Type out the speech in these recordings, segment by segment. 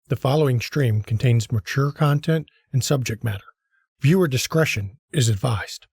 The following stream contains mature content and subject matter. Viewer discretion is advised.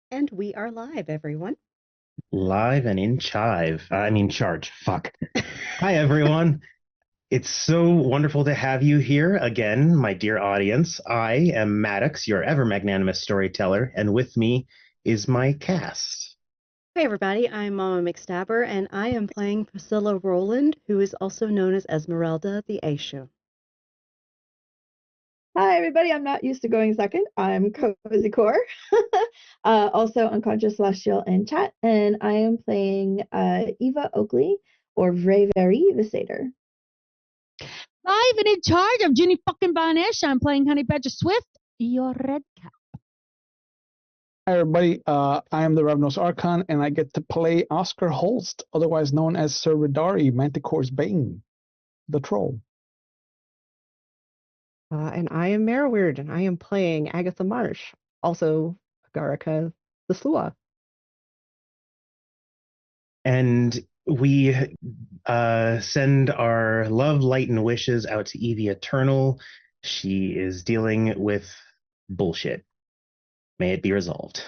And we are live, everyone. Live and in charge. Fuck. Hi, everyone. It's so wonderful to have you here again, my dear audience. I am Maddox, your ever magnanimous storyteller, and with me is my cast. Hey, everybody. I'm Mama McStabber, and I am playing Priscilla Rowland, who is also known as Esmeralda the Aisha. Hi, everybody. I'm not used to going second. I'm Cozy Core, also Unconscious Celestial in chat, and I am playing Eva Oakley, or Vrayveri the Satyr. Live and in charge, I'm Ginny fucking Barnish. I'm playing Honey Badger Swift, your red cap. Hi, everybody. I am the Ravnos Archon, and I get to play Oscar Holst, otherwise known as Sir Radari, Manticore's Bane, the troll. And I am Merriweird, and I am playing Agatha Marsh, also Agarika the Slua. And we send our love, light, and wishes out to Evie Eternal. She is dealing with bullshit. May it be resolved.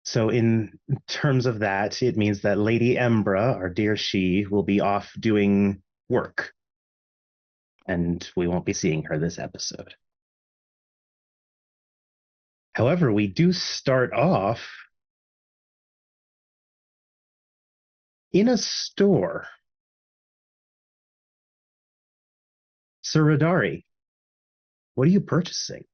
So in terms of that, it means that Lady Embra, our dear she, will be off doing work. And we won't be seeing her this episode. However, we do start off in a store. Sir Radari, what are you purchasing?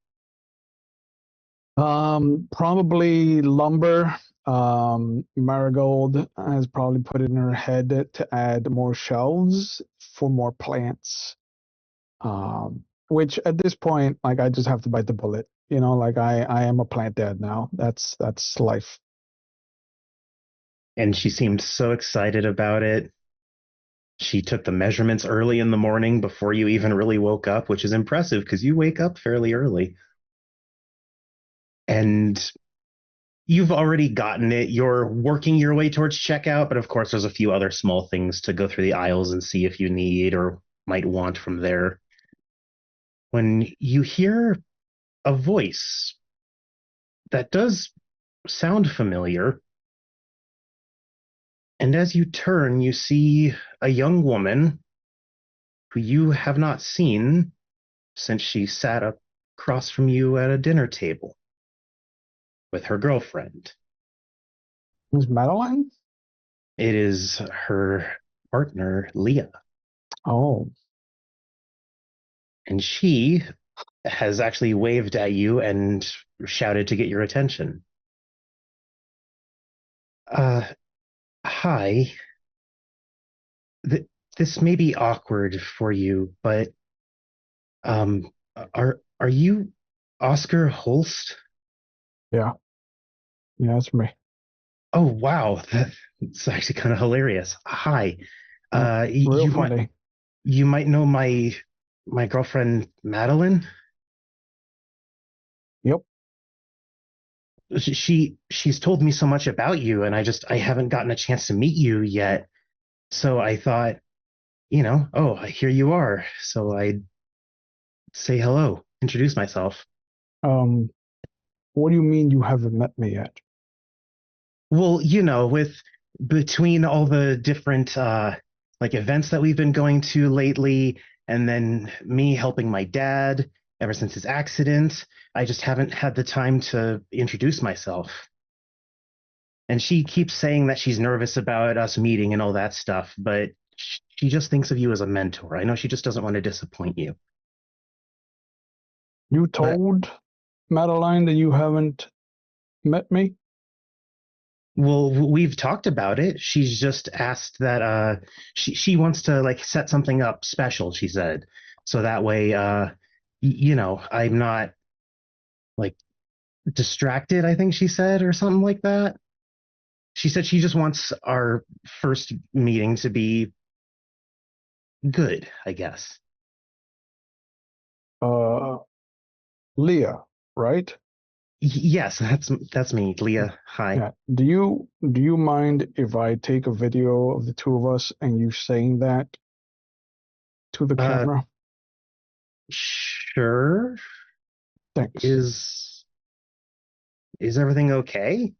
Probably lumber. Marigold has probably put it in her head to add more shelves for more plants. Which at this point, like, I just have to bite the bullet. You know, like I am a plant dad now. That's life. And she seemed so excited about it. She took the measurements early in the morning before you even really woke up, which is impressive because you wake up fairly early. And you've already gotten it. You're working your way towards checkout, but of course there's a few other small things to go through the aisles and see if you need or might want from there. When you hear a voice that does sound familiar, and as you turn, you see a young woman who you have not seen since she sat across from you at a dinner table with her girlfriend. Is Madeline? It is her partner, Leah. Oh. And she has actually waved at you and shouted to get your attention. Hi. This may be awkward for you, but are you Oscar Holst? Yeah, that's me. Oh, wow. That's actually kind of hilarious. Hi. Real You funny. might know my girlfriend Madeline. Yep. She's told me so much about you, and I haven't gotten a chance to meet you yet. So I thought, oh, here you are. So I'd say hello, introduce myself. What do you mean you haven't met me yet? Well, with between all the different like events that we've been going to lately, and then me helping my dad ever since his accident, I just haven't had the time to introduce myself. And she keeps saying that she's nervous about us meeting and all that stuff, but she just thinks of you as a mentor. I know she just doesn't want to disappoint you. You But told Madeline that you haven't met me? well, we've talked about it. She's just asked that she wants to like set something up special, she said. So that way I'm not like distracted, I think she said, or something like that. She said she just wants our first meeting to be good, I guess. Uh, Leah, right? Yes, that's me, Leah. Hi. Yeah. Do you mind if I take a video of the two of us and you saying that to the Uh, camera? sure. Thanks. Is everything okay?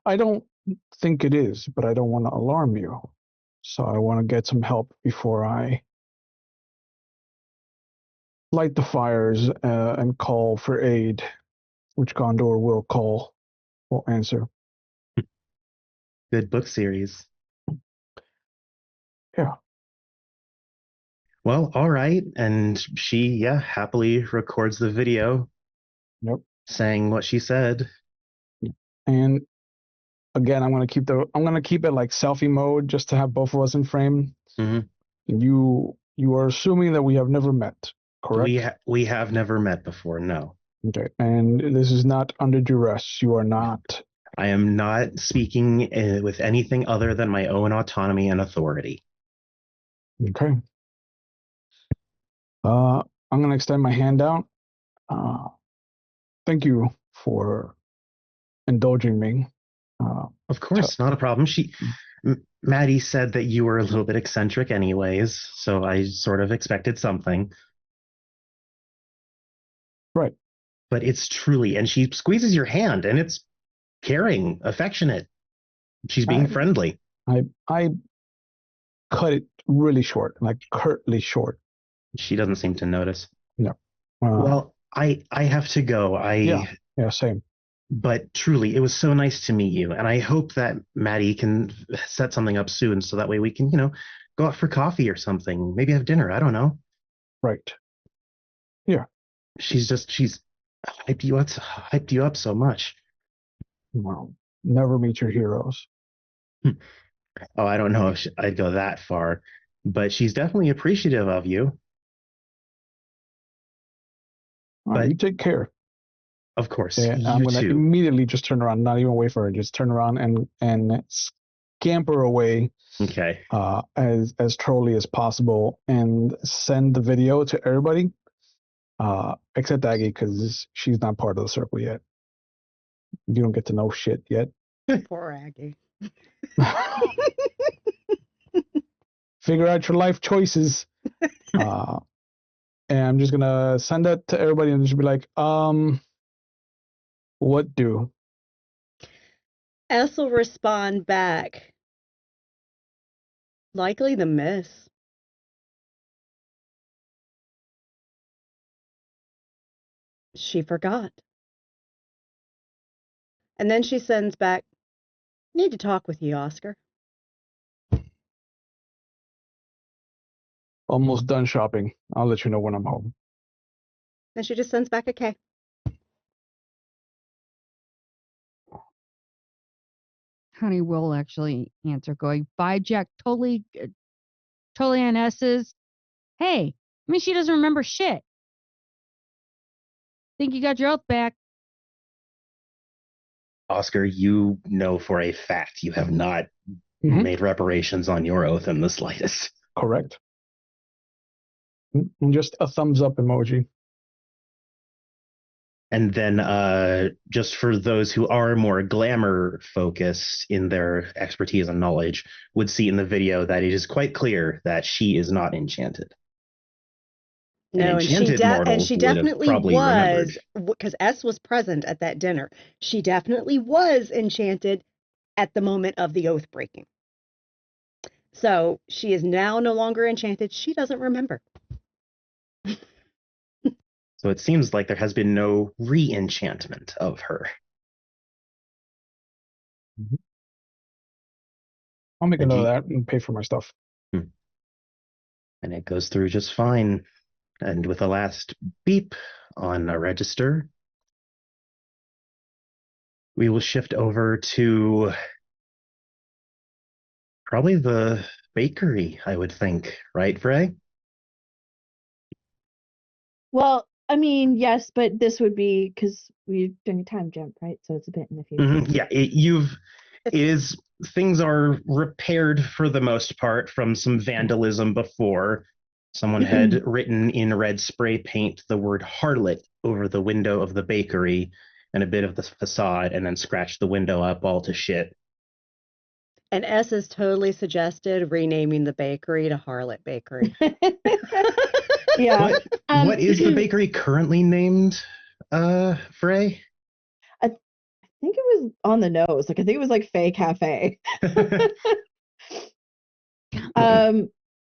I don't think it is, but I don't want to alarm you. So I want to get some help before I light the fires and call for aid, which Gondor will answer. Good book series. Yeah. Well, all right. And she, yeah, happily records the video Yep. saying what she said. And again, I'm gonna keep it like selfie mode just to have both of us in frame. Hmm. You are assuming that we have never met, correct? We have never met before. No, Okay. And this is not under duress. You are not. I am not speaking with anything other than my own autonomy and authority. Okay. I'm gonna extend my hand out. Uh, thank you for indulging me. Of course, not a problem. Maddie said that you were a little bit eccentric, anyways, so I sort of expected something. Right. But it's truly, and she squeezes your hand, and it's caring, affectionate. She's being I friendly. I cut it really short, like curtly short. She doesn't seem to notice. No. Well, I have to go. Yeah, same. But truly, it was so nice to meet you, and I hope that Maddie can set something up soon, so that way we can, go out for coffee or something. Maybe have dinner. I don't know. Right. Yeah. She's hyped you up so much. Well, never meet your heroes. Oh, I don't know if I'd go that far, but she's definitely appreciative of you. All right, But you take care. of course, Yeah, I'm you gonna too. immediately just turn around, not even wait for her, just turn around and scamper away Okay. as trolly as possible and send the video to everybody, except Aggie because she's not part of the circle yet. You don't get to know shit yet. Poor Aggie. Figure out your life choices. And I'm just gonna send that to everybody and just be like, what do? S will respond back. Likely the miss. She forgot. And then she sends back, need to talk with you, Oscar. Almost done shopping. I'll let you know when I'm home. And she just sends back a K. Honey will actually answer, going, "Bye, Jack. Totally on S's. Hey, I mean, she doesn't remember shit. Think you got your oath back." Oscar, you know for a fact you have not made reparations on your oath in the slightest. Correct. Just a thumbs up emoji. And then just for those who are more glamour focused in their expertise and knowledge, would see in the video that it is quite clear that she is not enchanted. An No, enchanted mortal she would have definitely probably remembered. was, because S was present at that dinner. She definitely was enchanted at the moment of the oath breaking. So she is now no longer enchanted. She doesn't remember. So it seems like there has been no re-enchantment of her. I'll make a And note of that and pay for my stuff. And it goes through just fine. And with a last beep on a register, we will shift over to probably the bakery, I would think, right, Frey? Well, I mean, yes, but this would be because we're doing a time jump, right? So it's a bit in the future. Yeah, things are repaired for the most part from some vandalism before. Someone had written in red spray paint the word harlot over the window of the bakery and a bit of the facade, and then scratched the window up all to shit. And S has totally suggested renaming the bakery to Harlot Bakery. Yeah. What is the bakery currently named, Frey? I think it was on the nose. Like I think it was like Fay Cafe.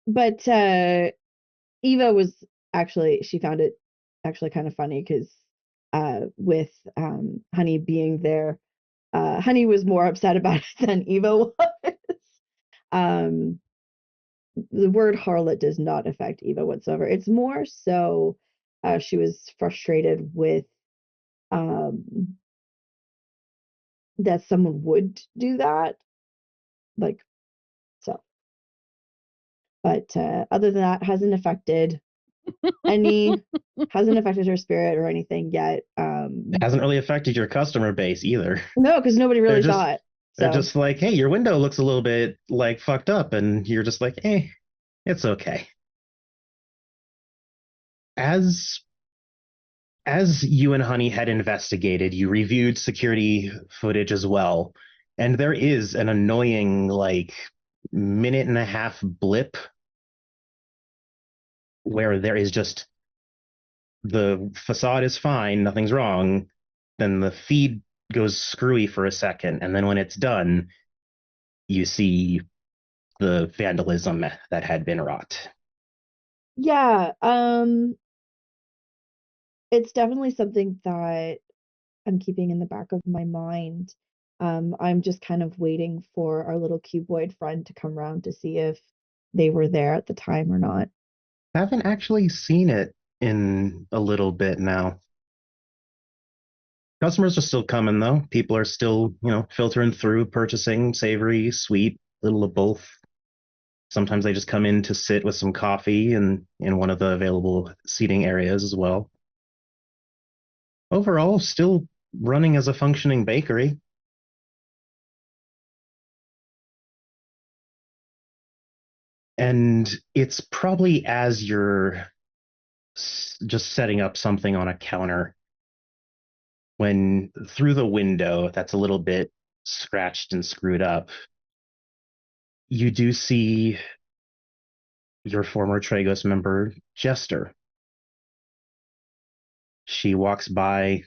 But Eva was actually, she found it actually kind of funny because with Honey being there, Honey was more upset about it than Eva was. The word harlot does not affect Eva whatsoever. It's more so she was frustrated with that someone would do that. Like, so. But other than that, hasn't affected her spirit or anything yet. It hasn't really affected your customer base either. No, because nobody really saw it. They're So. just like, hey, your window looks a little bit like fucked up, and you're just like, hey, it's okay. As you and Honey had investigated, you reviewed security footage as well, and there is an annoying like minute and a half blip where there is just the facade is fine, nothing's wrong, then the feed goes screwy for a second, and then when it's done, you see the vandalism that had been wrought. Yeah, it's definitely something that I'm keeping in the back of my mind. I'm just kind of waiting for our little cuboid friend to come around to see if they were there at the time or not. I haven't actually seen it in a little bit now. Customers are still coming though. People are still, filtering through, purchasing savory, sweet, little of both. Sometimes they just come in to sit with some coffee and in one of the available seating areas as well. Overall, still running as a functioning bakery. And it's probably as you're just setting up something on a counter when through the window that's a little bit scratched and screwed up, you do see your former Tragos member, Jester. She walks by,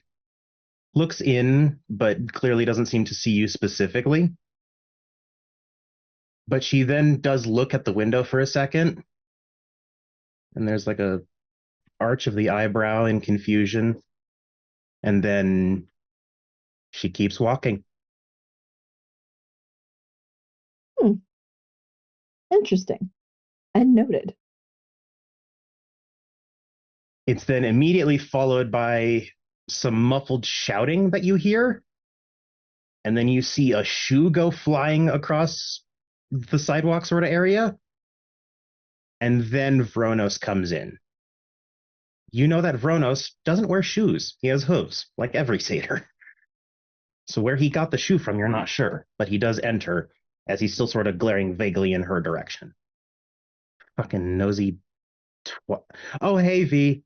looks in, but clearly doesn't seem to see you specifically. But she then does look at the window for a second, and there's like a arch of the eyebrow in confusion, and then she keeps walking. Interesting. And noted. It's then immediately followed by some muffled shouting that you hear, and then you see a shoe go flying across the sidewalk sort of area, and then Vronos comes in. You know that Vronos doesn't wear shoes. He has hooves, like every satyr. So where he got the shoe from, you're not sure, but he does enter as he's still sort of glaring vaguely in her direction. Fucking nosy Oh, hey, V.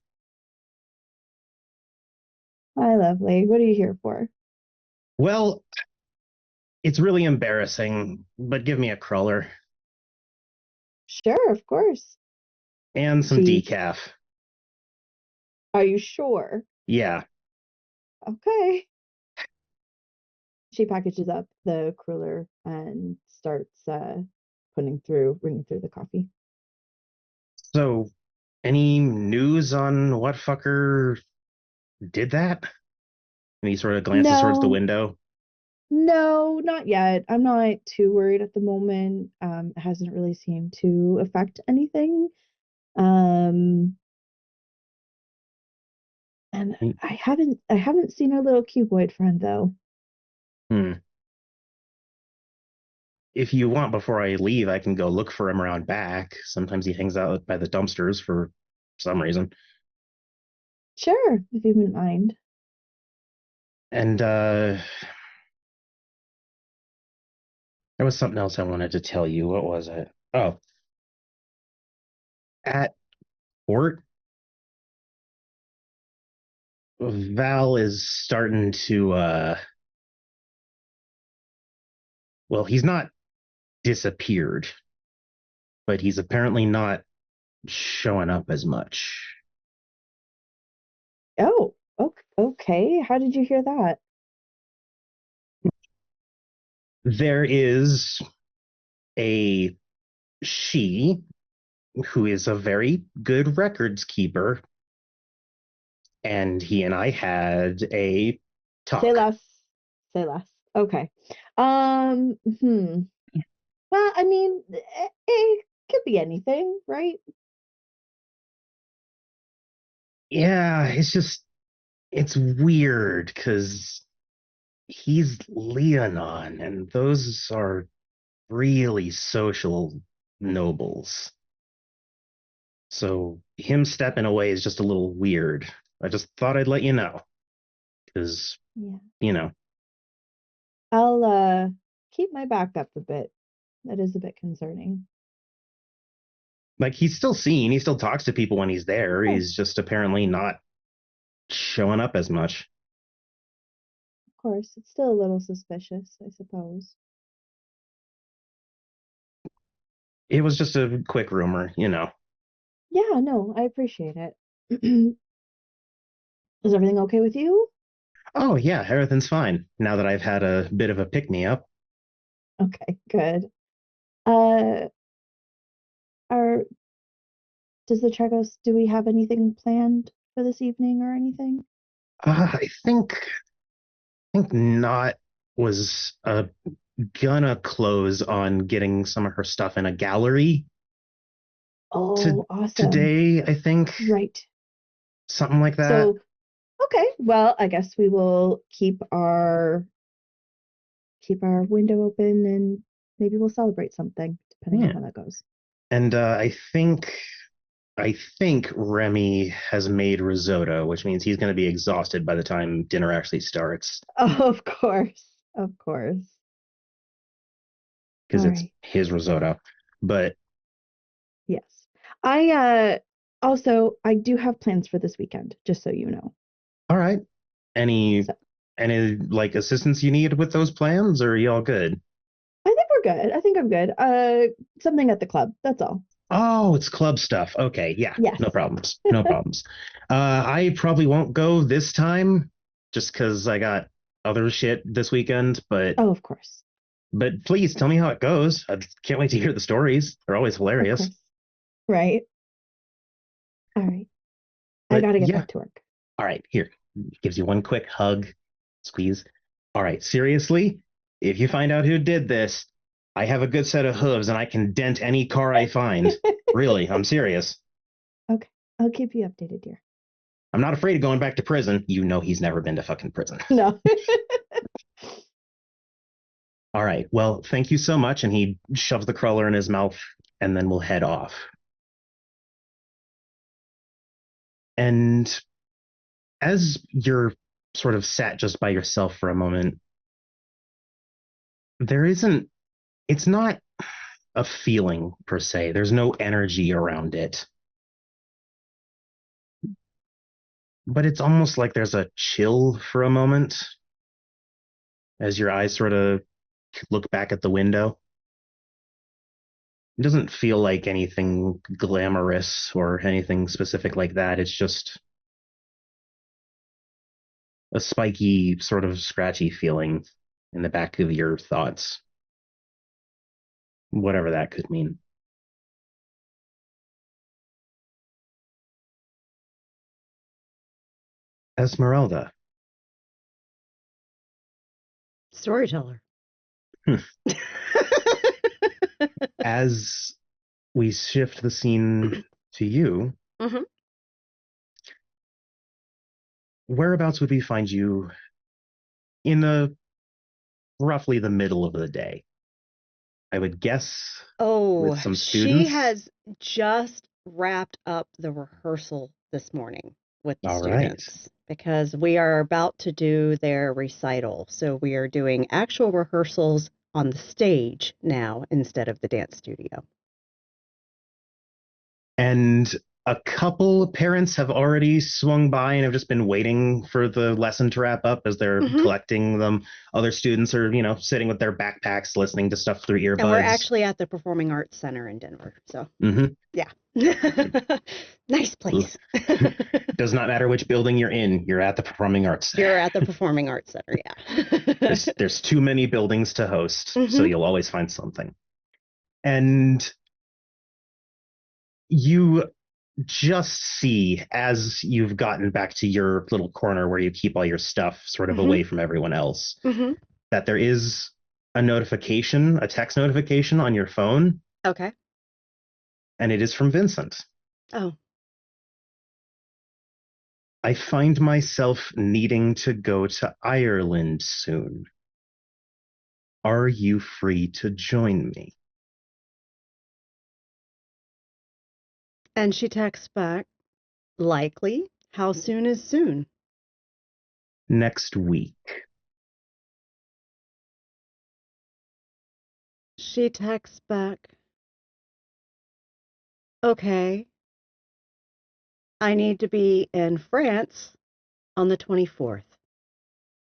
Hi, lovely. What are you here for? Well, it's really embarrassing, but give me a cruller Sure, of course. and some She, decaf. are you sure? Yeah. Okay. She packages up the cruller and starts ringing through the coffee. So, any news on what fucker did that? And he sort of glances towards the No, window. no, not yet. I'm not too worried at the moment. It hasn't really seemed to affect anything. Um, and I haven't seen our little cuboid friend though. Hmm. If you want, before I leave, I can go look for him around back. Sometimes he hangs out by the dumpsters for some reason. Sure, if you wouldn't mind. And there was something else I wanted to tell you. What was it? Oh, at Fort, Val is starting to well, he's not disappeared, but he's apparently not showing up as much. Oh, okay. How did you hear that? There is a she who is a very good records keeper, and he and I had a Say talk. less. Say less. Okay. Hmm. Well, I mean, it could be anything, right? Yeah, it's weird because he's Leonon, and those are really social nobles. So him stepping away is just a little weird. I just thought I'd let you know because, Yeah. you know, I'll keep my back up a bit. That is a bit concerning. like he's still seen, he still talks to people when he's there. Okay, He's just apparently not showing up as much. of course. It's still a little suspicious, I suppose. It was just a quick rumor, you know. Yeah, no, I appreciate it. Is everything okay with you? Oh, yeah, everything's fine now that I've had a bit of a pick me up. Okay, good. Uh, are does the Tregos, do we have anything planned for this evening or anything? I think not was gonna close on getting some of her stuff in a gallery to Oh, awesome. today, I think. Right. Something like that. So, okay, well, I guess we will keep our window open and maybe we'll celebrate something depending on Yeah. how that goes. And I think Remy has made risotto, which means he's gonna be exhausted by the time dinner actually starts. Oh, of course. Of course. Because All it's right. his risotto. But Yes. I also I do have plans for this weekend, just so you know. all right. Any So any like assistance you need with those plans, or are you all good? I think we're good. I think I'm good. Something at the club. That's all. Oh, it's club stuff. Okay, yeah, Yes. no problems. No problems. I probably won't go this time just because I got other shit this weekend, but Oh, of course. please tell me how it goes. I can't wait to hear the stories. They're always Of hilarious. course. Right. All right. I But gotta get yeah, back to work. all right, here. Gives you one quick hug, squeeze. All right, seriously, if you find out who did this, I have a good set of hooves and I can dent any car I find. Really, I'm serious. Okay. I'll keep you updated, dear. I'm not afraid of going back to prison. You know he's never been to fucking prison. No. All right, well, thank you so much. And he shoves the cruller in his mouth and then we'll head off. And as you're sort of sat just by yourself for a moment, there isn't, it's not a feeling per se. There's no energy around it. But it's almost like there's a chill for a moment as your eyes sort of look back at the window. It doesn't feel like anything glamorous or anything specific like that. It's just a spiky, sort of scratchy feeling in the back of your thoughts. Whatever that could mean. Esmeralda. Storyteller. As we shift the scene to you, Mhm. whereabouts would we find you in the roughly the middle of the day? I would guess with Oh, some she students. has just wrapped up the rehearsal this morning with the All right. students because we are about to do their recital. So we are doing actual rehearsals on the stage now instead of the dance studio. And a couple parents have already swung by and have just been waiting for the lesson to wrap up as they're Mhm. collecting them. Other students are, sitting with their backpacks, listening to stuff through earbuds. And we're actually at the Performing Arts Center in Denver. So, Mhm. yeah. Nice place. Does not matter which building you're in, you're at the Performing Arts Center. You're at the Performing Arts Center, yeah. There's too many buildings to host, so Mhm. you'll always find something. And you just see, as you've gotten back to your little corner where you keep all your stuff sort of Mhm. away from everyone else, Mhm. that there is a text notification on your phone, Okay. and it is from Vincent. Oh. I find myself needing to go to Ireland soon. Are you free to join me? And she texts back, likely. How soon is soon? Next week. She texts back, okay. I need to be in France on the 24th.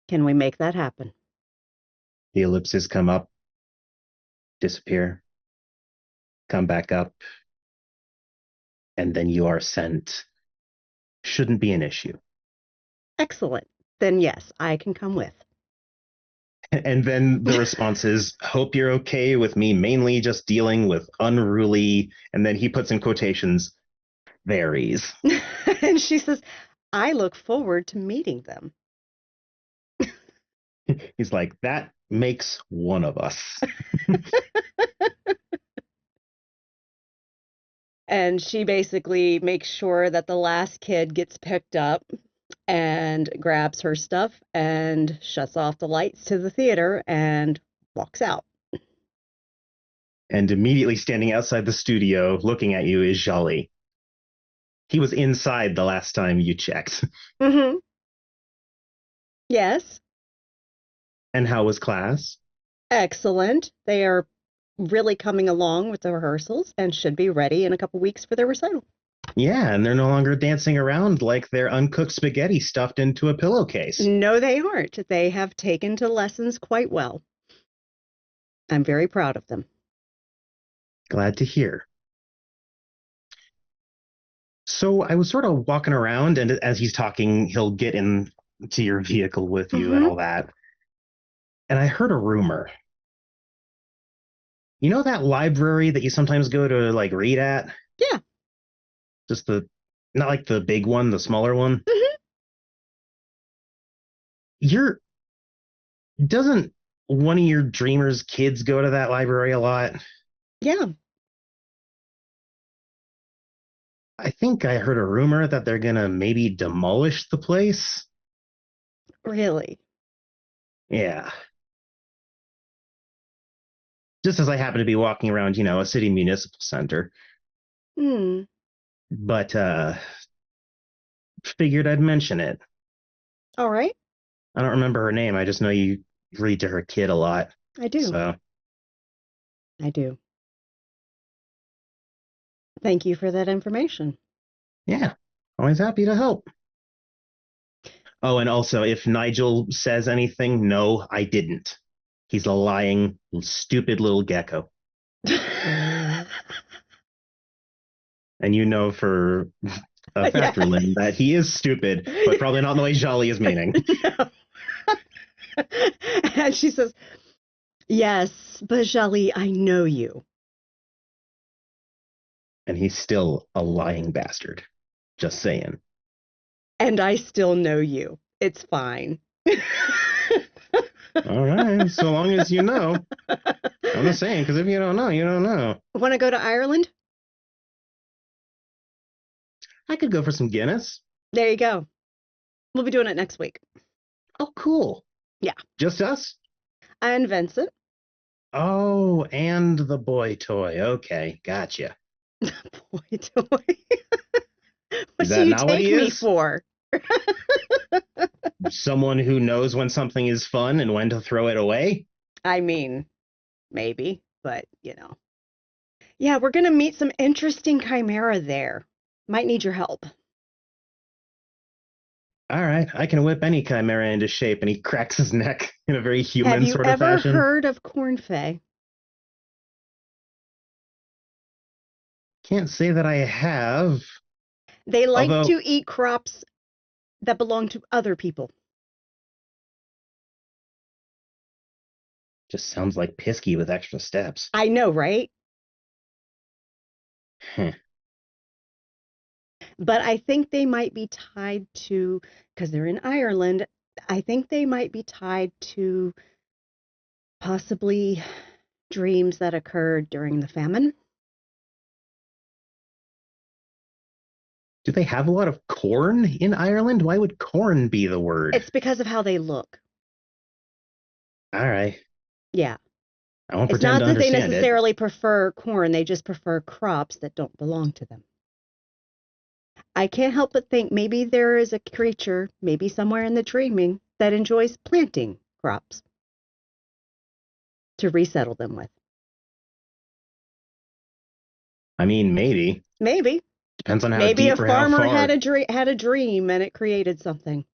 Can we make that happen? The ellipses come up, disappear, come back up, and then you are sent. Shouldn't be an issue. Excellent. Then yes, I can come with. And then the response is, hope you're okay with me mainly just dealing with unruly, and then he puts in quotations, varies. And she says, I look forward to meeting them. He's like, that makes one of us. And she basically makes sure that the last kid gets picked up and grabs her stuff and shuts off the lights to the theater and walks out. And immediately standing outside the studio looking at you is Jolly. He was inside the last time you checked. Mm-hmm. Yes. And how was class? Excellent. They are really coming along with the rehearsals and should be ready in a couple weeks for their recital. Yeah, and they're no longer dancing around like they're uncooked spaghetti stuffed into a pillowcase. No, they aren't. They have taken to lessons quite well. I'm very proud of them. Glad to hear. So I was sort of walking around, and as he's talking, he'll get into your vehicle with you and all that. And I heard a rumor. You know that library that you sometimes go to like read at? Yeah. Just not like the big one, the smaller one. Mm-hmm. Doesn't one of your dreamers' kids go to that library a lot? Yeah. I think I heard a rumor that they're gonna maybe demolish the place. Really? Yeah. Just as I happen to be walking around, a city municipal center. Hmm. But figured I'd mention it. All right. I don't remember her name. I just know you read to her kid a lot. I do. So I do. Thank you for that information. Yeah, always happy to help. Oh, and also, if Nigel says anything, no, I didn't. He's a lying, stupid little gecko. And you know for a fact, Yeah. Lynn, that he is stupid, but probably not in the way Jolly is meaning. No. And she says, yes, but Jali, I know you. And he's still a lying bastard. Just saying. And I still know you. It's fine. All right, so long as you know. I'm just saying, because if you don't know, you don't know. Want to go to Ireland? I could go for some Guinness. There you go. We'll be doing it next week. Oh, cool. Yeah. Just us? And Vincent. Oh, and the boy toy. Okay, gotcha. Boy toy. What Is do that you not what take he me is? for? Someone who knows when something is fun and when to throw it away? I mean, maybe, but you know. Yeah, we're going to meet some interesting chimera there. Might need your help. All right, I can whip any chimera into shape, and he cracks his neck in a very human Have you sort of ever fashion. heard of cornfey? Can't say that I have. They like Although- to eat crops that belong to other people. Just sounds like Pisky with extra steps. I know, right? Huh. But I think they might be tied to, because they're in Ireland, I think they might be tied to possibly dreams that occurred during the famine. Do they have a lot of corn in Ireland? Why would corn be the word? It's because of how they look. All right. Yeah. I won't It's pretend not to that they understand it. necessarily prefer corn, they just prefer crops that don't belong to them. I can't help but think maybe there is a creature, maybe somewhere in the dreaming, that enjoys planting crops to resettle them with. I mean, maybe. Maybe. Depends on how Maybe deep a or how farmer far. had a dream and it created something.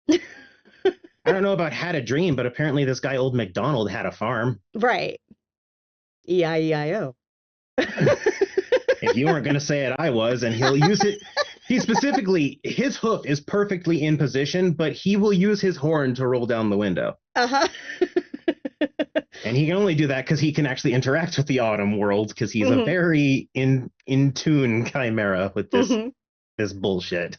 I don't know about had a dream, but apparently this guy, Old MacDonald, had a farm. Right. E-I-E-I-O. If you weren't going to say it, I was, and he'll use it. He specifically, his hoof is perfectly in position, but he will use his horn to roll down the window. Uh-huh. And he can only do that because he can actually interact with the autumn world, because he's a very in tune chimera with this bullshit.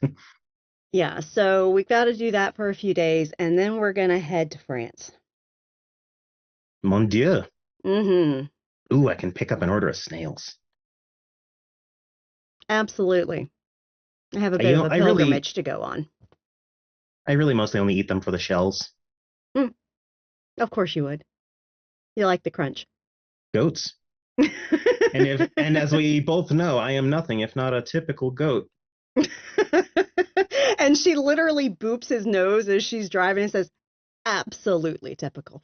Yeah, so we've got to do that for a few days, and then we're going to head to France. Mon Dieu. Mm-hmm. Ooh, I can pick up an order of snails. Absolutely. I have a bit of a pilgrimage to go on. I really mostly only eat them for the shells. Of course you would. You like the crunch. Goats. And as we both know, I am nothing if not a typical goat. And she literally boops his nose as she's driving and says, absolutely typical.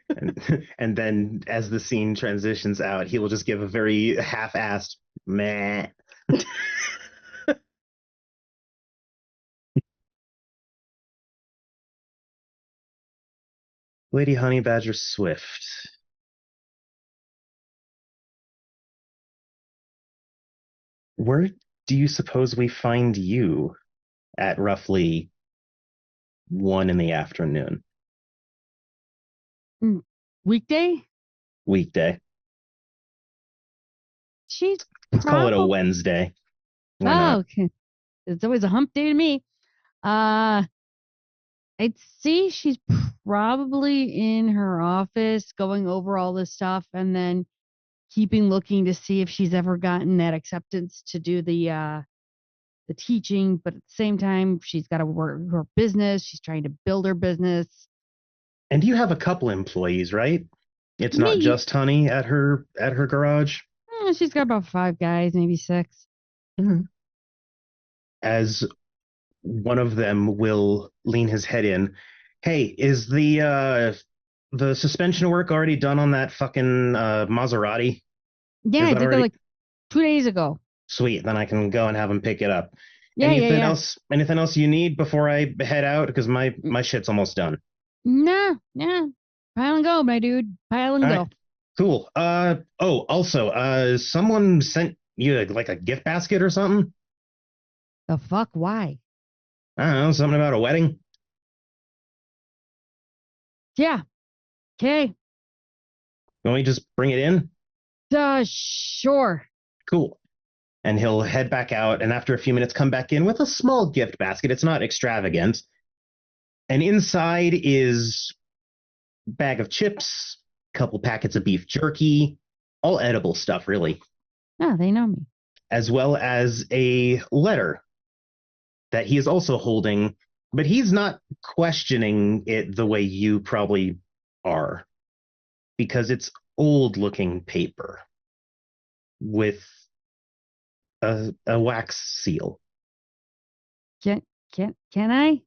And then as the scene transitions out, he will just give a very half-assed meh. Lady Honey Badger Swift. Where do you suppose we find you at roughly 1 in the afternoon? Weekday? Weekday. She's Let's call it a Wednesday. Why not? okay. It's always a hump day to me. I'd see she's probably in her office going over all this stuff and then keeping looking to see if she's ever gotten that acceptance to do the teaching, but at the same time she's got to work her business. She's trying to build her business. And you have a couple employees, right? It's not just Honey at her garage. She's got about 5 guys, maybe 6. As one of them will lean his head in. Hey, is the suspension work already done on that fucking Maserati? Yeah, Is I that did that already like 2 days ago. sweet? Then I can go and have him pick it up. Yeah, Anything yeah. else? Anything else you need before I head out? Because my shit's almost done. Nah. Pile and go, my dude. Pile and All go. right. Cool. Also, someone sent you like a gift basket or something? The fuck? Why? I don't know, something about a wedding. Yeah. Okay. Want me to just bring it in? Sure. Cool. And he'll head back out, and after a few minutes, come back in with a small gift basket. It's not extravagant. And inside is a bag of chips, a couple packets of beef jerky, all edible stuff, really, No, they know me. as well as a letter that he is also holding, but he's not questioning it the way you probably are, because it's old looking paper with a wax seal. Can I?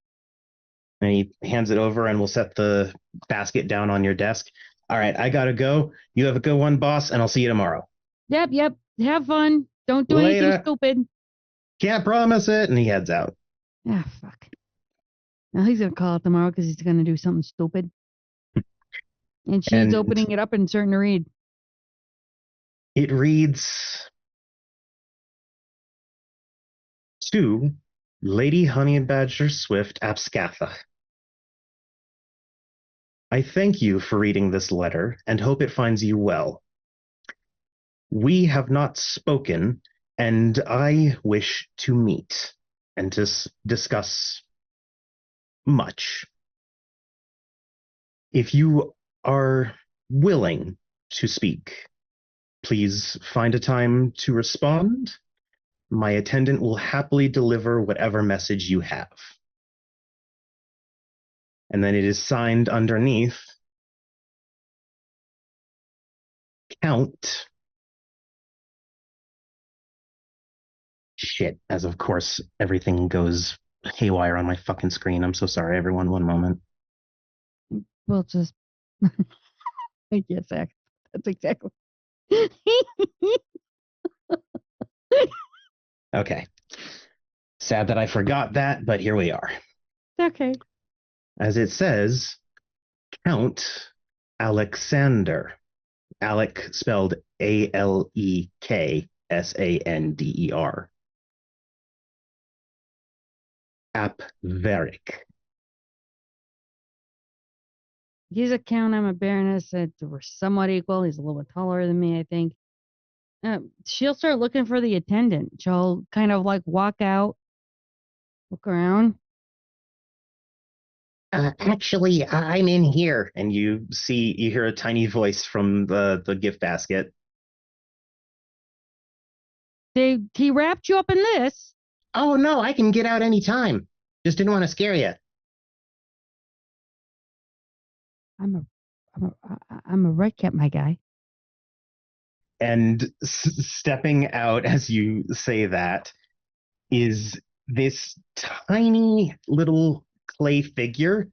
And he hands it over, and we'll set the basket down on your desk. All right, I gotta go. You have a good one, boss, and I'll see you tomorrow. Yep. Have fun. Don't do anything Later. stupid. Can't promise it. And he heads out. Ah, fuck. Now he's gonna call it tomorrow because he's gonna do something stupid. And she's And opening it up and starting to read. it reads, to Lady Honey Badger Swift Abscatha. I thank you for reading this letter and hope it finds you well. We have not spoken, and I wish to meet and to discuss much. If you are willing to speak, please find a time to respond. My attendant will happily deliver whatever message you have. And then it is signed underneath, Count. Shit, as of course everything goes haywire on my fucking screen. I'm so sorry, everyone. One moment. We'll just. Yes, that's exactly. Okay. Sad that I forgot that, but here we are. Okay. As it says, Count Alexander. Alec spelled Aleksander. Apveric. He's a count. I'm a baroness. We're somewhat equal. He's a little bit taller than me, I think. She'll start looking for the attendant. She'll kind of like walk out, look around. Actually, I'm in here. And you hear a tiny voice from the gift basket. He wrapped you up in this. Oh, no, I can get out anytime. Just didn't want to scare you. I'm a red cap, my guy. And stepping out as you say that is this tiny little clay figure.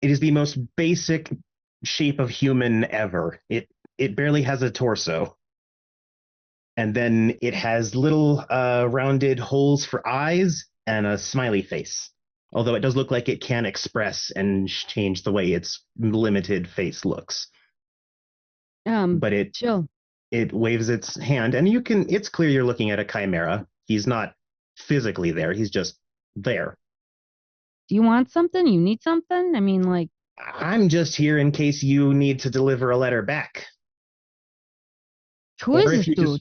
It is the most basic shape of human ever. It barely has a torso. And then it has little rounded holes for eyes and a smiley face. Although it does look like it can express and change the way its limited face looks. But chill. It waves its hand, and it's clear you're looking at a chimera. He's not physically there, he's just there. Do you want something? You need something? I mean, like. I'm just here in case you need to deliver a letter back. Who is this dude?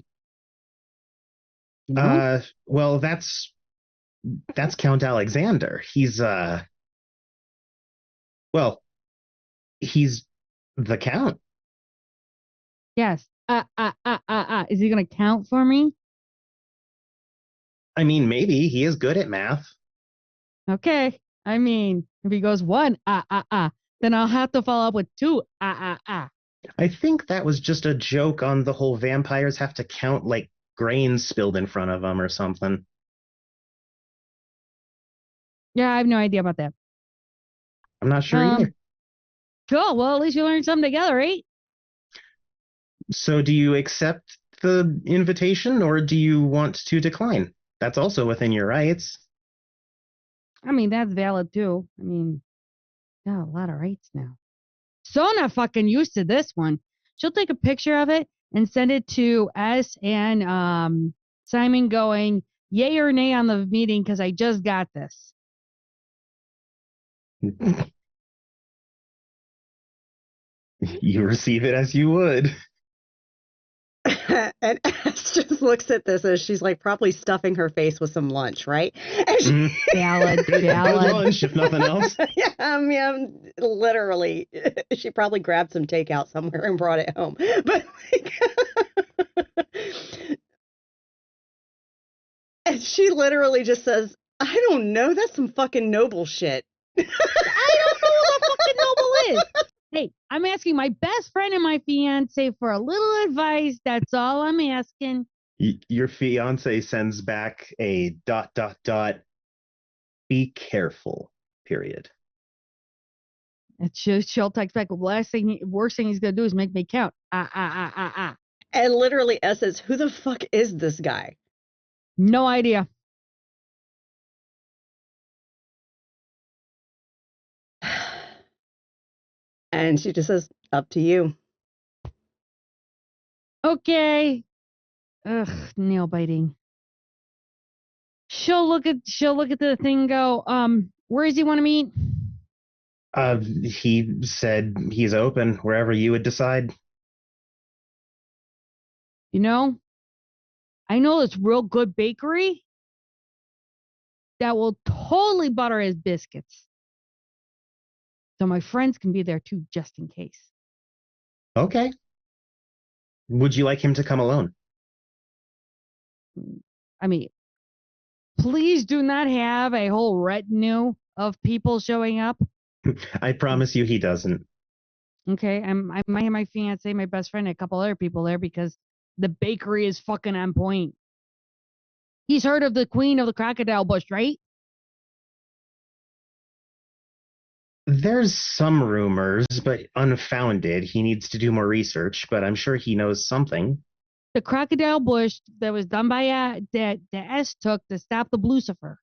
You know? Well, that's Count Alexander. He's he's the Count. Yes. Is he gonna count for me? I mean, maybe. He is good at math. Okay. I mean, if he goes 1, then I'll have to follow up with 2, I think that was just a joke on the whole vampires have to count like grains spilled in front of them or something. Yeah, I have no idea about that. I'm not sure either. Cool. Well, at least we learned something together, right? So do you accept the invitation, or do you want to decline? That's also within your rights. I mean, that's valid too. I mean, got a lot of rights now. Sona fucking used to this one. She'll take a picture of it and send it to us and Simon going, yay or nay on the meeting because I just got this. You receive it as you would. And Ash just looks at this as she's like probably stuffing her face with some lunch, right? And she, Valid, Good valid. lunch, if nothing else. yeah, literally, she probably grabbed some takeout somewhere and brought it home. But like, and she literally just says, "I don't know. That's some fucking noble shit." I don't know what the fucking noble is. Hey, I'm asking my best friend and my fiance for a little advice. That's all I'm asking. Your fiance sends back a ... Be careful, period. And she'll text back. Worst thing he's gonna do is make me count. And literally, S says, "Who the fuck is this guy?" No idea. And she just says, "Up to you." Okay. Ugh, nail biting. She'll look at the thing and go, where does he want to meet? He said he's open wherever you would decide. You know, I know this real good bakery that will totally butter his biscuits. So my friends can be there too, just in case. Okay. Would you like him to come alone? I mean, please do not have a whole retinue of people showing up. I promise you he doesn't. Okay, I might have my fiance, my best friend, and a couple other people there because the bakery is fucking on point. He's heard of the Queen of the Crocodile Bush, right? There's some rumors, but unfounded. He needs to do more research, but I'm sure he knows something. The crocodile bush that was done by that the S took to stop the Lucifer.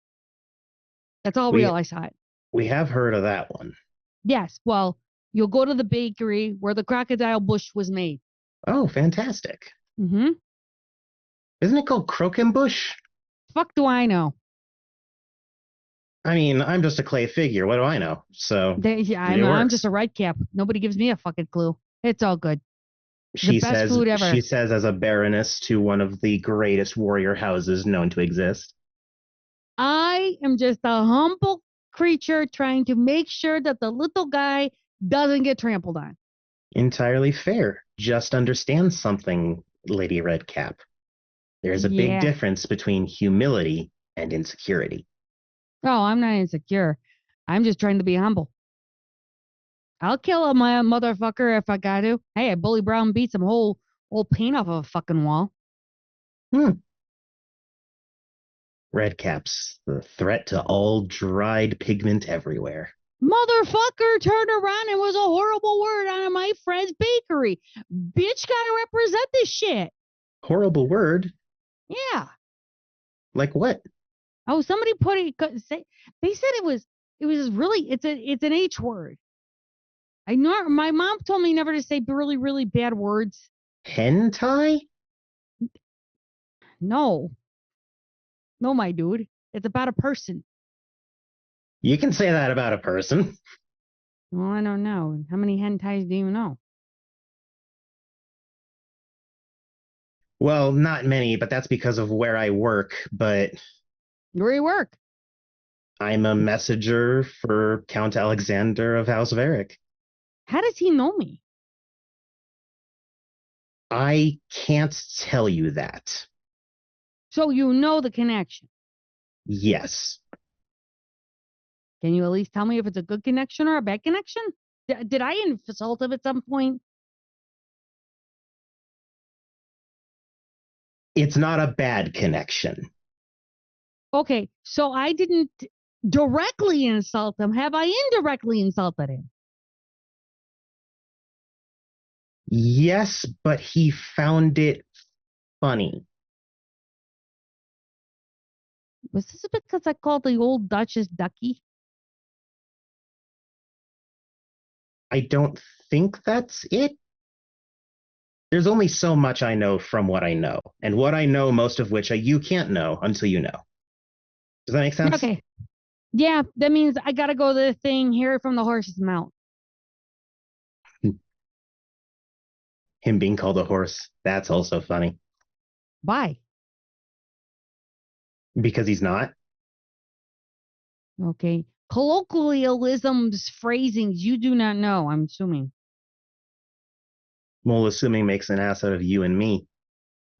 That's all real. I saw it. We have heard of that one. Yes. Well, you'll go to the bakery where the crocodile bush was made. Oh, fantastic. Mm-hmm. Isn't it called Croquembush? Fuck do I know? I mean, I'm just a clay figure. What do I know? So I'm just a red cap. Nobody gives me a fucking clue. It's all good. She best says food ever. She says as a baroness to one of the greatest warrior houses known to exist. I am just a humble creature trying to make sure that the little guy doesn't get trampled on. Entirely fair. Just understand something, Lady Redcap. There's a big difference between humility and insecurity. Oh, I'm not insecure. I'm just trying to be humble. I'll kill a motherfucker if I got to. Hey, I Bully Brown beat some whole paint off of a fucking wall. Redcaps, the threat to all dried pigment everywhere. Motherfucker turned around and was a horrible word on my friend's bakery. Bitch gotta represent this shit. Horrible word? Yeah. Like what? Oh, somebody put it. They said it was really. It's an H word. I know. My mom told me never to say really really bad words. Hentai? No, my dude. It's about a person. You can say that about a person. Well, I don't know. How many hentais do you know? Well, not many, but that's because of where I work. But where you work? I'm a messenger for Count Alexander of House of Eric. How does he know me? I can't tell you that. So you know the connection? Yes. Can you at least tell me if it's a good connection or a bad connection? Did I insult him at some point? It's not a bad connection. Okay, so I didn't directly insult him. Have I indirectly insulted him? Yes, but he found it funny. Was this because I called the old Duchess Ducky? I don't think that's it. There's only so much I know from what I know, and what I know, most of which you can't know until you know. Does that make sense? Okay. Yeah, that means I gotta go to the thing, hear it from the horse's mouth. Him being called a horse, that's also funny. Why? Because he's not. Okay. Colloquialisms, phrasings you do not know, I'm assuming. Well, assuming makes an ass out of you and me.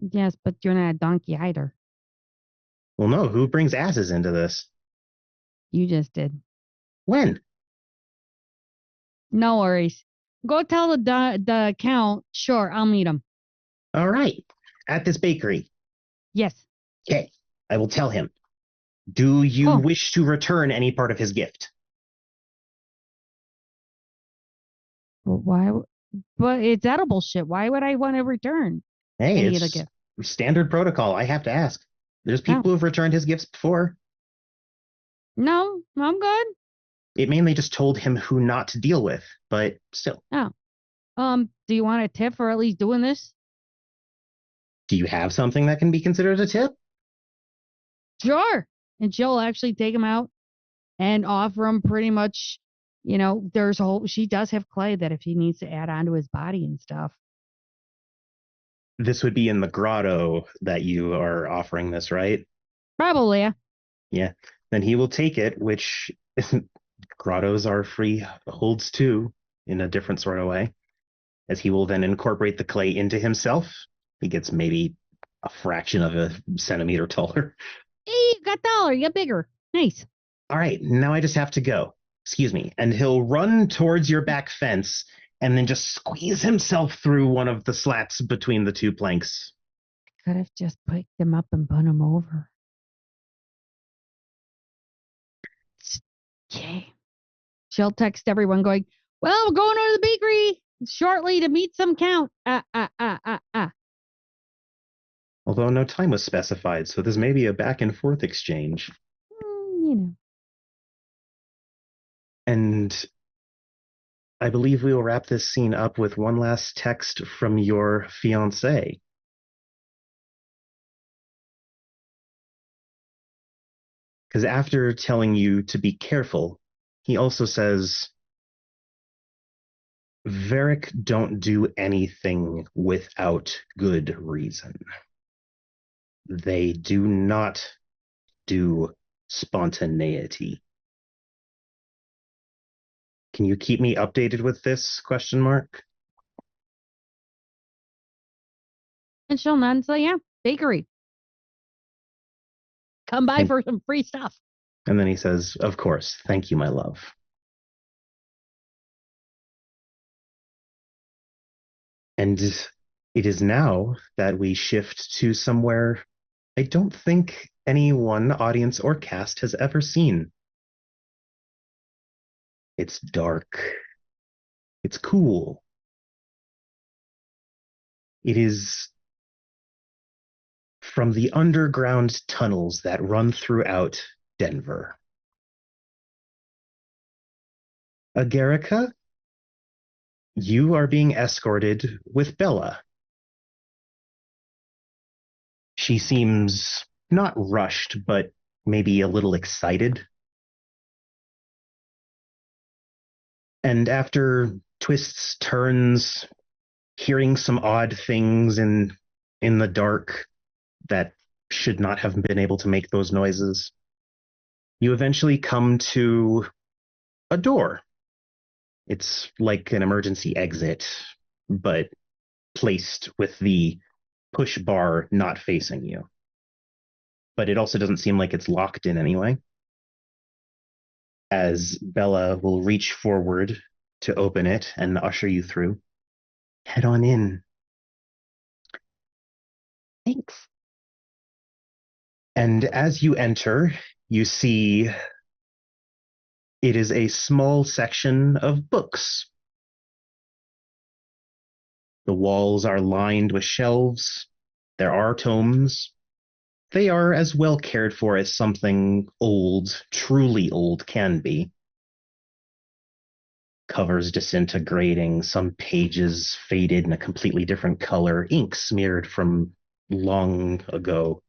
Yes, but you're not a donkey either. Well, no, who brings asses into this? You just did. When? No worries. Go tell the count. Sure, I'll meet him. All right. At this bakery. Yes. Okay. I will tell him. Do you Cool. wish to return any part of his gift? But why? But it's edible shit. Why would I want to return Hey, any of the it's gift? standard protocol. I have to ask. There's people Oh. who've returned his gifts before. No, I'm good. It mainly just told him who not to deal with, but still. Do you want a tip for at least doing this? Do you have something that can be considered a tip? Sure. And she'll actually take him out and offer him pretty much, there's a whole, she does have clay that if he needs to add on to his body and stuff. This would be in the grotto that you are offering this, right? Probably, yeah. Yeah. Then he will take it, which grottos are free holds too, in a different sort of way, as he will then incorporate the clay into himself. He gets maybe a fraction of a centimeter taller. Hey, you got taller, you got bigger. Nice. All right, now I just have to go. Excuse me. And he'll run towards your back fence and then just squeeze himself through one of the slats between the two planks. Could have just picked them up and put them over. Okay. She'll text everyone going, well, we're going over to the bakery shortly to meet some count. Although no time was specified, so this may be a back and forth exchange. And I believe we will wrap this scene up with one last text from your fiancé. Because after telling you to be careful, he also says, Varric don't do anything without good reason. They do not do spontaneity. Can you keep me updated with this? ? And she'll nod and say, yeah, bakery. Come by for some free stuff. And then he says, of course, thank you, my love. And it is now that we shift to somewhere I don't think anyone, audience or cast, has ever seen. It's dark. It's cool. It is from the underground tunnels that run throughout Denver. Agarica, you are being escorted with Bella. She seems not rushed, but maybe a little excited. And after twists, turns, hearing some odd things in the dark that should not have been able to make those noises, you eventually come to a door. It's like an emergency exit, but placed with the push bar not facing you. But it also doesn't seem like it's locked in anyway, as Bella will reach forward to open it and usher you through. Head on in. Thanks. And as you enter, you see it is a small section of books. The walls are lined with shelves. There are tomes. They are as well cared for as something old, truly old, can be. Covers disintegrating, some pages faded in a completely different color, ink smeared from long ago.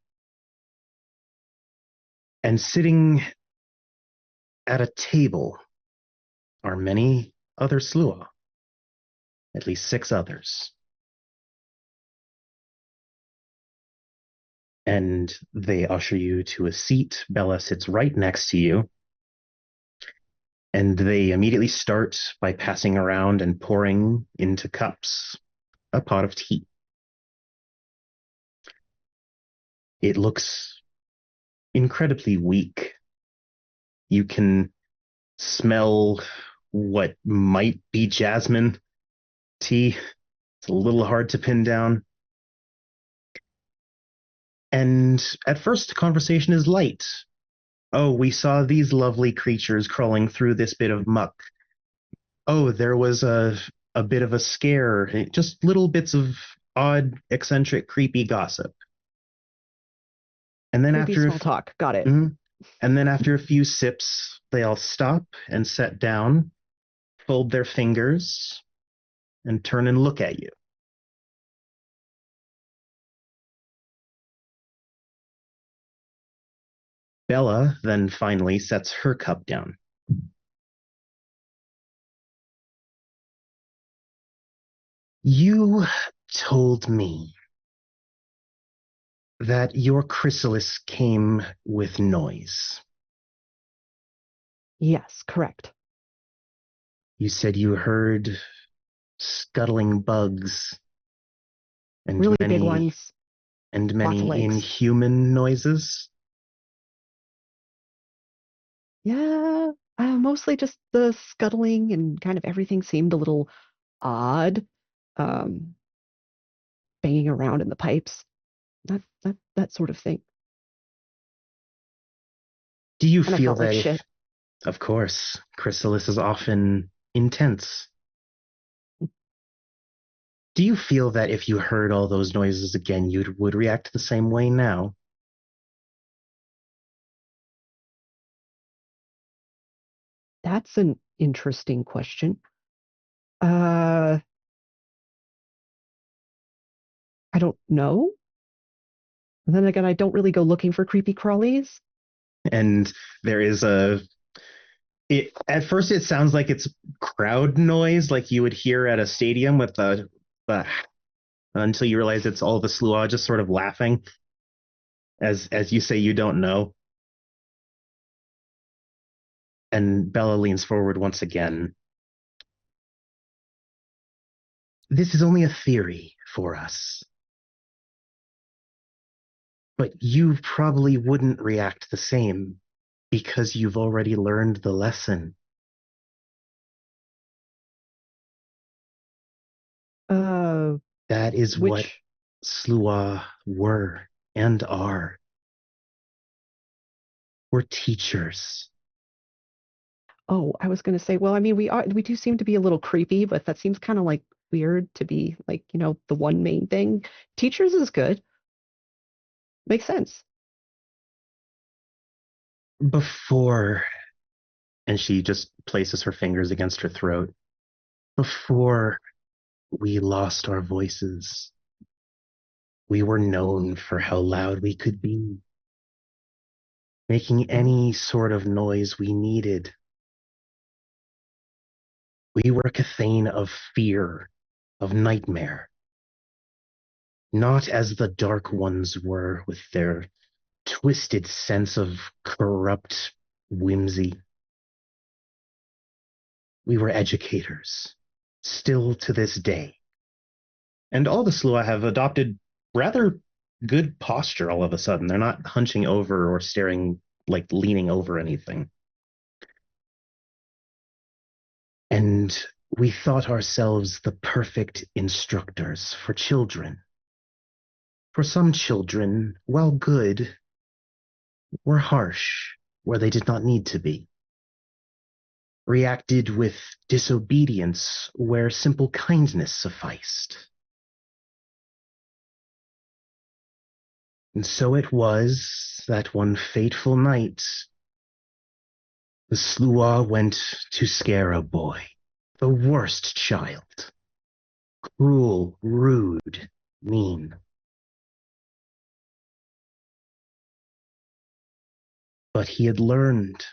And sitting at a table are many other Slua, at least 6 others. And they usher you to a seat. Bella sits right next to you. And they immediately start by passing around and pouring into cups a pot of tea. It looks incredibly weak. You can smell what might be jasmine tea. It's a little hard to pin down. And at first, the conversation is light. Oh, we saw these lovely creatures crawling through this bit of muck. Oh, there was a bit of a scare. Just little bits of odd, eccentric, creepy gossip. And then Creepy after small talk. Got it. And then after a few sips, they all stop and sit down, fold their fingers, and turn and look at you. Bella then finally sets her cup down. You told me that your chrysalis came with noise. Yes, correct. You said you heard scuttling bugs and Really many big ones. and Lots of many legs. inhuman noises. Yeah, mostly just the scuttling and kind of everything seemed a little odd. Um, Banging around in the pipes, that sort of thing. Do you And I feel felt like that shit. of course, chrysalis is often intense. Do you feel that if you heard all those noises again, you would react the same way now? That's an interesting question. Uh, I don't know. And then again, I don't really go looking for creepy crawlies. And there is at first it sounds like it's crowd noise, like you would hear at a stadium with the until you realize it's all the Slua just sort of laughing as you say you don't know. And Bella leans forward once again. This is only a theory for us. But you probably wouldn't react the same because you've already learned the lesson. That is what Which, Slua were and are. We're teachers. oh, I was going to say, well, I mean, we do seem to be a little creepy, but that seems kind of like weird to be like, the one main thing. Teachers is good. Makes sense. Before, and she just places her fingers against her throat, before we lost our voices, we were known for how loud we could be, making any sort of noise we needed. We were a cathane of fear, of nightmare, not as the dark ones were with their twisted sense of corrupt whimsy. We were educators, still to this day. And all the Slua have adopted rather good posture all of a sudden. They're not hunching over or staring, like leaning over anything. And we thought ourselves the perfect instructors for children. For some children, while good, were harsh where they did not need to be. Reacted with disobedience where simple kindness sufficed. And so it was that one fateful night, the Slua went to scare a boy, the worst child. Cruel, rude, mean. But he had learned.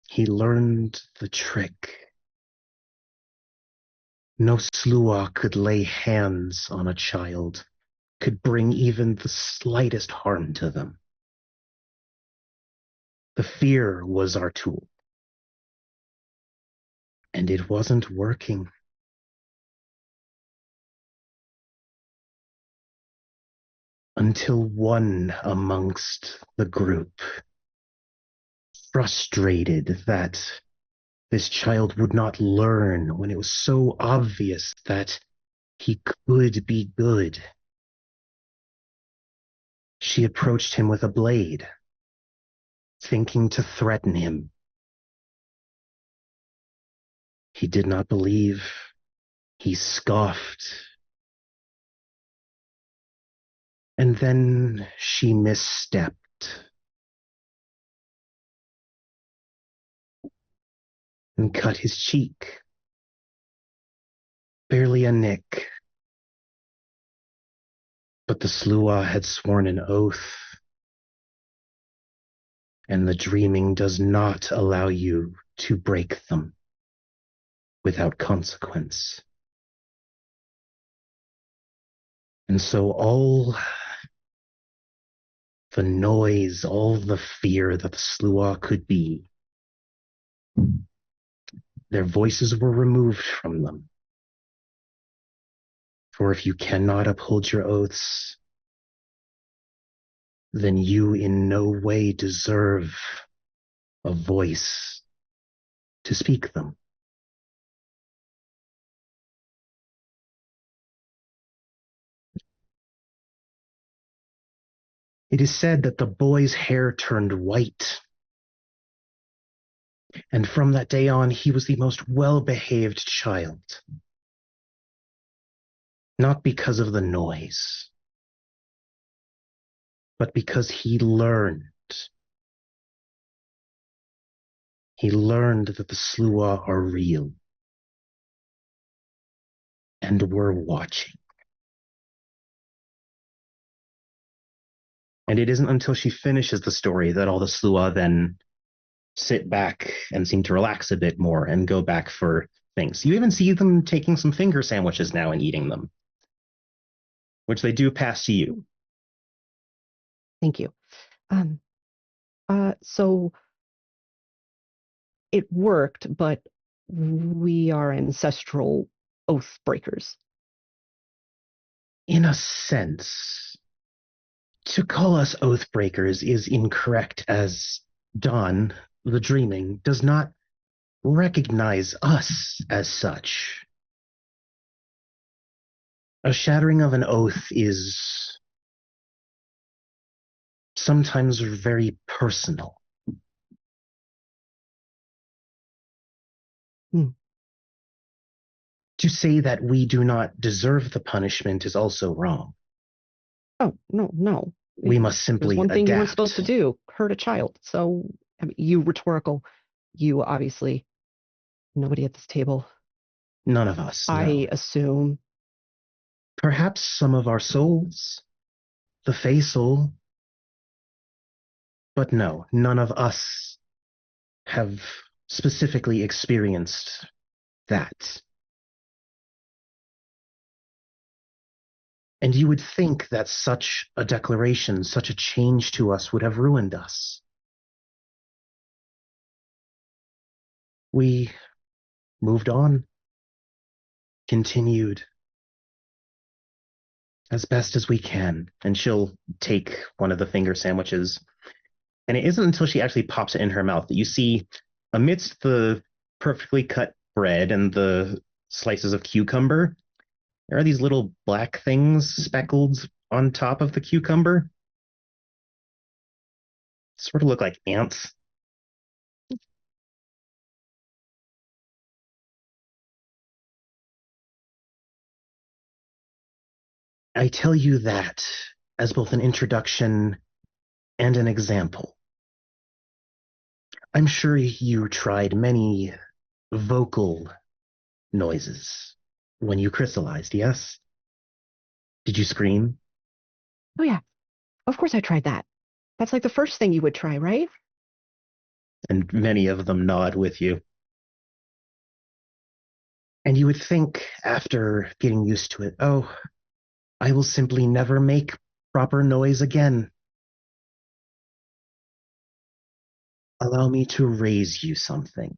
He learned the trick. No Slua could lay hands on a child, could bring even the slightest harm to them. The fear was our tool. And it wasn't working. Until one amongst the group, frustrated that this child would not learn when it was so obvious that he could be good, she approached him with a blade, thinking to threaten him. He did not believe. He scoffed. And then she misstepped. And cut his cheek. Barely a nick. But the Slua had sworn an oath. And the dreaming does not allow you to break them without consequence. And so all the noise, all the fear that the Slua could be, their voices were removed from them. For if you cannot uphold your oaths, then you in no way deserve a voice to speak them. It is said that the boy's hair turned white, and from that day on, he was the most well-behaved child. Not because of the noise, but because he learned. He learned that the Slua are real and were watching. And it isn't until she finishes the story that all the Slua then sit back and seem to relax a bit more and go back for things. You even see them taking some finger sandwiches now and eating them, which they do pass to you. Thank you. So it worked, but we are ancestral oath breakers. In a sense, to call us oath breakers is incorrect, as Dawn, the dreaming, does not recognize us as such. A shattering of an oath is sometimes very personal. To say that we do not deserve the punishment is also wrong. Oh, no. We must simply There's one thing adapt. you weren't supposed to do, hurt a child. So, I mean, you rhetorical, you obviously, nobody at this table, None of us, I no. assume. Perhaps some of our souls, the Fey soul, but no, none of us have specifically experienced that. And you would think that such a declaration, such a change to us would have ruined us. We moved on, continued as best as we can, and she'll take one of the finger sandwiches. And it isn't until she actually pops it in her mouth that you see, amidst the perfectly cut bread and the slices of cucumber, there are these little black things speckled on top of the cucumber. Sort of look like ants. I tell you that as both an introduction and an example. I'm sure you tried many vocal noises when you crystallized, yes? Did you scream? Oh, yeah. Of course I tried that. That's like the first thing you would try, right? And many of them nod with you. And you would think, after getting used to it, oh, I will simply never make proper noise again. Allow me to raise you something.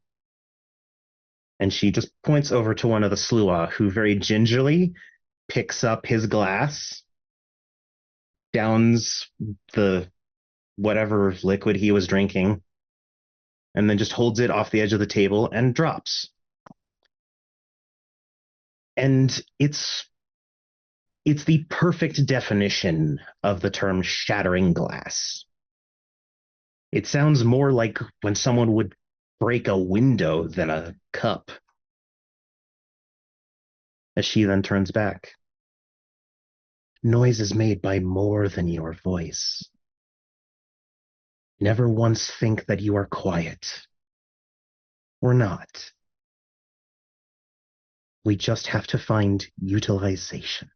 And she just points over to one of the Slua, who very gingerly picks up his glass, downs the whatever liquid he was drinking, and then just holds it off the edge of the table and drops. And it's the perfect definition of the term shattering glass. It sounds more like when someone would break a window than a cup. As she then turns back. Noise is made by more than your voice. Never once think that you are quiet. Or not. We just have to find utilization.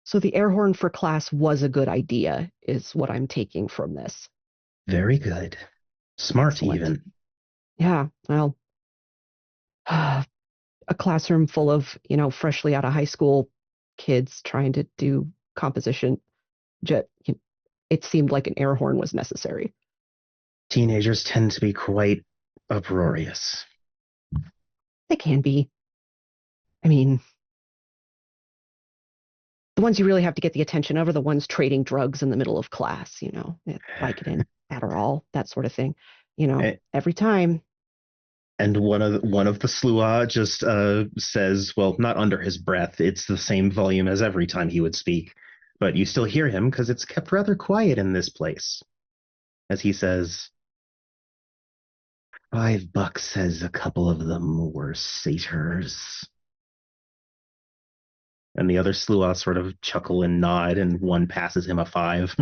So the air horn for class was a good idea, is what I'm taking from this. Very good. Smart, Excellent. even. Yeah, well, a classroom full of, freshly out of high school kids trying to do composition. It seemed like an air horn was necessary. Teenagers tend to be quite uproarious. They can be. I mean, the ones you really have to get the attention of are the ones trading drugs in the middle of class, Vicodin, Adderall, that sort of thing. Every time. And one of the Slua just says, well, not under his breath. It's the same volume as every time he would speak, but you still hear him because it's kept rather quiet in this place. As he says, $5 says a couple of them were satyrs. And the other Slua sort of chuckle and nod, and one passes him a 5.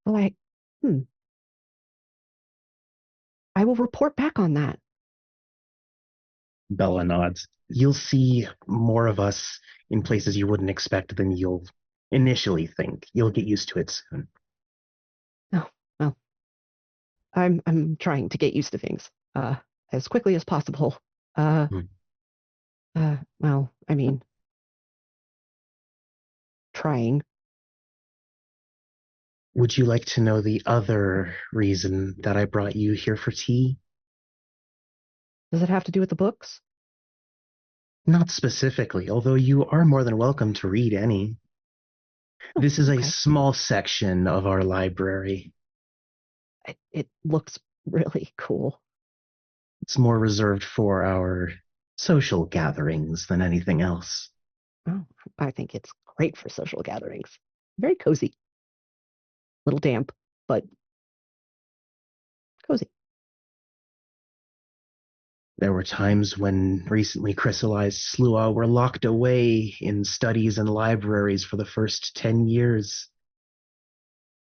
Well, I will report back on that. Bella nods. You'll see more of us in places you wouldn't expect than you'll initially think. You'll get used to it soon. Oh, well, I'm trying to get used to things as quickly as possible. Well, I mean, trying. Would you like to know the other reason that I brought you here for tea? Does it have to do with the books? Not specifically, although you are more than welcome to read any. Oh, This is a okay. small section of our library. It looks really cool. It's more reserved for our social gatherings than anything else. Oh, I think it's great for social gatherings. Very cozy. Little damp, but cozy. There were times when recently crystallized Slua were locked away in studies and libraries for the first 10 years,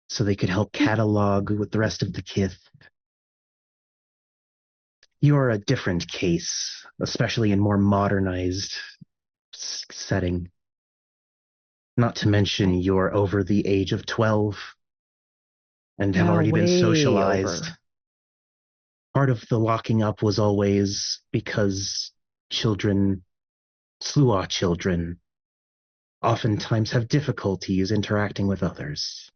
so they could help catalog with the rest of the kith. You're a different case, especially in more modernized setting. Not to mention you're over the age of 12 and have already been socialized. Over. Part of the locking up was always because children, Slua children, oftentimes have difficulties interacting with others.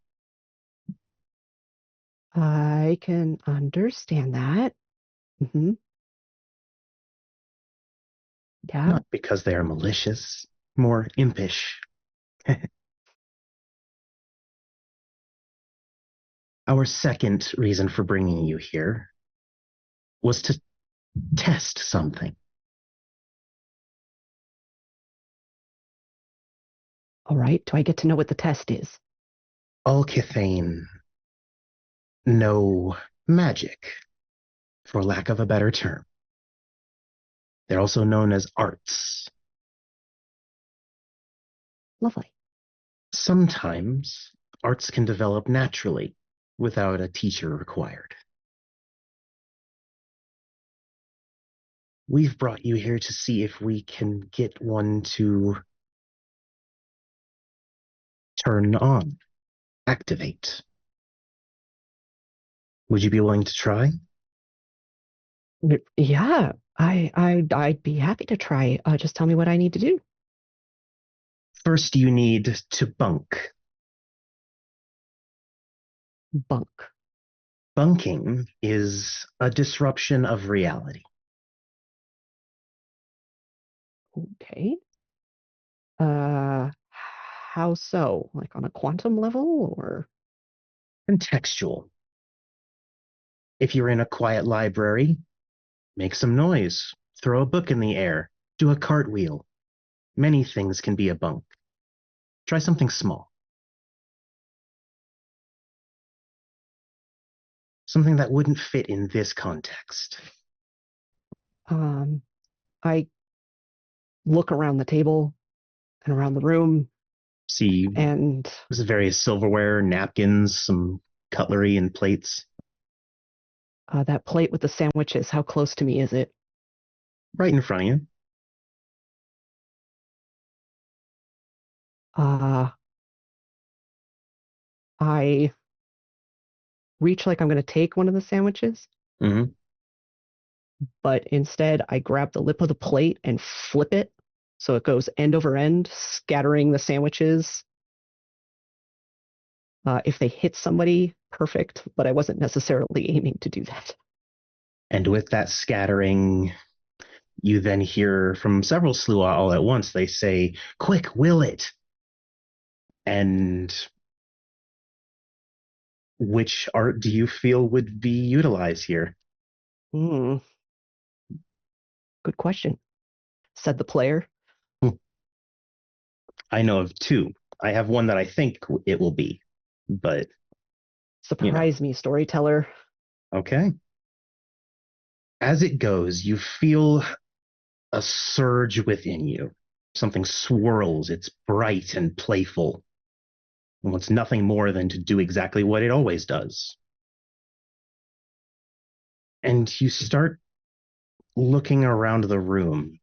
I can understand that. Mm-hmm. Yeah. Not because they are malicious, more impish. Our second reason for bringing you here was to test something. All right. Do I get to know what the test is? All Kithane know magic, for lack of a better term. They're also known as arts. Lovely. Sometimes arts can develop naturally without a teacher required. We've brought you here to see if we can get one to turn on, activate. Would you be willing to try? Yeah, I'd be happy to try. Just tell me what I need to do. First, you need to bunk. Bunk. Bunking is a disruption of reality. Okay. How so? Like on a quantum level or? Contextual. If you're in a quiet library, make some noise, throw a book in the air, do a cartwheel. Many things can be a bunk. Try something small. Something that wouldn't fit in this context. I look around the table and around the room, See, and there's various silverware, napkins, some cutlery and plates. that plate with the sandwiches, how close to me is it? Right in front of you. I reach like I'm going to take one of the sandwiches, Mm-hmm. but instead I grab the lip of the plate and flip it so it goes end over end, scattering the sandwiches. If they hit somebody, perfect, but I wasn't necessarily aiming to do that. And with that scattering, you then hear from several Slua all at once. They say, "Quick, will it!" And which art do you feel would be utilized here? Good question, said the player. I know of two. I have one that I think it will be, but Surprise me, storyteller. okay. As it goes, you feel a surge within you. Something swirls. It's bright and playful. And wants nothing more than to do exactly what it always does. And you start looking around the room.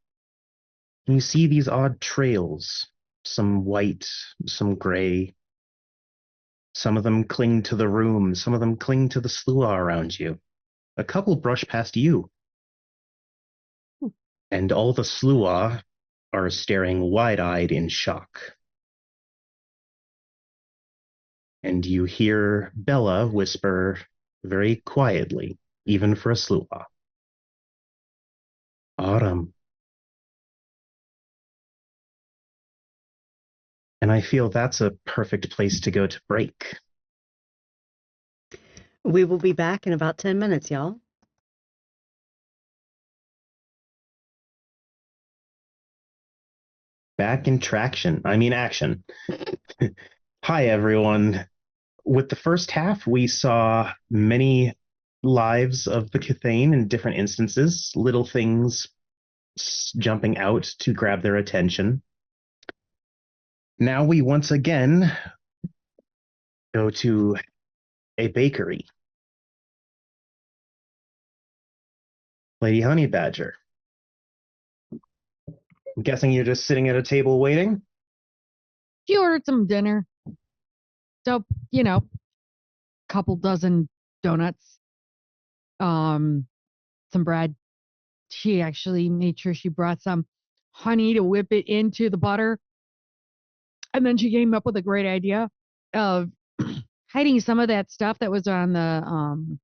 And you see these odd trails, some white, some gray. Some of them cling to the room, some of them cling to the Slua around you. A couple brush past you. And all the Slua are staring wide-eyed in shock. And you hear Bella whisper very quietly, even for a Slua. Autumn. And I feel that's a perfect place to go to break. We will be back in about 10 minutes, y'all. Back in action. Hi, everyone. With the first half, we saw many lives of the Cathane in different instances, little things jumping out to grab their attention. Now we once again go to a bakery. Lady Honey Badger. I'm guessing you're just sitting at a table waiting? She ordered some dinner. So, couple dozen donuts, some bread. She actually made sure she brought some honey to whip it into the butter. And then she came up with a great idea of hiding some of that stuff that was on the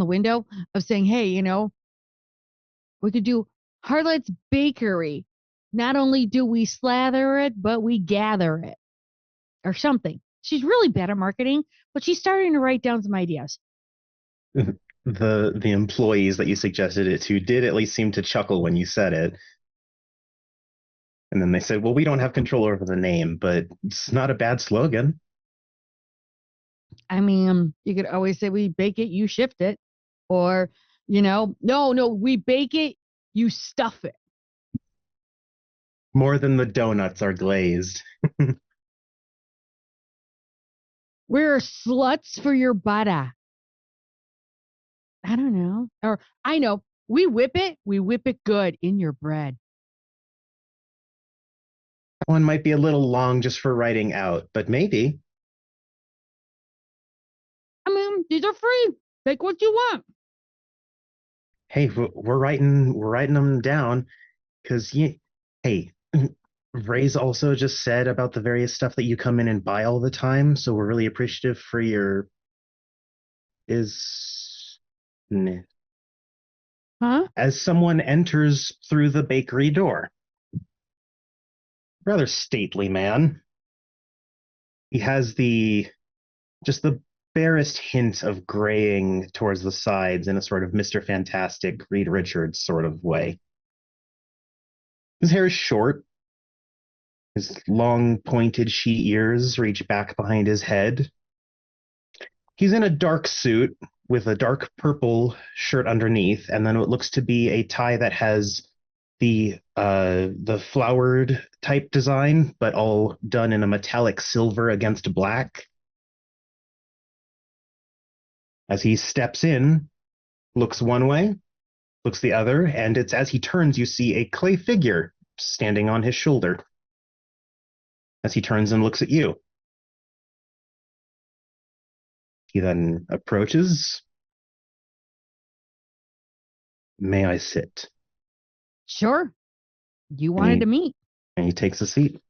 window, of saying, hey, we could do Harlot's Bakery. Not only do we slather it, but we gather it or something. She's really bad at marketing, but she's starting to write down some ideas. The employees that you suggested it to did at least seem to chuckle when you said it. And then they said, well, we don't have control over the name, but it's not a bad slogan. I mean, you could always say we bake it, you shift it. Or, no, we bake it, you stuff it. More than the donuts are glazed. We're sluts for your butter. I don't know. Or I know. We whip it good in your bread. One might be a little long just for writing out, but maybe. I mean, these are free. Take what you want. Hey, we're writing them down because hey, Ray's also just said about the various stuff that you come in and buy all the time, so we're really appreciative for your Huh? as someone enters through the bakery door. Rather stately man. He has just the barest hint of graying towards the sides in a sort of Mr. Fantastic, Reed Richards sort of way. His hair is short. His long, pointed sheet ears reach back behind his head. He's in a dark suit with a dark purple shirt underneath, and then what looks to be a tie that has the flowered type design, but all done in a metallic silver against black. As he steps in, looks one way, looks the other, and it's as he turns you see a clay figure standing on his shoulder. As he turns and looks at you. He then approaches. May I sit? Sure. You wanted to meet. And he takes a seat.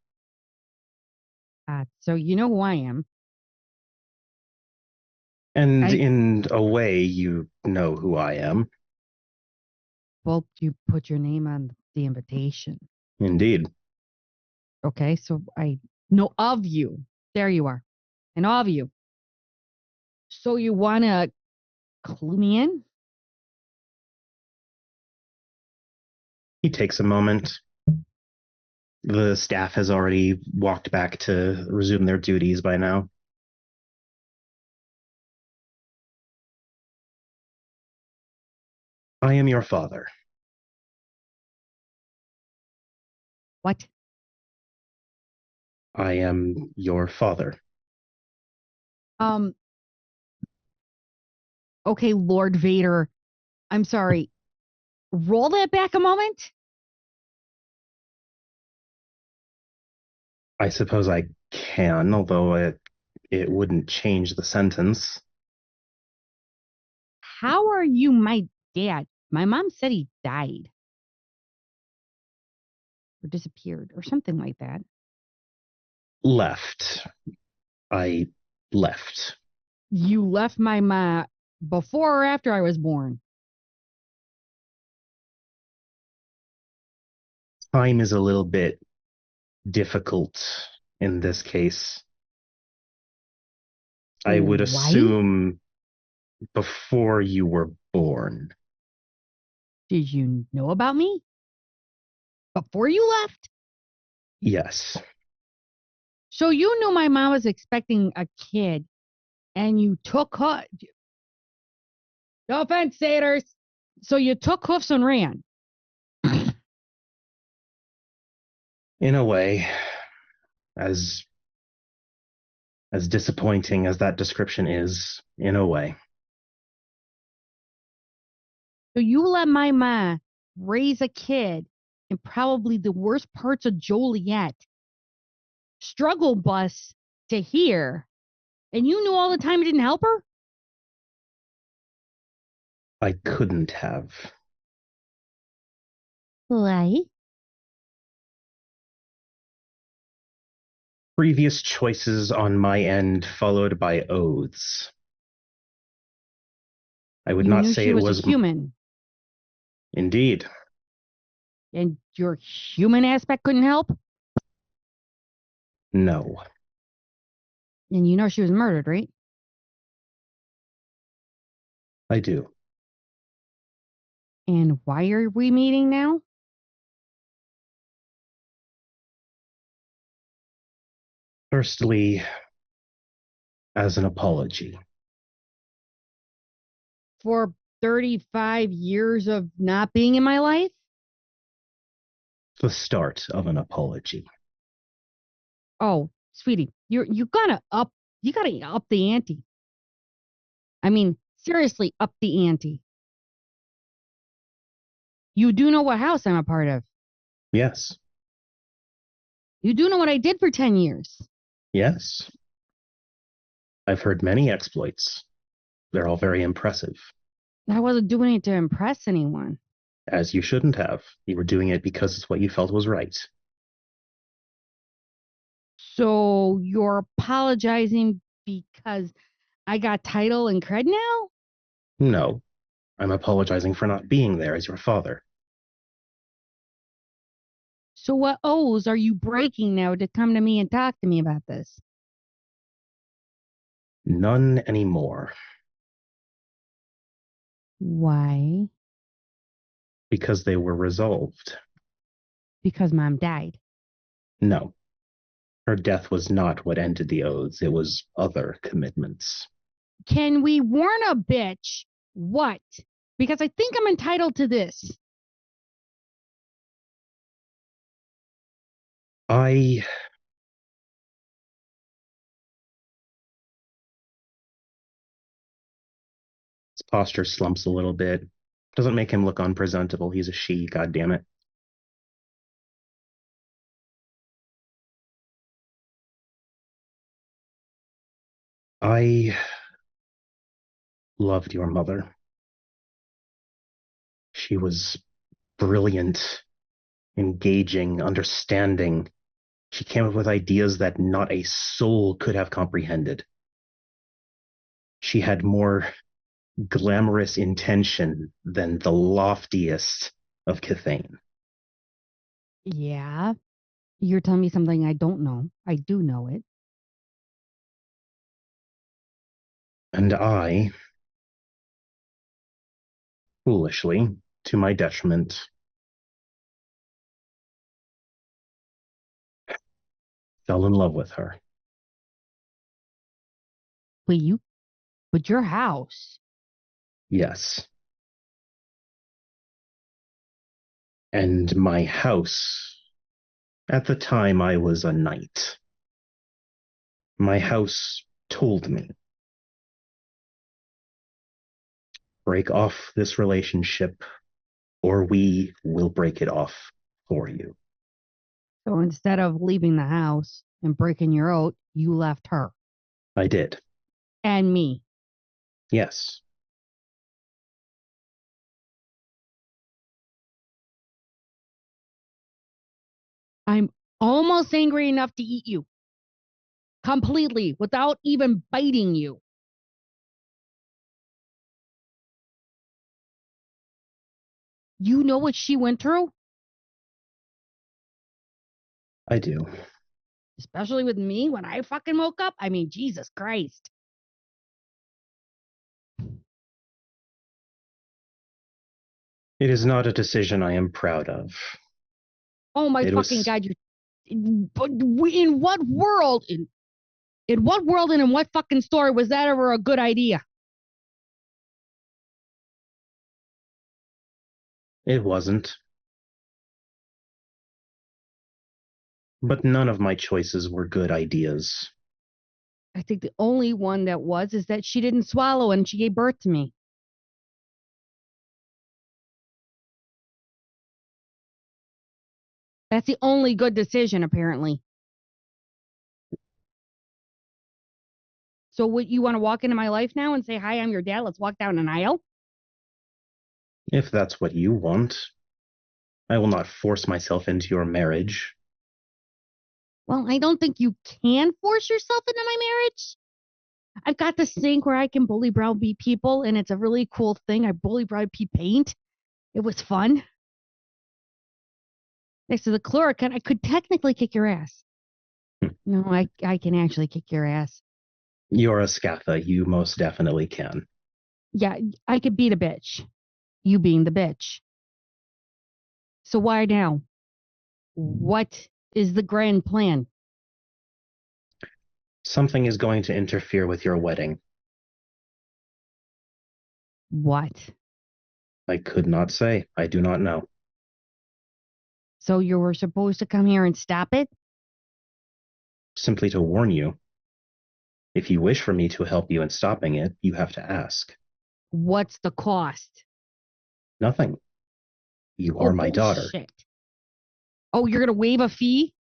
So you know who I am. And in a way, you know who I am. Well, you put your name on the invitation. Indeed. Okay, so I know of you. There you are. And of you. So you want to clue me in? He takes a moment. The staff has already walked back to resume their duties by now. I am your father. What? I am your father. Okay, Lord Vader. I'm sorry. Roll that back a moment. I suppose I can, although it wouldn't change the sentence. How are you my dad? My mom said he died. Or disappeared or something like that. Left. I left. You left my mom before or after I was born? Time is a little bit difficult in this case. I would assume before you were born. Did you know about me? Before you left? Yes. So you knew my mom was expecting a kid and you took her. No offense, satyrs. So you took hoofs and ran. In a way, as disappointing as that description is, in a way. So you let my ma raise a kid in probably the worst parts of Joliet, struggle bus to here, and you knew all the time it didn't help her? I couldn't have. Why? Previous choices on my end followed by oaths. I would not say she it was was a human. Indeed. And your human aspect couldn't help? No. And you know she was murdered, right? I do. And why are we meeting now? Firstly, as an apology. For 35 years of not being in my life? The start of an apology. Oh, sweetie, you gotta up the ante. I mean, seriously, up the ante. You do know what house I'm a part of. Yes. You do know what I did for 10 years. Yes. I've heard many exploits. They're all very impressive. I wasn't doing it to impress anyone. As you shouldn't have. You were doing it because it's what you felt was right. So you're apologizing because I got title and cred now? No. I'm apologizing for not being there as your father. So what oaths are you breaking now to come to me and talk to me about this? None anymore. Why? Because they were resolved. Because mom died. No. Her death was not what ended the oaths. It was other commitments. Can we warn a bitch? What? Because I think I'm entitled to this. His posture slumps a little bit. Doesn't make him look unpresentable. He's a she, goddammit. I loved your mother. She was brilliant, engaging, understanding. She came up with ideas that not a soul could have comprehended. She had more glamorous intention than the loftiest of Cathane. Yeah. You're telling me something I don't know. I do know it. And I, foolishly, to my detriment, fell in love with her. But your house. Yes. And my house, at the time I was a knight. My house told me, break off this relationship or we will break it off for you. So instead of leaving the house and breaking your oath, you left her I did. and me. Yes. I'm almost angry enough to eat you completely without even biting you. You know what she went through? I do. Especially with me when I fucking woke up. I mean, Jesus Christ. It is not a decision I am proud of. Oh my It fucking was, God. In what world? In what world and in what fucking story was that ever a good idea? it wasn't. But none of my choices were good ideas. I think the only one that was is that she didn't swallow and she gave birth to me. That's the only good decision, apparently. So, what you want to walk into my life now and say, "Hi, I'm your dad. Let's walk down an aisle"? If that's what you want, I will not force myself into your marriage. Well, I don't think you can force yourself into my marriage. I've got this thing where I can bully browbeat people, and it's a really cool thing. I bully browbeat paint. It was fun. Next to the chloroquine, I could technically kick your ass. No, I can actually kick your ass. You're a Scatha. You most definitely can. Yeah, I could beat a bitch. You being the bitch. So why now? What is the grand plan? Something is going to interfere with your wedding. What? I could not say. I do not know. So you were supposed to come here and stop it? Simply to warn you, if you wish for me to help you in stopping it, you have to ask. What's the cost? Nothing. You Oh, are my daughter. bullshit. Oh, you're going to waive a fee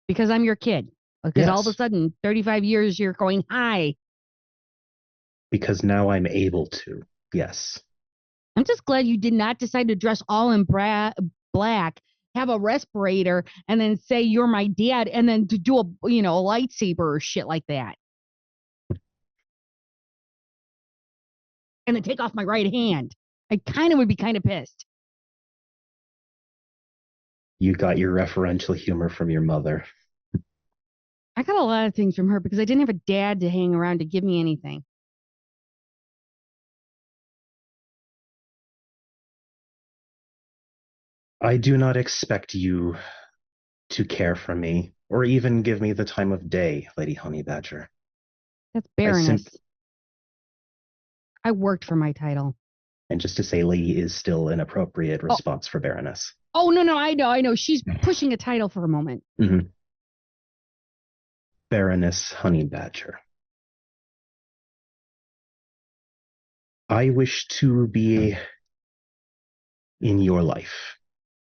because I'm your kid? Because all of a Yes, sudden, 35 years, you're going, hi. because now I'm able to. Yes. I'm just glad you did not decide to dress all in black, have a respirator, and then say you're my dad, and then to do a lightsaber or shit like that, and then take off my right hand. I kind of would be kind of pissed. You got your referential humor from your mother. I got a lot of things from her because I didn't have a dad to hang around to give me anything. I do not expect you to care for me or even give me the time of day, Lady Honeybadger. That's I Baroness. simp- I worked for my title. and just to say lady is still an appropriate Oh, response for Baroness. oh no, I know. She's pushing a title for a moment. Mm-hmm. Baroness Honeybadger. I wish to be in your life.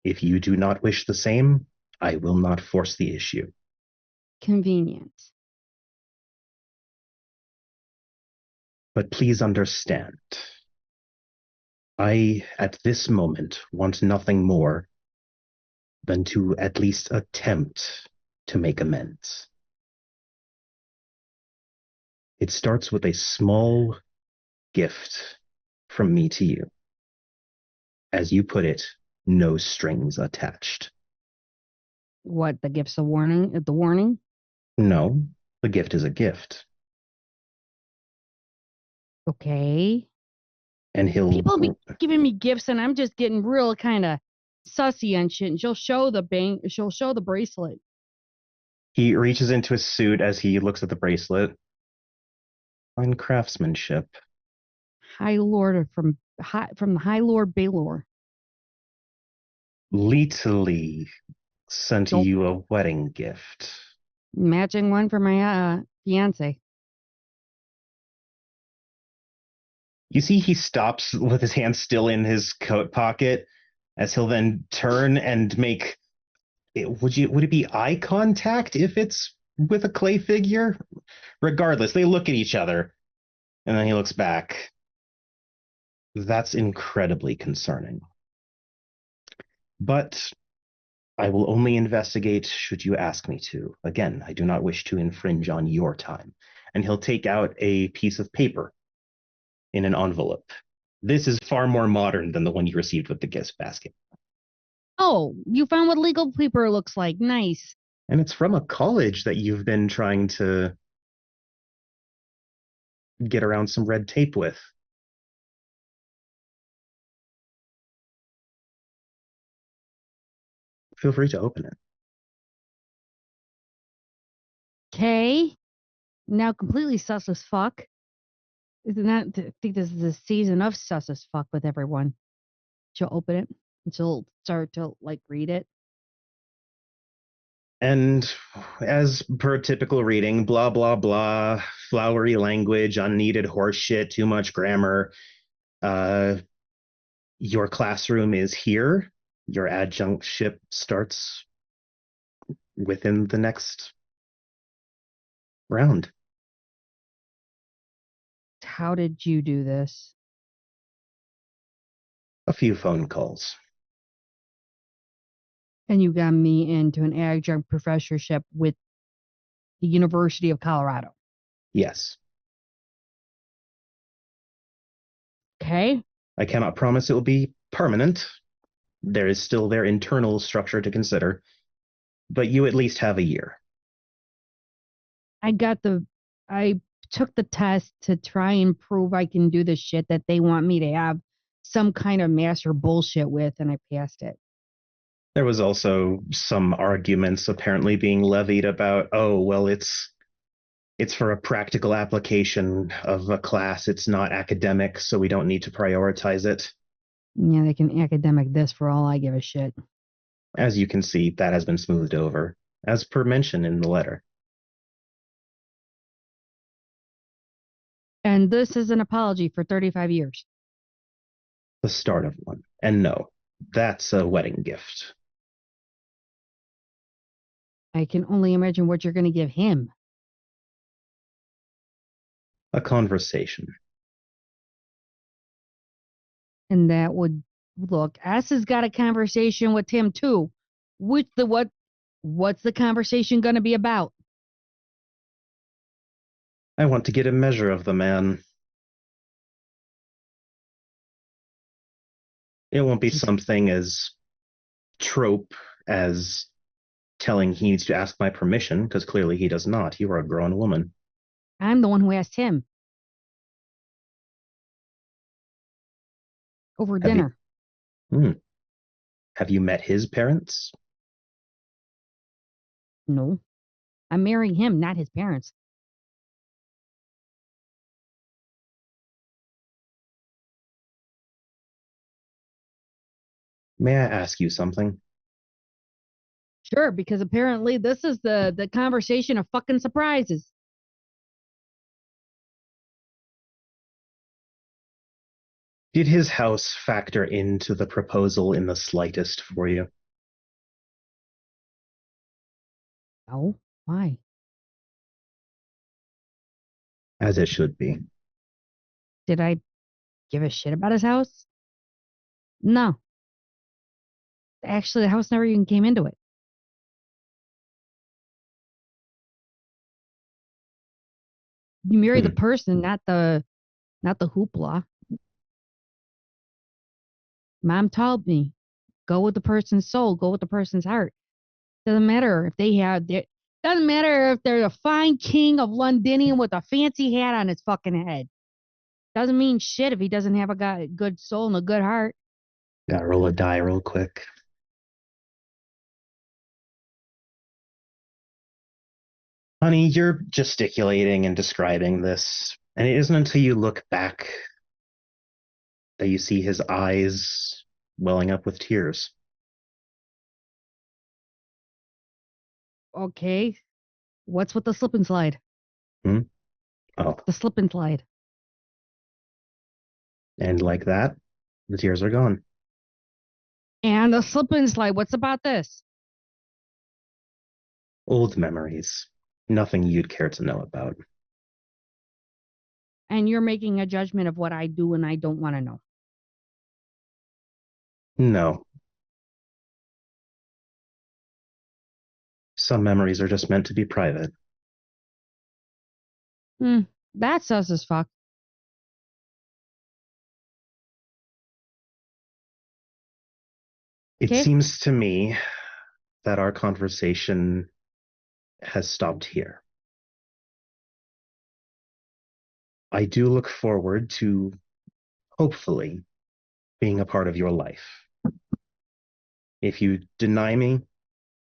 If you do not wish the same, I will not force the issue. Convenient. But please understand, I, at this moment, want nothing more than to at least attempt to make amends. It starts with a small gift from me to you. As you put it, no strings attached. What, the gift's a warning? The warning? No, the gift is a gift. Okay. And People be giving me gifts and I'm just getting real kind of sussy and shit. And she'll show the bracelet. He reaches into his suit as he looks at the bracelet. Fine craftsmanship. High Lord from the High Lord Baylor. Leetily sent Nope. you a wedding gift. Matching one for my fiance. You see, he stops with his hand still in his coat pocket, as he'll then turn and make. Would it be eye contact if it's with a clay figure? Regardless, they look at each other, and then he looks back. That's incredibly concerning. But I will only investigate should you ask me to. Again, I do not wish to infringe on your time. And he'll take out a piece of paper in an envelope. This is far more modern than the one you received with the gift basket. Oh, you found what legal paper looks like. Nice. And it's from a college that you've been trying to get around some red tape with. Feel free to open it. Okay. Now completely sus as fuck. Isn't that? I think this is the season of sus as fuck with everyone. She'll open it and she'll start to read it. And as per typical reading, blah, blah, blah, flowery language, unneeded horseshit, too much grammar. Your classroom is here. Your adjunctship starts within the next round. How did you do this? A few phone calls. And you got me into an adjunct professorship with the University of Colorado. Yes. Okay. I cannot promise it will be permanent. There is still their internal structure to consider, but you at least have a year. I took the test to try and prove I can do the shit that they want me to have some kind of master bullshit with, and I passed it. There was also some arguments apparently being levied about, oh, well, it's for a practical application of a class. It's not academic, so we don't need to prioritize it. Yeah, they can academic this for all I give a shit. As you can see, that has been smoothed over, as per mention in the letter. And this is an apology for 35 years. The start of one. And no, that's a wedding gift. I can only imagine what you're going to give him. A conversation. And that would look, S has got a conversation with him too. What's the conversation going to be about? I want to get a measure of the man. It won't be something as trope as telling he needs to ask my permission, because clearly he does not. You are a grown woman. I'm the one who asked him over Have dinner. Have you met his parents? No, I'm marrying him, not his parents. May I ask you something? Sure, because apparently this is the conversation of fucking surprises. Did his house factor into the proposal in the slightest for you? Oh, why? As it should be. Did I give a shit about his house? No. Actually, the house never even came into it. You marry the person, not the hoopla. Mom told me, go with the person's soul, go with the person's heart. Doesn't matter if doesn't matter if they're a fine king of Londinium with a fancy hat on his fucking head. Doesn't mean shit if he doesn't have a good soul and a good heart. Gotta roll a die real quick. Honey, you're gesticulating and describing this, and it isn't until you look back that you see his eyes welling up with tears. Okay. What's with the slip and slide? Oh, The slip and slide. and like that, the tears are gone. And the slip and slide. What's about this? Old memories. Nothing you'd care to know about. And you're making a judgment of what I do and I don't want to know. No. Some memories are just meant to be private. That's sus as fuck. It Okay. seems to me that our conversation has stopped here. I do look forward to, hopefully, being a part of your life. If you deny me,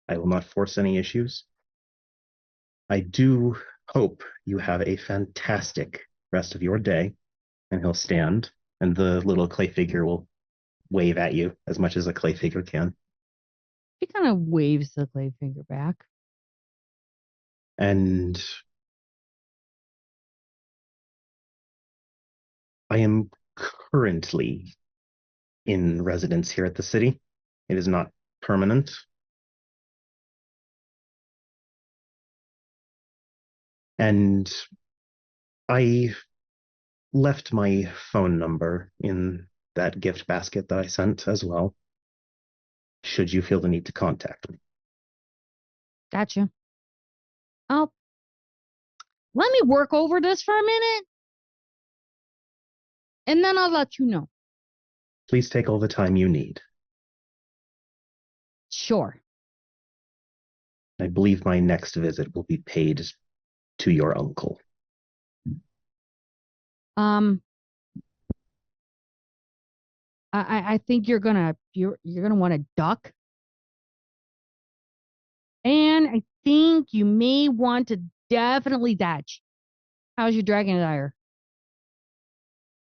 I will not force any issues. I do hope you have a fantastic rest of your day. And he'll stand, and the little clay figure will wave at you as much as a clay figure can. He kind of waves the clay finger back. And I am currently in residence here at the city. It is not permanent. And I left my phone number in that gift basket that I sent as well, should you feel the need to contact me. Gotcha. Oh, let me work over this for a minute. And then I'll let you know. Please take all the time you need. Sure. I believe my next visit will be paid to your uncle. I think you're gonna want to duck. And I think you may want to definitely dodge. How's your dragon desire?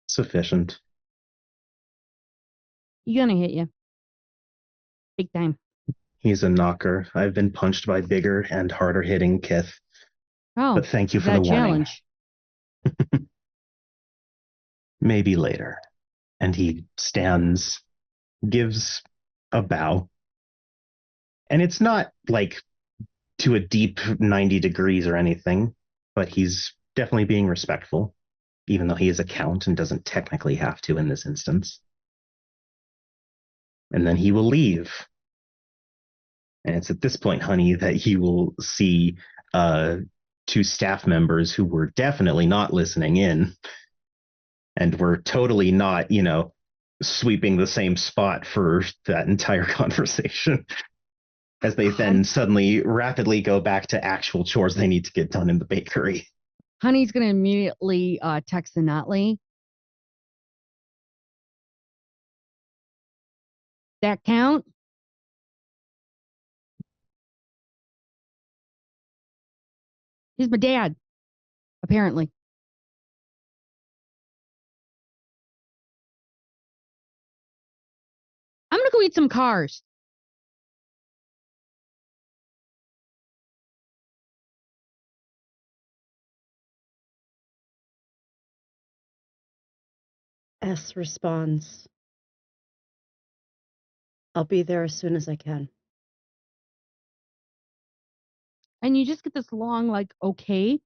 Sufficient. You're gonna hit you. Big time. He's a knocker. I've been punched by bigger and harder hitting Kith. Oh, But thank you is for that the a warning. challenge? Maybe later. And he stands, gives a bow. And it's not like to a deep 90 degrees or anything, but he's definitely being respectful, even though he is a count and doesn't technically have to in this instance. And then he will leave. And it's at this point, honey, that you will see two staff members who were definitely not listening in and were totally not, sweeping the same spot for that entire conversation. As they then suddenly rapidly go back to actual chores they need to get done in the bakery. Honey's gonna immediately text the Notley. That count? He's my dad, apparently. I'm gonna go eat some cars. S responds, I'll be there as soon as I can. And you just get this long, like, okay,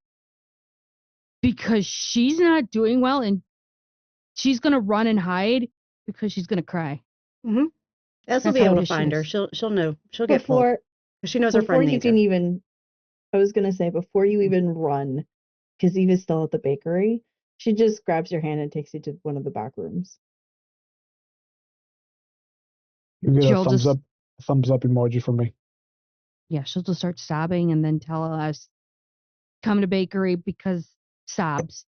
because she's not doing well and she's gonna run and hide because she's gonna cry. Mm-hmm. S will That's be how able to pissed she find her. is. She'll know. She'll get pulled. Before She knows her before friend you needs her. can even, I was gonna say before you even run, because Eva's still at the bakery, she just grabs your hand and takes you to one of the back rooms. You get a She'll thumbs just, up emoji from me. yeah, she'll just start sobbing and then tell us, come to bakery because sobs.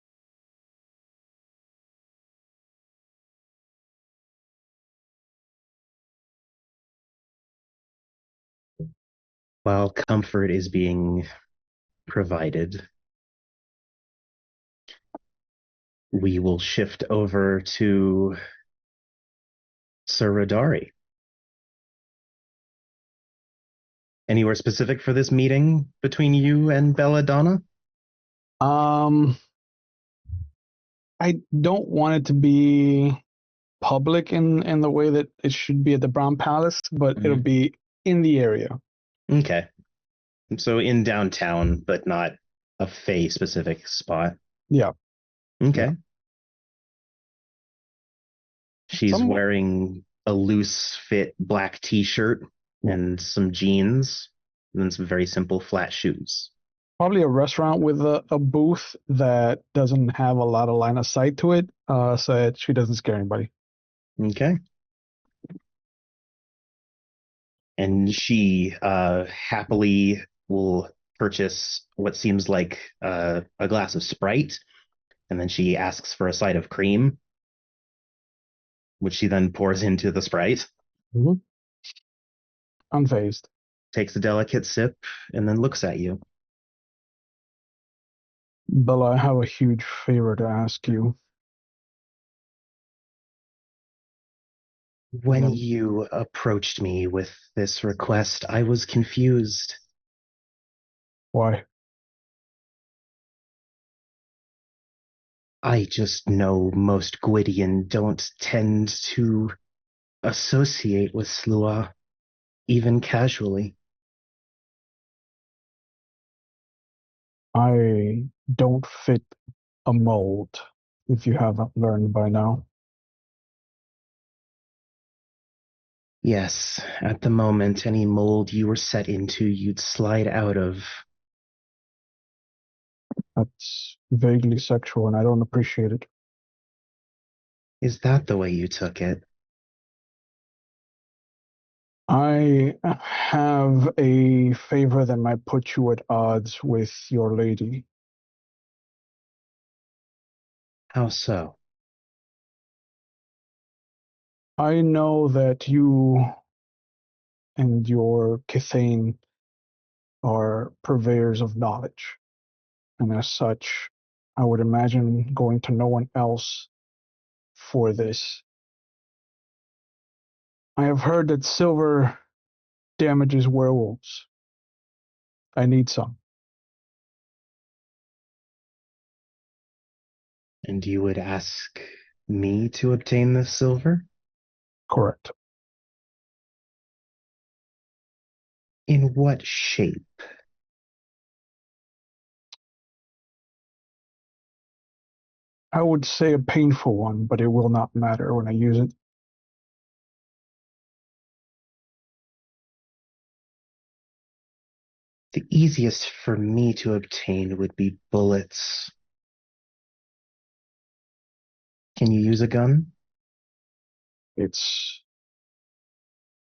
While comfort is being provided, we will shift over to Sir Radari. Anywhere specific for this meeting between you and Belladonna? I don't want it to be public in the way that it should be at the Brown Palace, but it'll be in the area. Okay. So in downtown, but not a Fey specific spot. Yeah. Okay. Yeah. She's wearing a loose fit black t-shirt and some jeans and then some very simple flat shoes. Probably a restaurant with a booth that doesn't have a lot of line of sight to it, so that she doesn't scare anybody. Okay. And she happily will purchase what seems like a glass of Sprite, and then she asks for a side of cream, which she then pours into the Sprite. Mm-hmm. Unfazed. Takes a delicate sip, and then looks at you. Bella, I have a huge favor to ask you. When you approached me with this request, I was confused. Why? I just know most Gwydion don't tend to associate with Slua, even casually. I don't fit a mold, if you haven't learned by now. Yes, at the moment, any mold you were set into, you'd slide out of. That's vaguely sexual, and I don't appreciate it. Is that the way you took it? I have a favor that might put you at odds with your lady. How so? I know that you and your Kithane are purveyors of knowledge, and as such, I would imagine going to no one else for this. I have heard that silver damages werewolves. I need some. And you would ask me to obtain this silver? Correct. In what shape? I would say a painful one, but it will not matter when I use it. The easiest for me to obtain would be bullets. Can you use a gun? It's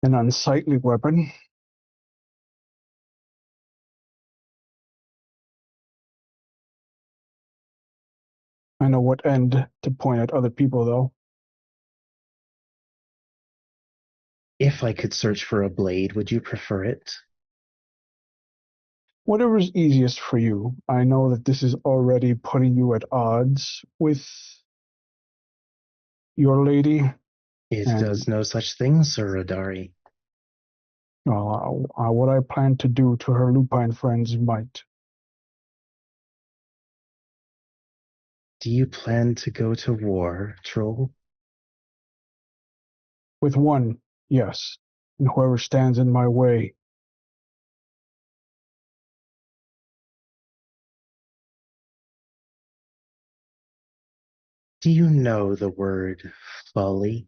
an unsightly weapon. I know what end to point at other people, though. If I could search for a blade, would you prefer it? Whatever's easiest for you. I know that this is already putting you at odds with your lady. It And does no such thing, Sir Adari. what I plan to do to her lupine friends might. Do you plan to go to war, Troll? With one, yes. And whoever stands in my way. Do you know the word folly?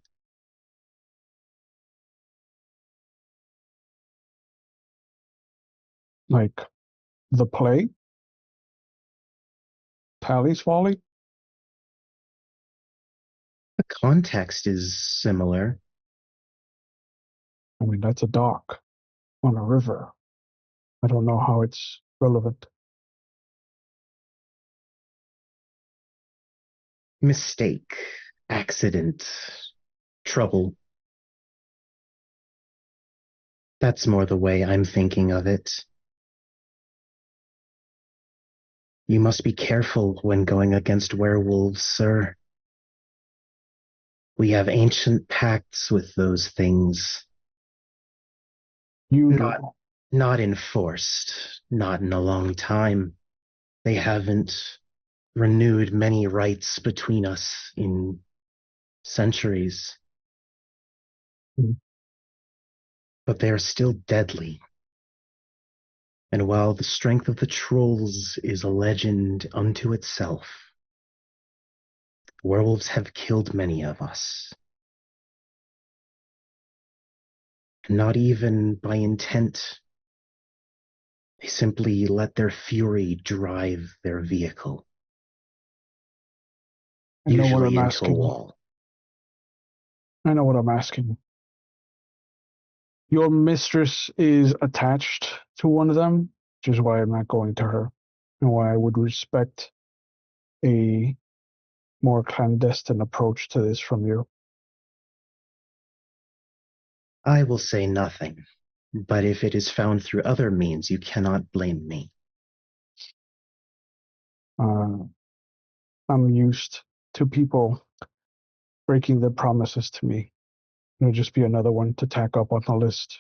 Like the play? Tally's Folly? The context is similar. I mean, that's a dock on a river. I don't know how it's relevant. Mistake, accident, trouble. That's more the way I'm thinking of it. You must be careful when going against werewolves, sir. We have ancient pacts with those things. You Not, do. not enforced, not in a long time. They haven't renewed many rights between us in centuries. Mm. But they are still deadly. And while the strength of the trolls is a legend unto itself, werewolves have killed many of us. Not even by intent. They simply let their fury drive their vehicle, I know what usually I'm into a asking. wall. I know what I'm asking. Your mistress is attached to one of them, which is why I'm not going to her, and why I would respect a more clandestine approach to this from you. I will say nothing, but if it is found through other means, you cannot blame me. I'm used to people breaking their promises to me. It'll just be another one to tack up on the list.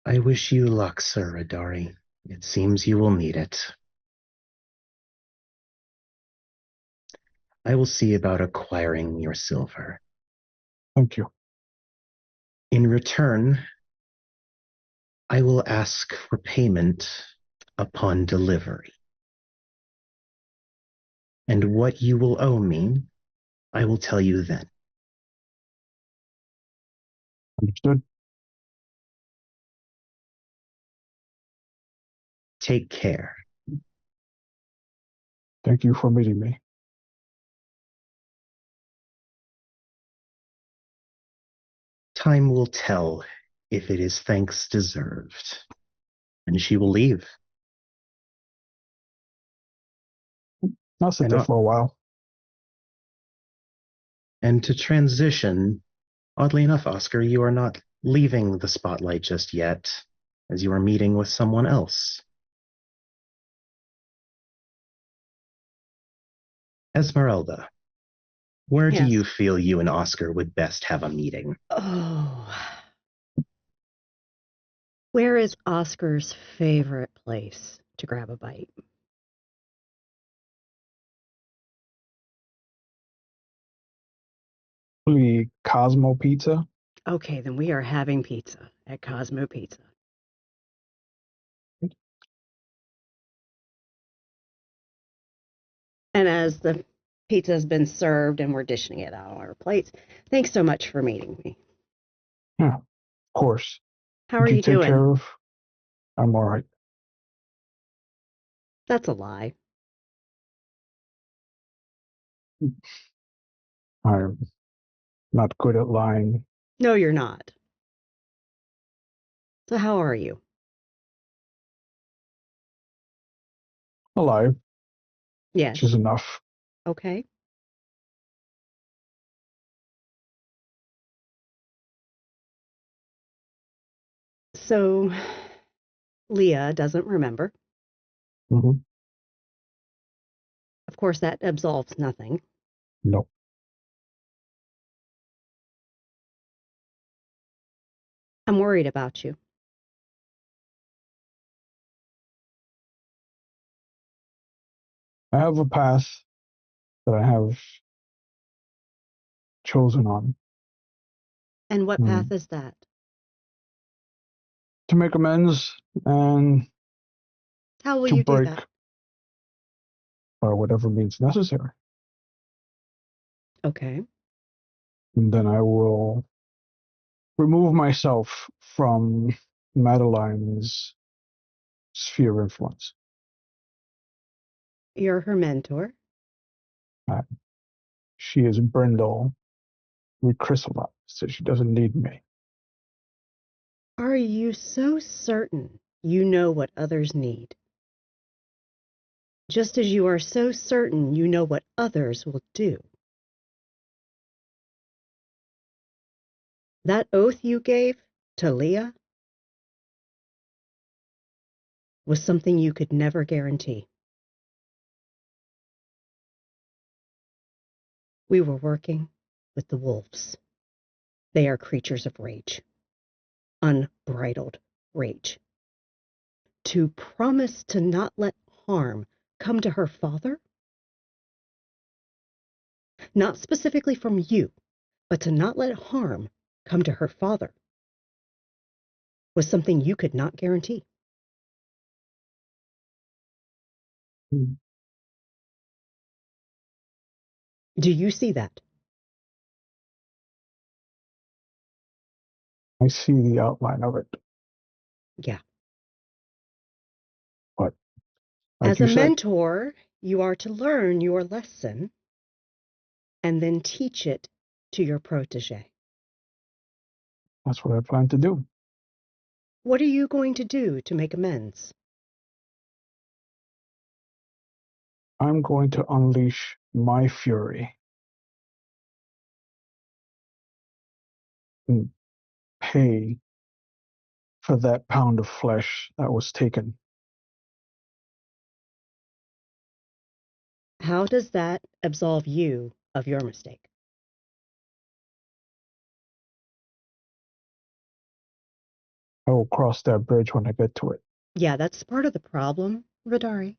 I wish you luck, Sir Adari. It seems you will need it. I will see about acquiring your silver. Thank you. In return, I will ask for payment upon delivery. And what you will owe me, I will tell you then. Understood. Take care. Thank you for meeting me. Time will tell if it is thanks deserved. And she will leave. I'll sit And, there uh, for a while. and to transition, oddly enough, Oscar, you are not leaving the spotlight just yet, as you are meeting with someone else. Esmeralda, where do Yes. you feel you and Oscar would best have a meeting? Oh. Where is Oscar's favorite place to grab a bite? Probably Cosmo Pizza. Okay, then we are having pizza at Cosmo Pizza. And as the pizza has been served and we're dishing it out on our plates, thanks so much for meeting me. Yeah, of course. How are Did you you take doing? care of? I'm all right. That's a lie. I'm not good at lying. No, you're not. So how are you? Alive, Yes. which is enough. Okay. So Leah doesn't remember. Hmm. Of course, that absolves nothing. No. I'm worried about you. I have a path that I have chosen on And what path is that? to make amends and How will to you do break that? by whatever means necessary. Okay. And then I will remove myself from Madeline's sphere of influence. You're her mentor. Uh, She is Brindle recrystallized, so she doesn't need me. Are you so certain you know what others need? Just as you are so certain you know what others will do. That oath you gave to Leah was something you could never guarantee. We were working with the wolves. They are creatures of rage, unbridled rage. To promise to not let harm come to her father, not specifically from you, but to not let harm come to her father, was something you could not guarantee. Hmm. Do you see that? I see the outline of it, Yeah. but like As you a said, mentor, you are to learn your lesson and then teach it to your protege. that's what I plan to do. What are you going to do to make amends? I'm going to unleash my fury and pay for that pound of flesh that was taken. How does that absolve you of your mistake? I will cross that bridge when I get to it. Yeah, that's part of the problem, Vidari.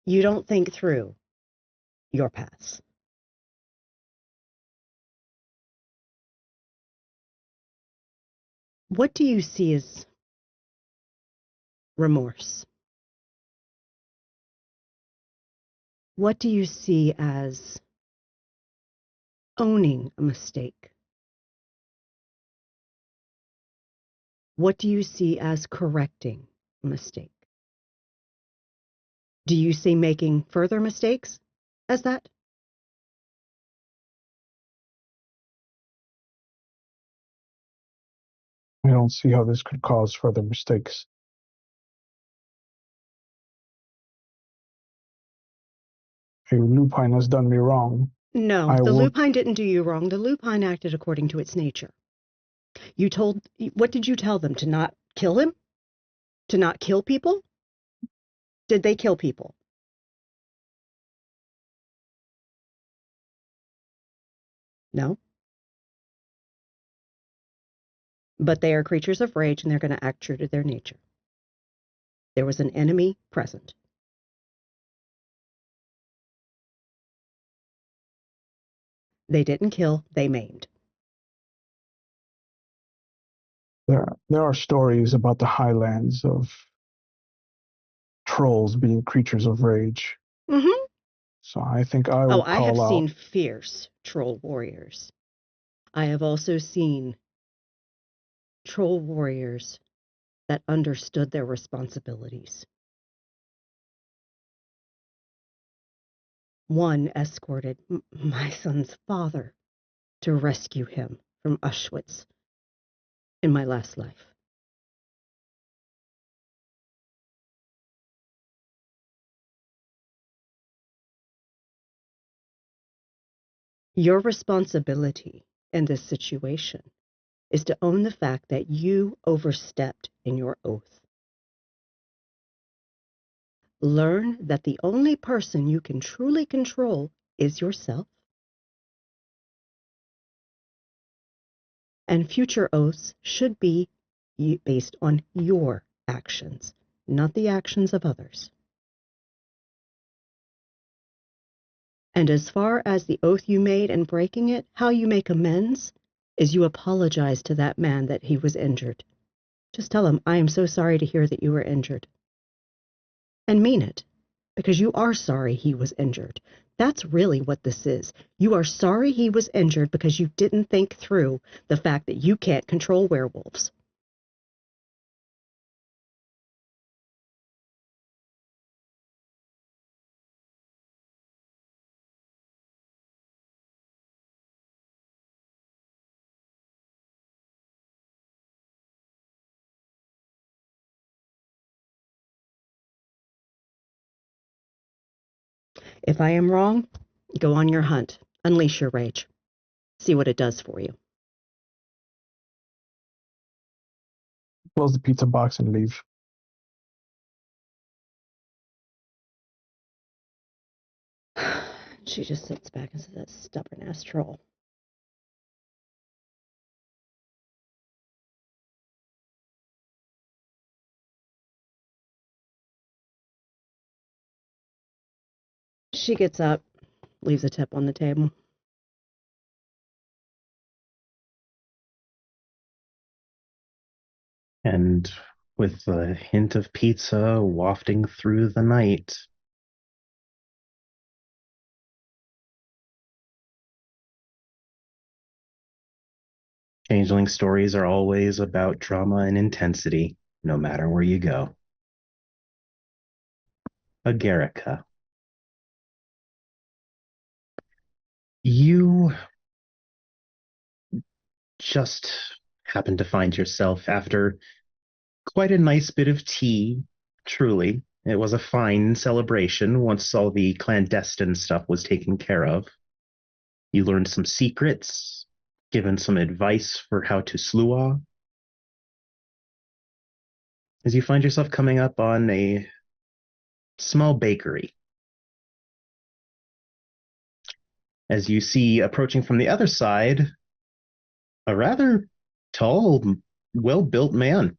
You don't think through your paths. What do you see as remorse? What do you see as owning a mistake? What do you see as correcting a mistake? Do you see making further mistakes as that? I don't see how this could cause further mistakes. A lupine has done me wrong. No, I the will. lupine didn't do you wrong. The lupine acted according to its nature. What did you tell them? To not kill him? To not kill people? Did they kill people? No. But they are creatures of rage and they're going to act true to their nature. There was an enemy present. They didn't kill, they maimed. There are stories about the highlands of trolls being creatures of rage. Mm-hmm. So I think I Oh, will I have call seen out. fierce troll warriors. I have also seen troll warriors that understood their responsibilities. One escorted my son's father to rescue him from Auschwitz in my last life. Your responsibility in this situation is to own the fact that you overstepped in your oath. Learn that the only person you can truly control is yourself. And future oaths should be based on your actions, not the actions of others. And as far as the oath you made and breaking it, how you make amends is you apologize to that man that he was injured. Just tell him, I am so sorry to hear that you were injured. And mean it, because you are sorry he was injured. That's really what this is. You are sorry he was injured because you didn't think through the fact that you can't control werewolves. If I am wrong, go on your hunt. Unleash your rage. See what it does for you. Close the pizza box and leave. She just sits back and says, that stubborn ass troll. She gets up, leaves a tip on the table. And with a hint of pizza wafting through the night, Changeling stories are always about drama and intensity, no matter where you go. Agarica. You just happen to find yourself after quite a nice bit of tea, truly. It was a fine celebration once all the clandestine stuff was taken care of. You learned some secrets, given some advice for how to sluaw. As you find yourself coming up on a small bakery. As you see approaching from the other side, a rather tall, well-built man.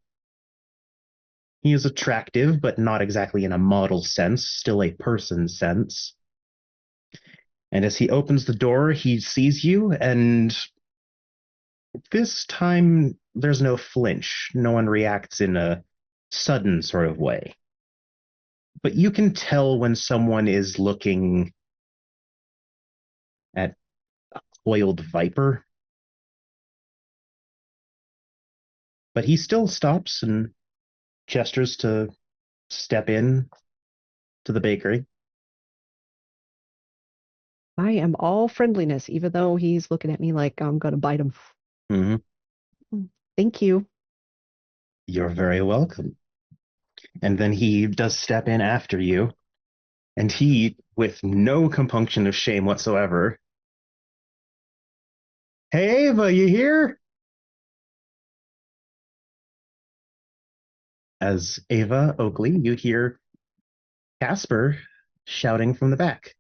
He is attractive, but not exactly in a model sense, still a person sense. And as he opens the door, he sees you, and this time there's no flinch. No one reacts in a sudden sort of way. But you can tell when someone is looking at a coiled viper. But he still stops and gestures to step in to the bakery. I am all friendliness, even though he's looking at me like I'm going to bite him. Mm-hmm. Thank you. You're very welcome. And then he does step in after you, and he, with no compunction of shame whatsoever, "Hey, Ava, you here?" As Ava Oakley, you hear Casper shouting from the back.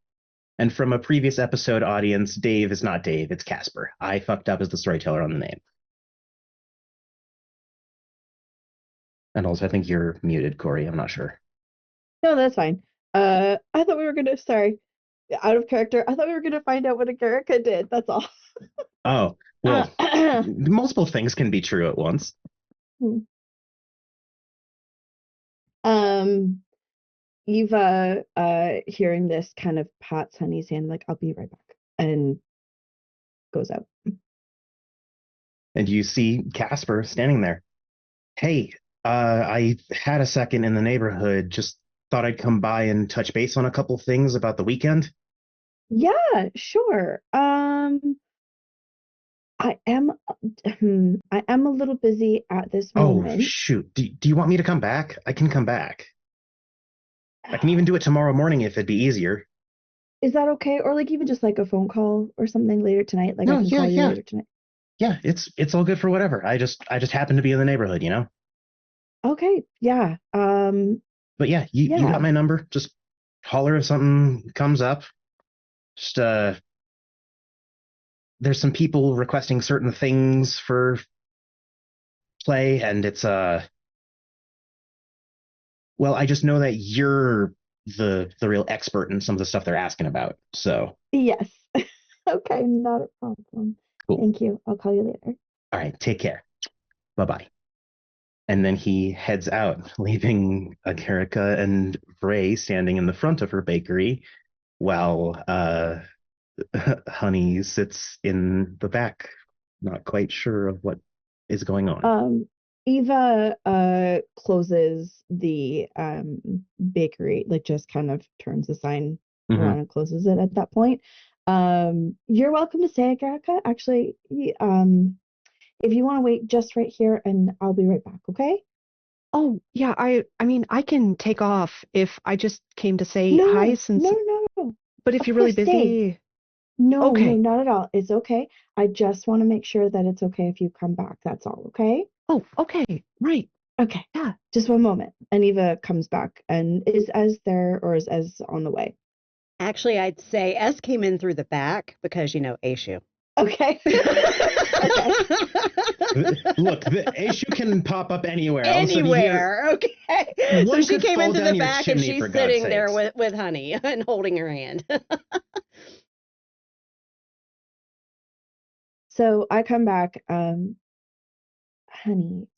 And from a previous episode audience, Dave is not Dave, it's Casper. I fucked up as the storyteller on the name. And also, I think you're muted, Corey. I'm not sure. No, that's fine. I thought we were gonna, sorry, out of character. I thought we were gonna find out what Agarica did. That's all. Oh, well, multiple things can be true at once. Eva, hearing this, kind of pats Honey's hand, like, I'll be right back, and goes out. And you see Casper standing there. Hey, I had a second in the neighborhood. Just thought I'd come by and touch base on a couple things about the weekend. Yeah, sure. I am a little busy at this Oh, moment. shoot. Do you want me to come back? I can come back. I can even do it tomorrow morning if it'd be easier. Is that okay? Or like even just like a phone call or something later tonight? Like No, I can call you later tonight. Yeah, it's all good for whatever. I just happen to be in the neighborhood, you know? Okay, yeah. But yeah, you got my number. Just holler if something comes up. Just there's some people requesting certain things for play, and it's well, I just know that you're the real expert in some of the stuff they're asking about. So Yes. Okay, not a problem. cool. Thank you. I'll call you later. All right, take care. Bye-bye. And then he heads out, leaving Agarica and Ray standing in the front of her bakery while Honey sits in the back, not quite sure of what is going on. Eva closes the bakery, like just kind of turns the sign around and closes it at that point. You're welcome to stay, Agarica. Actually, if you want to wait just right here, and I'll be right back, okay? Oh, yeah, I mean, I can take off if I just came to say hi since. No. But if you're really busy. Stay. No, okay. No, not at all. It's okay. I just want to make sure that it's okay if you come back. That's all, okay? Oh, okay. Right. Okay. Yeah. Just one moment. And Eva comes back and is Ez there or is Ez on the way? Actually, I'd say S came in through the back because, Aishu. Okay. Look, the issue can pop up anywhere. Anywhere, okay. So she came into the back and she's sitting there with Honey and holding her hand. So I come back, Honey,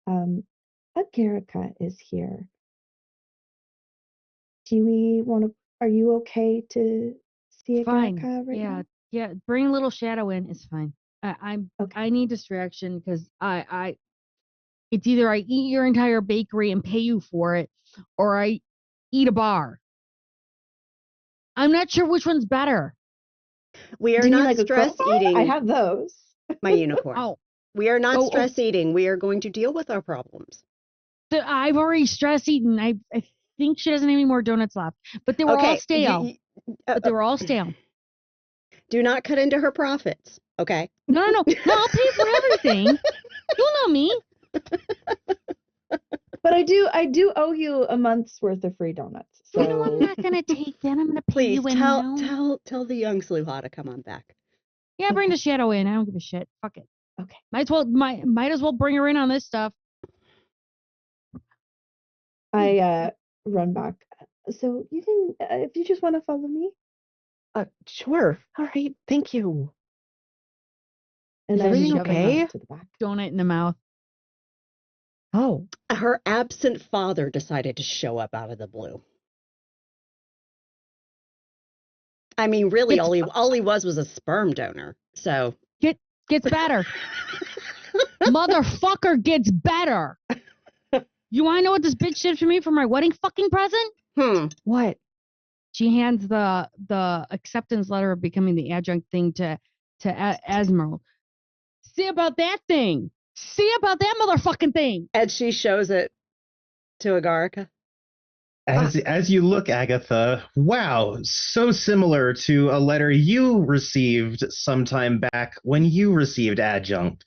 Agarica is here. Are you okay to see Agarica right now? Yeah, bring a little shadow in, it's fine. I need distraction because it's either I eat your entire bakery and pay you for it, or I eat a bar. I'm not sure which one's better. We are not stress eating. I have those. My unicorn. Oh. We are not stress eating. We are going to deal with our problems. I've already stress eaten. I think she doesn't have any more donuts left, but they were all stale. But they were all stale. Do not cut into her profits, okay? No, I'll pay for everything. You know me. But I do owe you a month's worth of free donuts. So I'm not gonna take that. I'm gonna pay you in now. Tell the young Sluha to come on back. Yeah, bring the shadow in. I don't give a shit. Fuck it. Okay. Might as well bring her in on this stuff. I run back. So you can, if you just want to follow me. Sure. All right. Thank you. And is everything okay? To the back. Donut in the mouth. Oh. Her absent father decided to show up out of the blue. I mean, really, all he was a sperm donor. So gets better. Motherfucker gets better. You want to know what this bitch did for me for my wedding fucking present? What? She hands the acceptance letter of becoming the adjunct thing to Esmeralda. See about that thing. See about that motherfucking thing. And she shows it to Agarica. As you look, Agatha, wow, so similar to a letter you received sometime back when you received adjunct.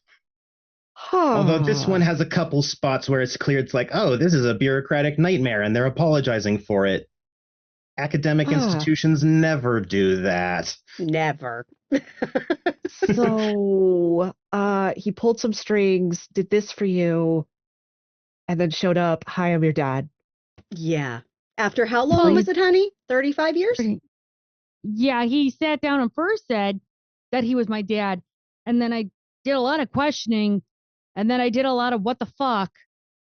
Although this one has a couple spots where it's clear it's like, oh, this is a bureaucratic nightmare and they're apologizing for it. Academic Ah. institutions never do that. Never. So, he pulled some strings, did this for you, and then showed up. Hi, I'm your dad. Yeah. After how long Well, was it, honey? 35 years? Yeah, he sat down and first said that he was my dad. And then I did a lot of questioning. And then I did a lot of what the fuck.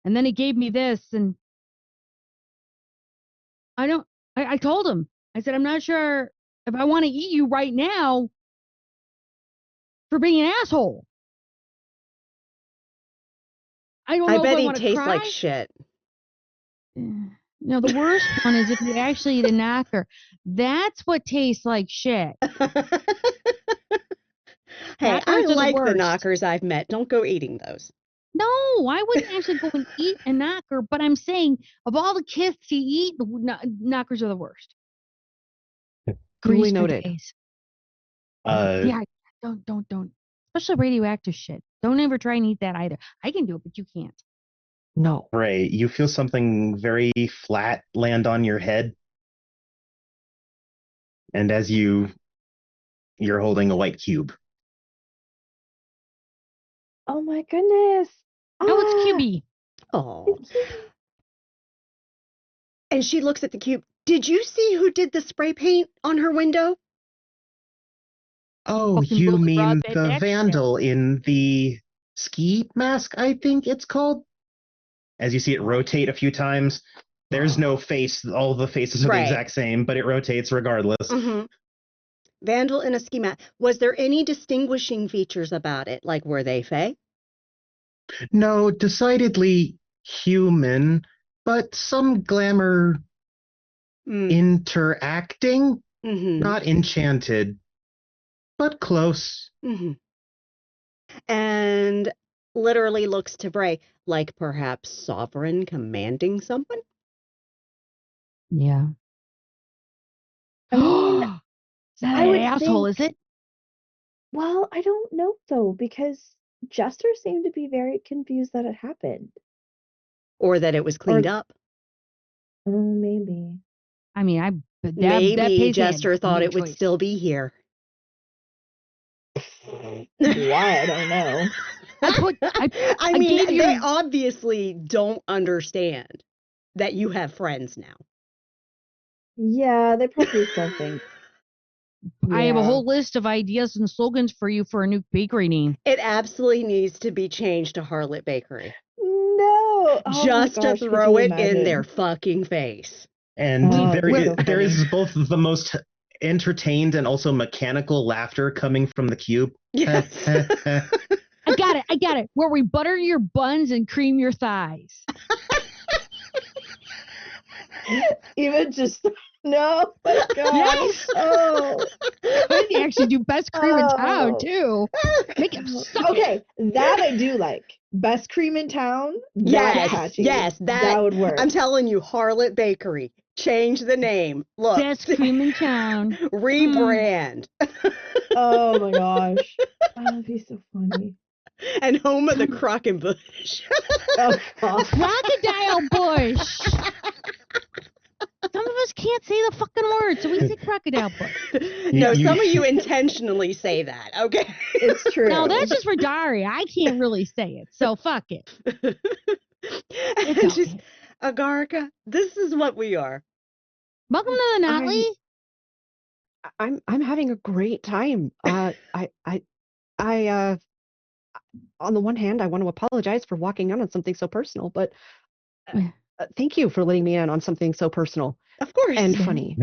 And then he gave me this. And I told him, I said, I'm not sure if I want to eat you right now for being an asshole. I don't I know bet if I he want to tastes cry. like shit. No, the worst one is if you actually eat a knocker. That's what tastes like shit. Hey, I Knockers are the like the worst. knockers I've met. Don't go eating those. No, I wouldn't actually go and eat a knocker, but I'm saying of all the kits you eat, the knockers are the worst. Duly Grease for noted. days. Uh, Yeah, don't. Especially radioactive shit. Don't ever try and eat that either. I can do it, but you can't. No. Ray, you feel something very flat land on your head. And as you're holding a white cube. Oh my goodness. No, it's Ah, QB. Oh. it's cute. And she looks at the cube. Did you see who did the spray paint on her window? Oh, Fucking you Billy mean Bob the Back vandal in the ski mask, I think it's called? As you see it rotate a few times, there's no face. All the faces are the Right. exact same, but it rotates regardless. Mm-hmm. Vandal in a ski mask. Was there any distinguishing features about it? Like, were they Fae? No, decidedly human, but some glamour interacting, Mm-hmm. not enchanted, but close. Mm-hmm. And literally looks to Bray like perhaps sovereign commanding someone? Yeah. I mean, Is that I an would asshole, think- is it? well, I don't know though, because Jester seemed to be very confused that it happened. Or that it was cleaned up? Oh, maybe. I mean, that Maybe Paisley had Jester thought no it would choice. still be here. Why? I don't know. I I mean, gave you- they obviously don't understand that you have friends now. Yeah, they probably still think. I have a Yeah. whole list of ideas and slogans for you for a new bakery name. It absolutely needs to be changed to Harlot Bakery. No. Oh just my gosh, to could throw you it in imagine? their fucking face. And Oh, there that's so there is funny. both the most entertained and also mechanical laughter coming from the cube. Yes. I got it. Where we butter your buns and cream your thighs. Even just no. My God. Yes. Oh. Couldn't you actually do best cream in town Oh. too? Make it suck. Okay, that I do like. Best cream in town. That's Yes, catchy. yes, that would work. I'm telling you, Harlot Bakery. Change the name. Look. Best cream in town. Rebrand. Oh my gosh. That would be so funny. And home of the Crockenbush. Oh God. Crocodile bush. Some of us can't say the fucking word, so we say crocodile bush. No, You- some of you intentionally say that, okay? It's true. No, that's just for Dari. I can't really say it, so fuck it. And It's just, okay. Agarka, this is what we are. Welcome to the Notley. I'm having a great time. On the one hand, I want to apologize for walking in on something so personal, but thank you for letting me in on something so personal Of course. and Yeah. funny.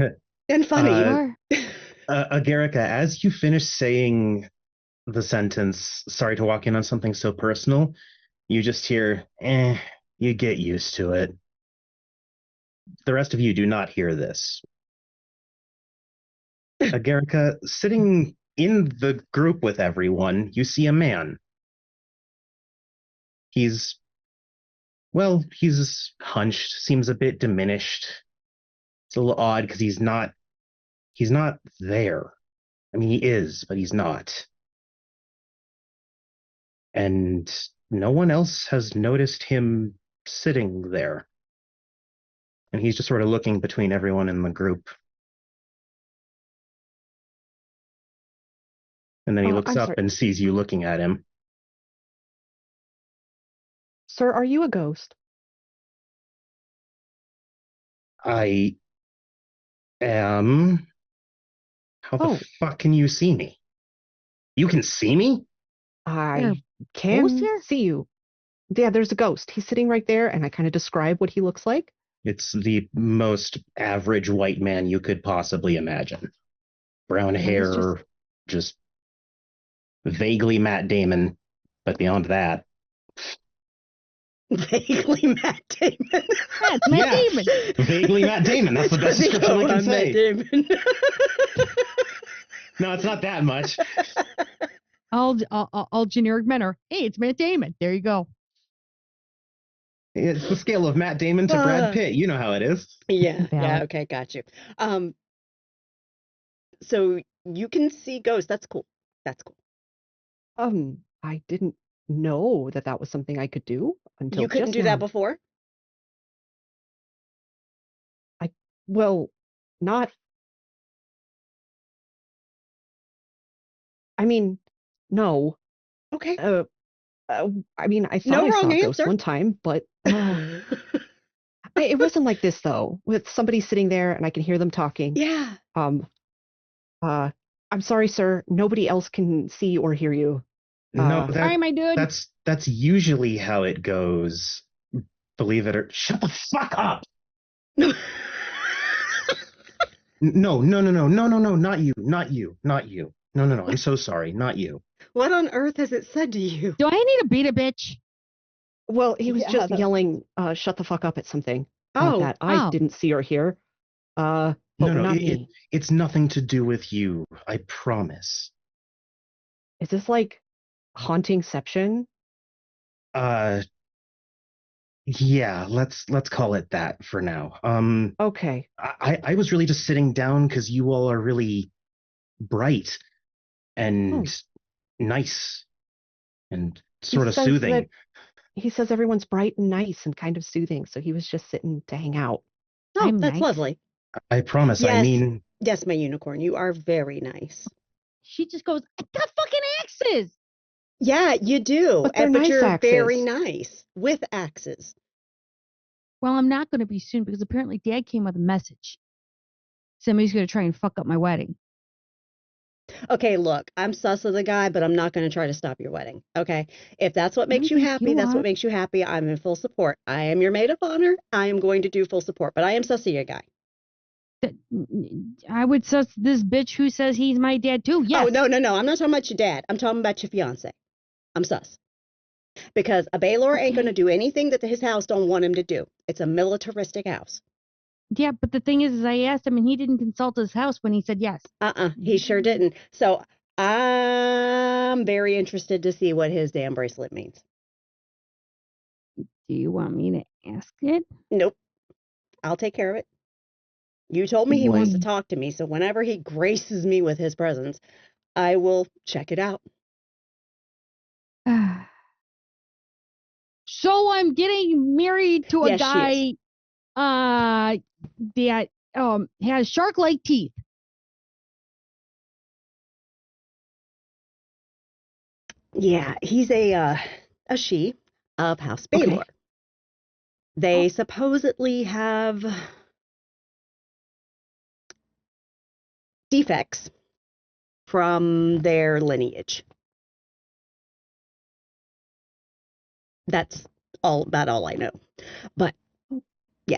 And funny. Sure. Agarica, as you finish saying the sentence, sorry to walk in on something so personal, you just hear, you get used to it. The rest of you do not hear this. Agarica, sitting in the group with everyone, you see a man. He's hunched, seems a bit diminished. It's a little odd because he's not there. I mean, he is, but he's not. And no one else has noticed him sitting there. And he's just sort of looking between everyone in the group. And then he looks I'm up sorry. and sees you looking at him. Sir, are you a ghost? I am. How the Oh. fuck can you see me? You can see me? I Ghost can here? see you. Yeah, there's a ghost. He's sitting right there, and I kind of describe what he looks like. It's the most average white man you could possibly imagine. Brown And he's hair, just vaguely Matt Damon, but beyond that, Vaguely Matt Damon. Yeah, it's Matt Yeah. Damon. vaguely Matt Damon. That's the best description I can Matt say. Damon. No, it's not that much. All generic men are, hey, it's Matt Damon. There you go. It's the scale of Matt Damon to Brad Pitt. You know how it is. Yeah, Valid. okay, got you. So you can see ghosts. That's cool. That's cool. I didn't know that was something I could do until You couldn't just do now. that before? Well, not. I mean, no. Okay. I mean, I thought No I saw wrong a ghost answer. one time, but it wasn't like this though. With somebody sitting there and I can hear them talking. Yeah. I'm sorry, sir. Nobody else can see or hear you. No, Sorry, my dude. that's usually how it goes. Believe it or shut the fuck up. No, not you, not you, not you. No, I'm so sorry, not you. What on earth has it said to you? Do I need to beat a bitch? Well, he was Yeah, just that's- yelling, "Shut the fuck up" at something Oh. that I Oh. didn't see or hear. But No, not me. it's nothing to do with you. I promise. Is this like hauntingception? Yeah, let's call it that for now. Okay. I was really just sitting down because you all are really bright and nice and sort of says soothing. that- He says everyone's bright and nice and kind of soothing, so he was just sitting to hang out. Oh, I'm that's nice. lovely. I promise. Yes. I mean, Yes, my unicorn, you are very nice. She just goes, I got fucking axes. Yeah, you do. But they're but nice you're axes. very nice with axes. Well, I'm not going to be soon because apparently Dad came with a message. Somebody's going to try and fuck up my wedding. Okay, look, I'm sus of the guy, but I'm not going to try to stop your wedding. Okay, if that's what makes I you think happy, you that's are. what makes you happy. I'm in full support. I am your maid of honor. I am going to do full support, but I am sus of your guy. I would sus this bitch who says he's my dad too. Yes. Oh, no. I'm not talking about your dad. I'm talking about your fiance. I'm sus. Because a Baylor ain't going to do anything that his house don't want him to do. It's a militaristic house. Yeah, but the thing is I asked him and he didn't consult his house when he said yes. He sure didn't. So I'm very interested to see what his damn bracelet means. Do you want me to ask it? Nope. I'll take care of it. You told me he wants to Wait. talk to me, so whenever he graces me with his presence, I will check it out. So I'm getting married to a Yes, she guy that has shark-like teeth. Yeah, he's a she of House Baylor. Okay. They supposedly have defects from their lineage. That's about all I know. But yeah.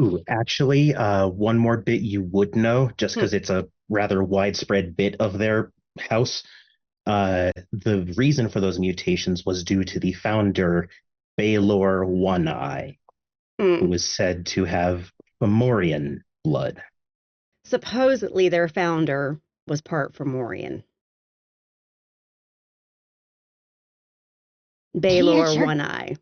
ooh, actually, one more bit you would know, just because it's a rather widespread bit of their house. The reason for those mutations was due to the founder, Baylor One Eye, who was said to have Fomorian blood. Supposedly their founder was part Fomorian. Baylor One Eye.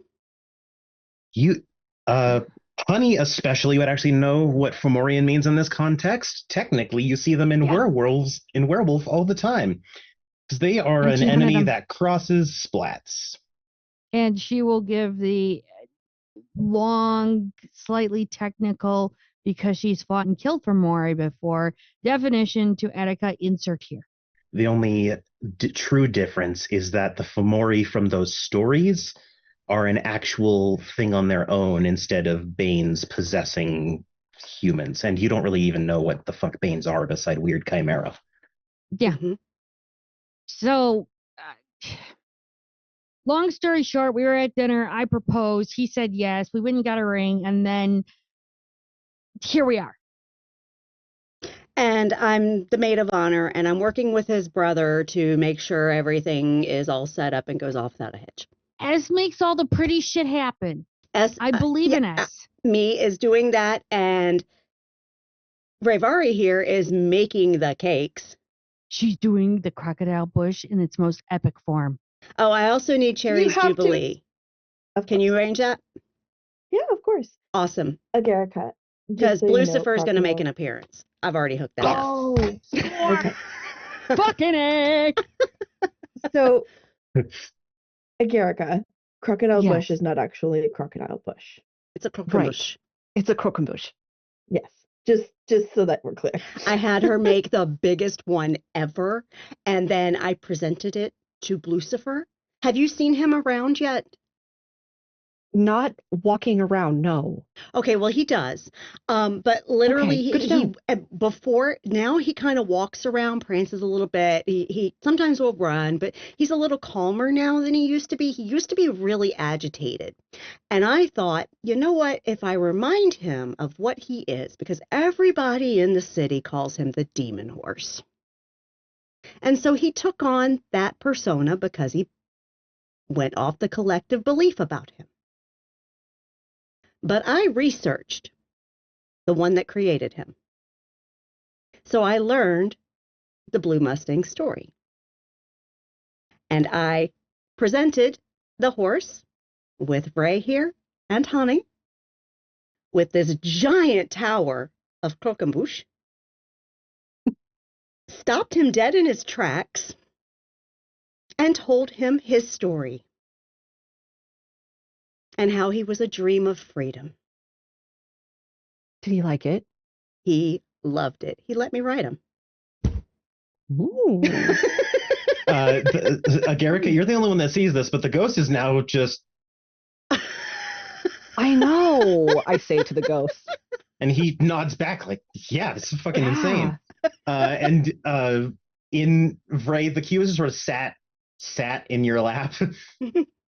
You, Honey especially would actually know what Fomorian means in this context. Technically, you see them in werewolf all the time. Because they are And an she's one of enemy them. that crosses splats. And she will give the long, slightly technical, because she's fought and killed for Mori before, definition to Attica, insert here. The only true difference is that the Fomori from those stories are an actual thing on their own instead of Banes possessing humans. And you don't really even know what the fuck Banes are beside weird chimera. Yeah. Mhm. So, long story short, we were at dinner. I proposed. He said yes. We went and got a ring, and then here we are. And I'm the maid of honor, and I'm working with his brother to make sure everything is all set up and goes off without a hitch. S makes all the pretty shit happen. S, I believe in S. me is doing that, and Bravari here is making the cakes. She's doing the crocodile bush in its most epic form. Oh, I also need Cherry's have to- Jubilee. Of Can you course. arrange that? Yeah, of course. Awesome. Agarica. Because Lucifer is going to make an appearance. I've already hooked that up. Oh, okay. Fucking A! So, Agarica, crocodile Yes. bush is not actually a crocodile bush. It's a croquembouche. It's a croquembouche. Yes, just so that we're clear. I had her make the biggest one ever, and then I presented it to Lucifer. Have you seen him around yet? Not walking around, no. Okay, well he does. But literally Okay, good to know. before now he kind of walks around, prances a little bit. He sometimes will run, but he's a little calmer now than he used to be. He used to be really agitated. And I thought, you know what, if I remind him of what he is, because everybody in the city calls him the demon horse. And so he took on that persona because he went off the collective belief about him. But I researched the one that created him. So I learned the Blue Mustang story. And I presented the horse with Ray here and Honey with this giant tower of croquembouche, stopped him dead in his tracks, and told him his story and how he was a dream of freedom. Did he like it? He loved it. He let me write him. Ooh. Agarica, you're the only one that sees this, but the ghost is now just, I know, I say to the ghost. and he nods back like, yeah, this is fucking insane. And in Vray, the cue is sort of sat in your lap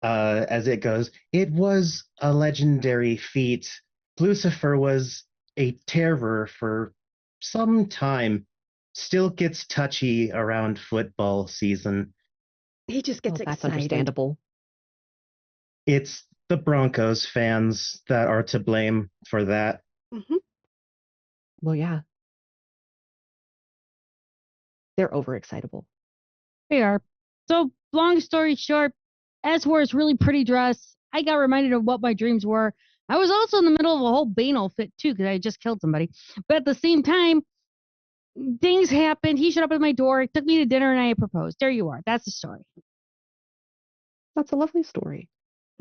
as it goes, it was a legendary feat. Lucifer was a terror for some time. Still gets touchy around football season. He just gets Well, that's excited. understandable. It's the Broncos fans that are to blame for that. Mm-hmm. Well, yeah. They're overexcitable. They are. So, long story short, S wore his really pretty dress. I got reminded of what my dreams were. I was also in the middle of a whole banal fit, too, because I had just killed somebody. But at the same time, things happened. He showed up at my door, took me to dinner, and I proposed. There you are. That's the story. That's a lovely story.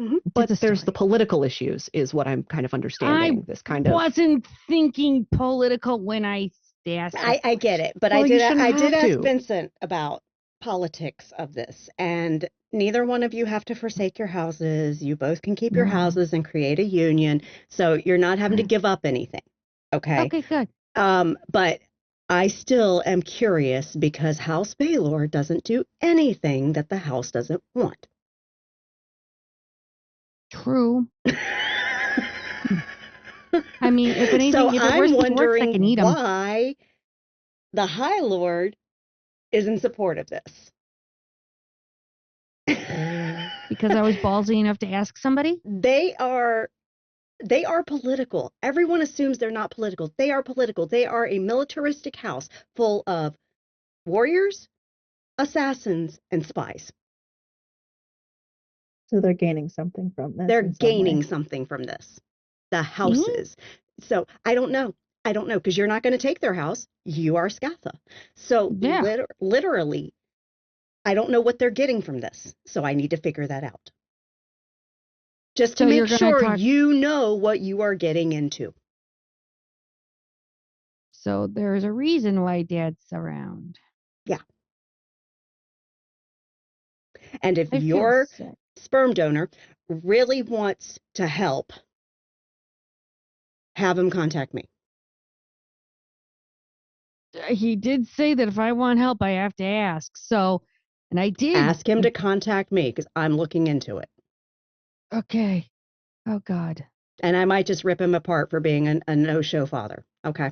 Mm-hmm. But It's a there's the story. political issues, is what I'm kind of understanding. This kind of. Wasn't thinking political when I asked. I get it, but Well, I you did shouldn't have ask to. Vincent about politics of this, and neither one of you have to forsake your houses. You both can keep your No. houses and create a union, so you're not having to give up anything. Okay. Okay, good. But I still am curious because House Baylor doesn't do anything that the house doesn't want. True. I mean, if anything, So if it I'm works, I can wondering eat them. why the High Lord is in support of this. Because I was ballsy enough to ask somebody. They are political. Everyone assumes they're not political. They are political. They are a militaristic house full of warriors, assassins, and spies. So they're gaining something from this. They're in some way. gaining something from this. The houses. So I don't know. I don't know because you're not going to take their house. You are Scatha. So Yeah. literally, I don't know what they're getting from this. So I need to figure that out. Just to So you're make gonna sure talk- you know what you are getting into. So there's a reason why Dad's around. Yeah. And if I feel your sick. sperm donor really wants to help, have him contact me. He did say that if I want help, I have to ask. So, and I did. Ask him to contact me because I'm looking into it. Okay. Oh, God. And I might just rip him apart for being a no-show father. Okay.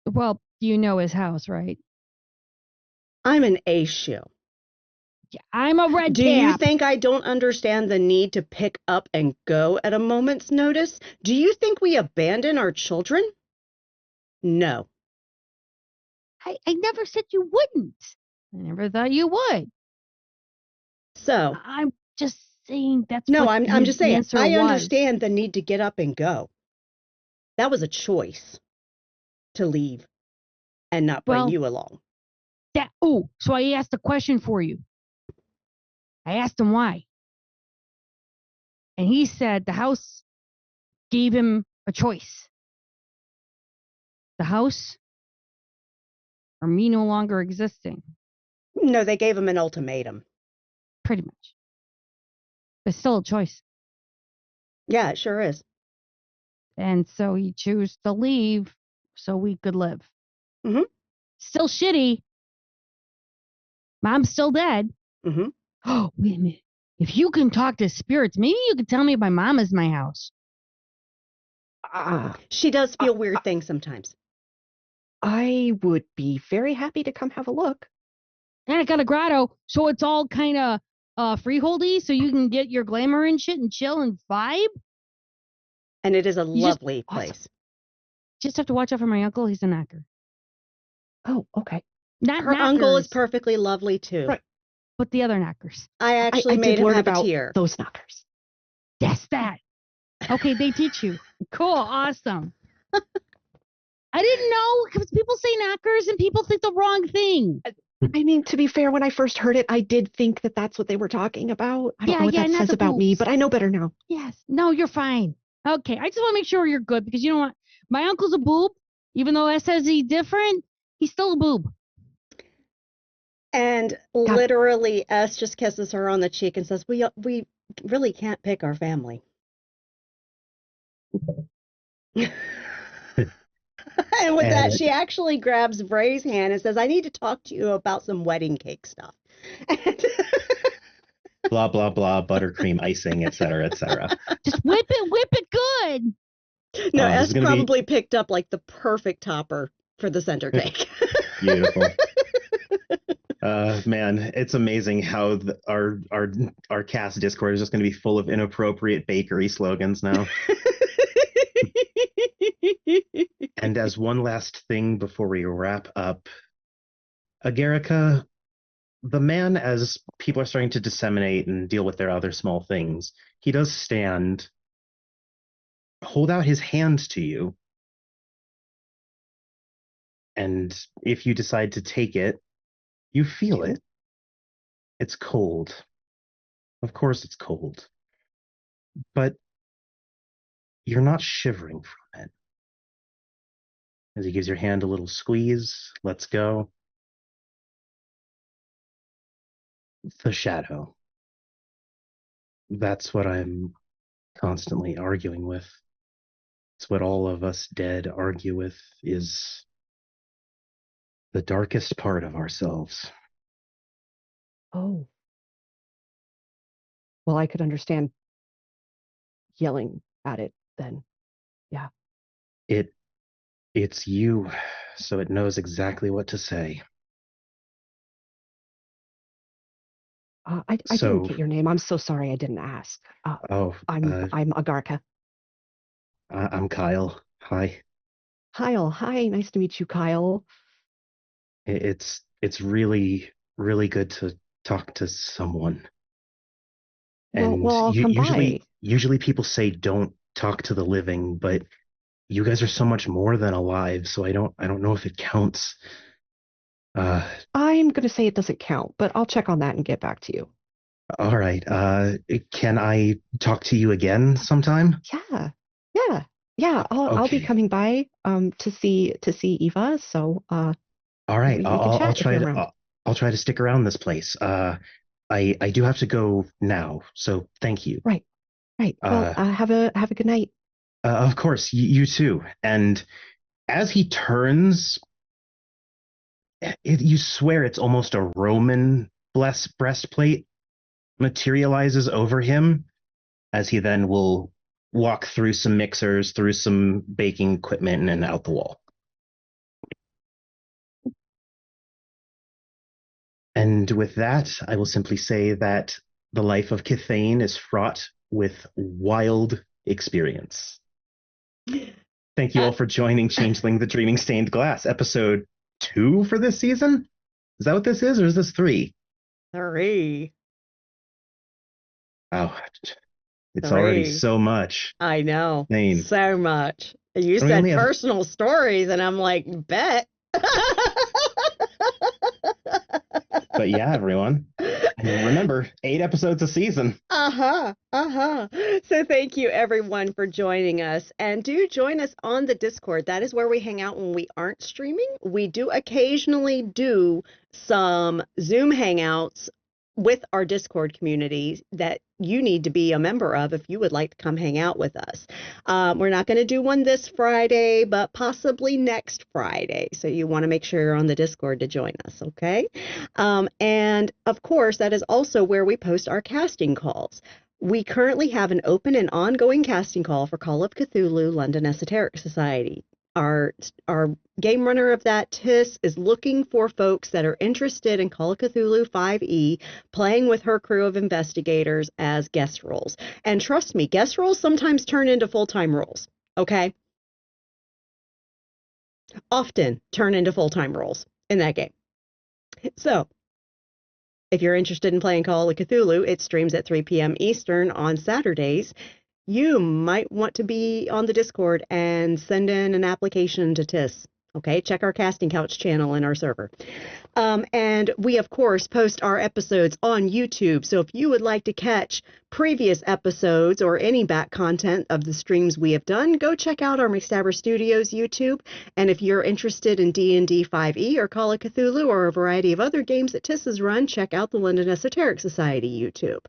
Well, you know his house, right? I'm an ace shoe. Yeah, I'm a red Do you cap. think I don't understand the need to pick up and go at a moment's notice? Do you think we abandon our children? No. I never said you wouldn't. I never thought you would. So, I'm just saying that's no, what I'm his just saying, answer I was. understand the need to get up and go. That was a choice to leave and not bring Well, you along. So I asked a question for you. I asked him why. And he said the house gave him a choice. The house or me no longer existing. No, they gave him an ultimatum. Pretty much. But still a choice. Yeah, it sure is. And so he chose to leave so we could live. Mhm. Still shitty. Mom's still dead. Mm-hmm. Oh, wait a minute. If you can talk to spirits, maybe you could tell me if my mom is my house. She does feel weird things sometimes. I would be very happy to come have a look. And I got a grotto, so it's all kind of freeholdy, so you can get your glamour and shit and chill and vibe. And it is a You just- lovely awesome. place. Just have to watch out for my uncle. He's a knocker. Oh, okay. Not Her knockers, uncle is perfectly lovely too. Right. but the other knockers. I actually I made did him learn have a about tear. those knockers. Yes, that. Okay, they teach you. Cool, awesome. I didn't know because people say knockers and people think the wrong thing. I mean, to be fair, when I first heard it, I did think that that's what they were talking about. I don't know what that not says the about me, boobs. but I know better now. Yes. No, you're fine. Okay, I just want to make sure you're good because you don't want my uncle's a boob, even though S says he's different. He's still a boob. And literally, S just kisses her on the cheek and says, "We really can't pick our family." And with that, she actually grabs Ray's hand and says, "I need to talk to you about some wedding cake stuff." Blah blah blah, buttercream icing, etc., etc. Just whip it good. No, This S is gonna probably picked up like the perfect topper for the center cake. Beautiful. Man, it's amazing how our cast Discord is just going to be full of inappropriate bakery slogans now. And as one last thing before we wrap up, Agarica, the man, as people are starting to disseminate and deal with their other small things, he does stand, hold out his hand to you. And if you decide to take it, you feel it. It's cold. Of course it's cold. But you're not shivering from it. As he gives your hand a little squeeze, let's go. The shadow. That's what I'm constantly arguing with. It's what all of us dead argue with, is the darkest part of ourselves. Oh. Well, I could understand yelling at it then. Yeah. It's you, so it knows exactly what to say. I didn't get your name. I'm so sorry I didn't ask. I'm Agarka. I'm Kyle. Hi. Kyle. Hi, nice to meet you, Kyle. It's really, really good to talk to someone. And well, I'll come by. Usually people say don't talk to the living, but you guys are so much more than alive, so I don't know if it counts. I'm gonna say it doesn't count, but I'll check on that and get back to you. All right. Can I talk to you again sometime? Yeah. I'll be Okay. coming by to see Eva. So all right. we can chat if you're around. I'll try to stick around this place. I do have to go now, so thank you. Right. Well, have a good night. Of course, you too. And as he turns, you swear it's almost a Roman breastplate materializes over him, as he then will walk through some mixers, through some baking equipment, and out the wall. And with that, I will simply say that the life of Kithane is fraught with wild experience. Thank you all for joining Changeling the Dreaming Stained Glass, episode 2 for this season? Is that what this is, or is this 3? 3. Wow. It's 3. already so much. I know. Name. So much. You So we said only have- personal stories, and I'm like, bet. But yeah, everyone. And remember, 8 episodes a season. So thank you everyone for joining us, and do join us on the Discord. That is where we hang out when we aren't streaming. We do occasionally do some Zoom hangouts with our Discord community that you need to be a member of if you would like to come hang out with us. We're not going to do one this Friday, but possibly next Friday. So you want to make sure you're on the Discord to join us, okay? And of course, that is also where we post our casting calls. We currently have an open and ongoing casting call for Call of Cthulhu London Esoteric Society. Our game runner of that, Tiss, is looking for folks that are interested in Call of Cthulhu 5e, playing with her crew of investigators as guest roles. And trust me, guest roles sometimes turn into full-time roles, okay? Often turn into full-time roles in that game. So, if you're interested in playing Call of Cthulhu, it streams at 3 p.m. Eastern on Saturdays. You might want to be on the Discord and send in an application to TIS. Okay, check our Casting Couch channel in our server. And we, of course, post our episodes on YouTube. So if you would like to catch previous episodes or any back content of the streams we have done, go check out our McStabber Studios YouTube. And if you're interested in D&D 5e or Call of Cthulhu or a variety of other games that TIS has run, check out the London Esoteric Society YouTube.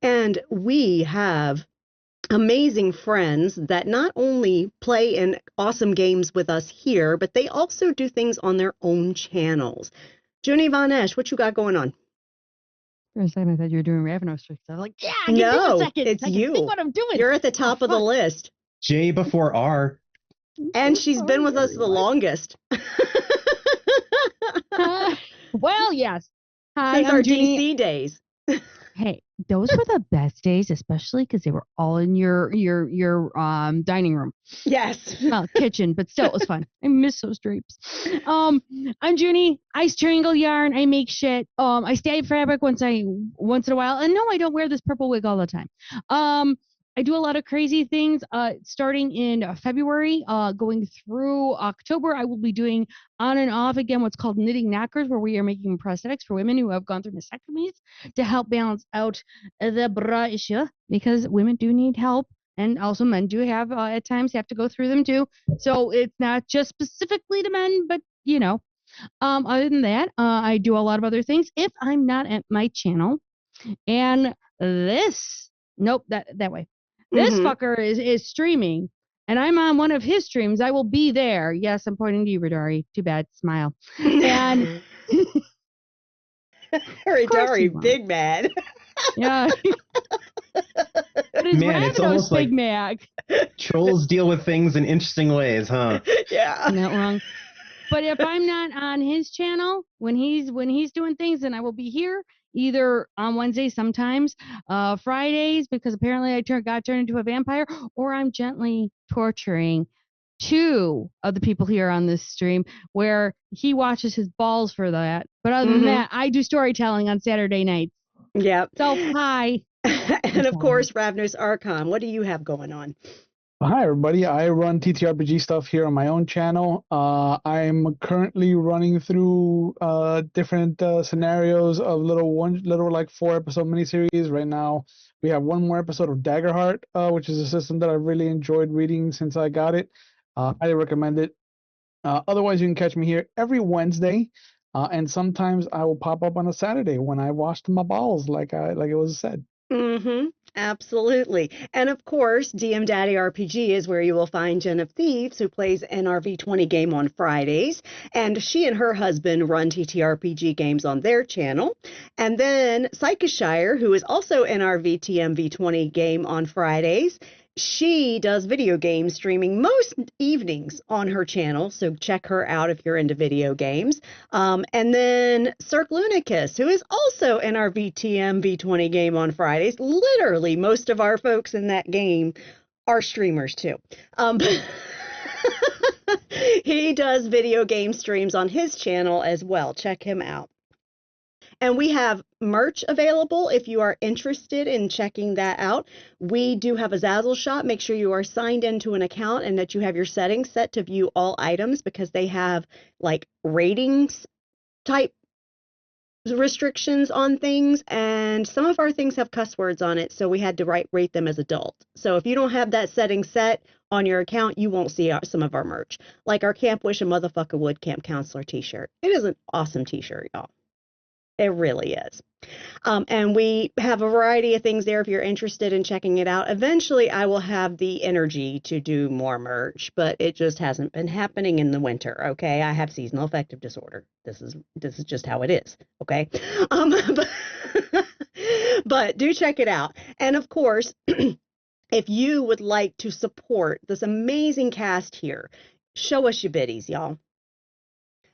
And we have amazing friends that not only play in awesome games with us here, but they also do things on their own channels. Junie Von Esch, what you got going on? For a second, I thought you were doing Ravenous tricks. I was like, yeah, I can No, do a second. it's I can you. think what I'm doing. You're at the top of the list. J before R. And she's been with us the longest. Well, yes. Hi, Since I'm our Jeannie. DC days. Hey, those were the best days, especially because they were all in your dining room. Yes. Well, kitchen, but still, it was fun. I miss those drapes. I'm Junie. I strangle yarn. I make shit. I stab fabric once in a while. And no, I don't wear this purple wig all the time. I do a lot of crazy things. Starting in February, going through October, I will be doing on and off again what's called knitting knackers, where we are making prosthetics for women who have gone through mastectomies to help balance out the bra issue, because women do need help. And also men do have, at times, have to go through them too. So it's not just specifically to men, but, other than that, I do a lot of other things if I'm not at my channel. And nope, that way. This fucker is streaming, and I'm on one of his streams. I will be there. Yes, I'm pointing to you, Radari. Too bad. Smile. And Radari, big mad. Yeah. But it's Man, it's almost like Big Mac. Trolls deal with things in interesting ways, huh? Yeah. Not wrong. But if I'm not on his channel when he's doing things, then I will be here either on Wednesdays, sometimes Fridays, because apparently I got turned into a vampire, or I'm gently torturing 2 of the people here on this stream, where he watches his balls for that. But other than that, I do storytelling on Saturday nights. Yep. So hi. And of course, Ravner's Archon. What do you have going on? Hi, everybody. I run TTRPG stuff here on my own channel. I'm currently running through different scenarios of little 4-episode miniseries. Right now, we have one more episode of Daggerheart, which is a system that I've really enjoyed reading since I got it. Highly recommend it. Otherwise, you can catch me here every Wednesday And sometimes I will pop up on a Saturday when I washed my balls, like it was said. Mm-hmm. Absolutely. And of course, DM Daddy RPG is where you will find Jen of Thieves, who plays NRV20 game on Fridays. And she and her husband run TTRPG games on their channel. And then Psychoshire, who is also NRV TMV20 game on Fridays. She does video game streaming most evenings on her channel, so check her out if you're into video games. And then Cirque Lunicus, who is also in our VTM V20 game on Fridays. Literally, most of our folks in that game are streamers too. He does video game streams on his channel as well. Check him out. And we have merch available if you are interested in checking that out. We do have a Zazzle shop. Make sure you are signed into an account and that you have your settings set to view all items, because they have like ratings type restrictions on things, and some of our things have cuss words on it, so we had to rate them as adult. So if you don't have that setting set on your account, you won't see some of our merch, like our Camp Wish a Motherfucker Would Camp Counselor t-shirt. It is an awesome t-shirt, y'all. It really is. And we have a variety of things there if you're interested in checking it out. Eventually, I will have the energy to do more merch, but it just hasn't been happening in the winter, okay? I have seasonal affective disorder. This is just how it is, okay? But do check it out. And of course, if you would like to support this amazing cast here, show us your biddies, y'all.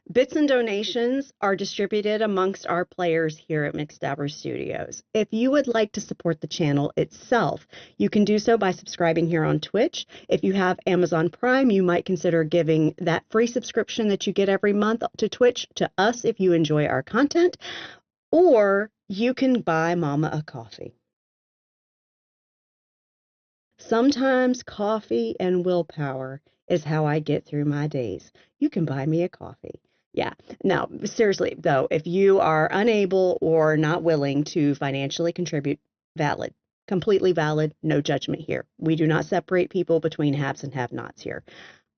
Bits and donations are distributed amongst our players here at McStabber Studios. If you would like to support the channel itself, you can do so by subscribing here on Twitch. If you have Amazon Prime, you might consider giving that free subscription that you get every month to Twitch to us if you enjoy our content, or you can buy Mama a coffee. Sometimes coffee and willpower is how I get through my days. You can buy me a coffee. Yeah. Now, seriously, though, if you are unable or not willing to financially contribute, valid, completely valid, no judgment here. We do not separate people between haves and have-nots here.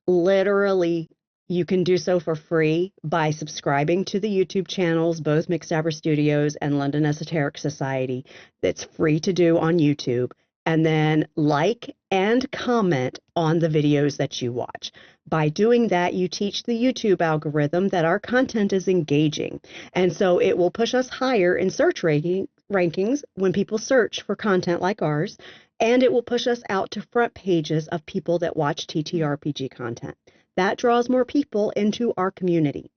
Literally, you can do so for free by subscribing to the YouTube channels, both McStabber Studios and London Esoteric Society. That's free to do on YouTube. And then like and comment on the videos that you watch. By doing that, you teach the YouTube algorithm that our content is engaging. And so it will push us higher in search rankings when people search for content like ours. And it will push us out to front pages of people that watch TTRPG content. That draws more people into our community.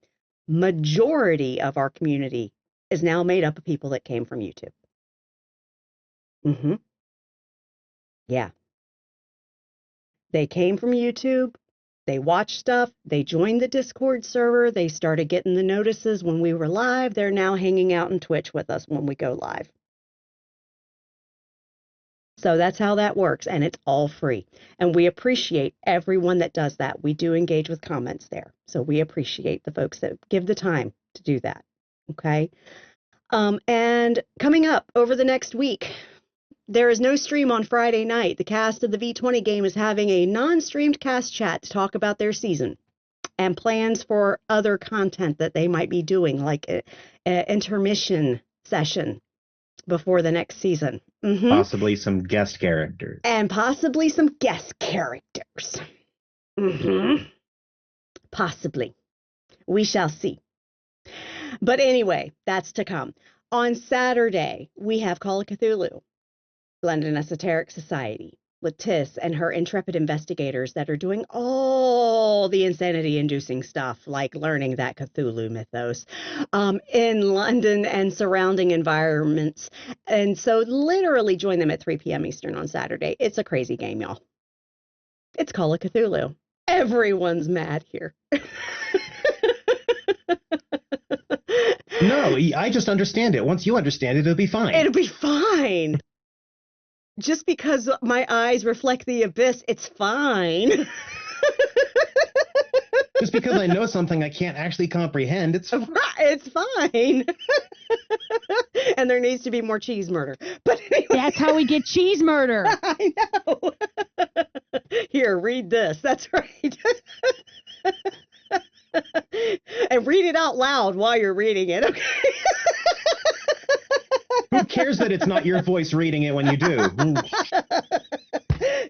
Majority of our community is now made up of people that came from YouTube. Yeah. They came from YouTube. They watched stuff. They joined the Discord server. They started getting the notices when we were live. They're now hanging out in Twitch with us when we go live. So that's how that works, and it's all free. And we appreciate everyone that does that. We do engage with comments there. So we appreciate the folks that give the time to do that. Okay. And coming up over the next week, there is no stream on Friday night. The cast of the V20 game is having a non-streamed cast chat to talk about their season and plans for other content that they might be doing, like an intermission session before the next season. Possibly some guest characters. And possibly some guest characters. Possibly. We shall see. But anyway, that's to come. On Saturday, we have Call of Cthulhu, London Esoteric Society, with Tiss and her intrepid investigators that are doing all the insanity-inducing stuff, like learning that Cthulhu mythos in London and surrounding environments. And so literally join them at 3 p.m. Eastern on Saturday. It's a crazy game, y'all. It's Call of Cthulhu. Everyone's mad here. No, I just understand it. Once you understand it, it'll be fine. It'll be fine. Just because my eyes reflect the abyss, it's fine. Just because I know something I can't actually comprehend, it's fine. It's fine. And there needs to be more cheese murder. But anyway. That's how we get cheese murder. I know. Here, read this. That's right. And read it out loud while you're reading it, okay? Who cares that it's not your voice reading it when you do? Ooh.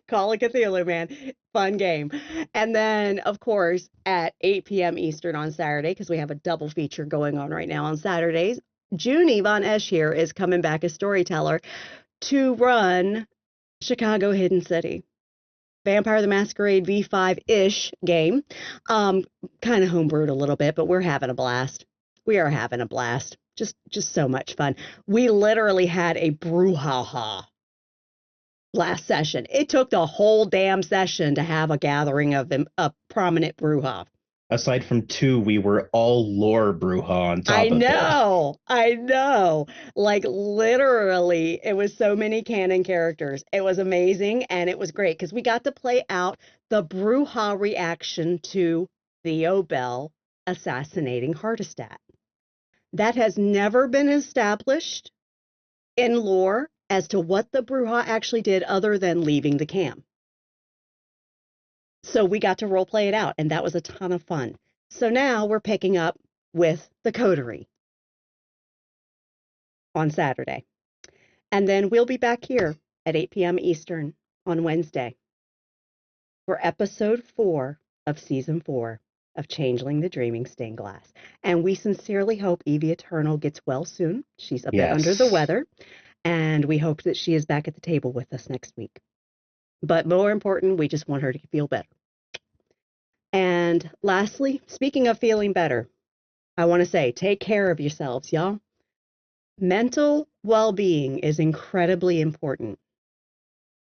Call of Cthulhu, man. Fun game. And then, of course, at 8 p.m. Eastern on Saturday, because we have a double feature going on right now on Saturdays, Junie Von Eschier is coming back as storyteller to run Chicago Hidden City. Vampire the Masquerade V5-ish game. Kind of homebrewed a little bit, but we're having a blast. We are having a blast. Just so much fun. We literally had a brouhaha last session. It took the whole damn session to have a gathering of a prominent brouhaha. Aside from 2, we were all lore Bruja on top of it. I know. Like literally, it was so many canon characters. It was amazing, and it was great because we got to play out the Bruja reaction to Theo Bell assassinating Hardestat. That has never been established in lore as to what the Bruja actually did other than leaving the camp. So we got to role play it out, and that was a ton of fun. So now we're picking up with the Coterie on Saturday. And then we'll be back here at 8 p.m. Eastern on Wednesday for episode 4 of season 4 of Changeling the Dreaming Stained Glass. And we sincerely hope Evie Eternal gets well soon. She's a bit under the weather, and we hope that she is back at the table with us next week. But more important, we just want her to feel better. And lastly, speaking of feeling better, I want to say, take care of yourselves, y'all. Mental well-being is incredibly important.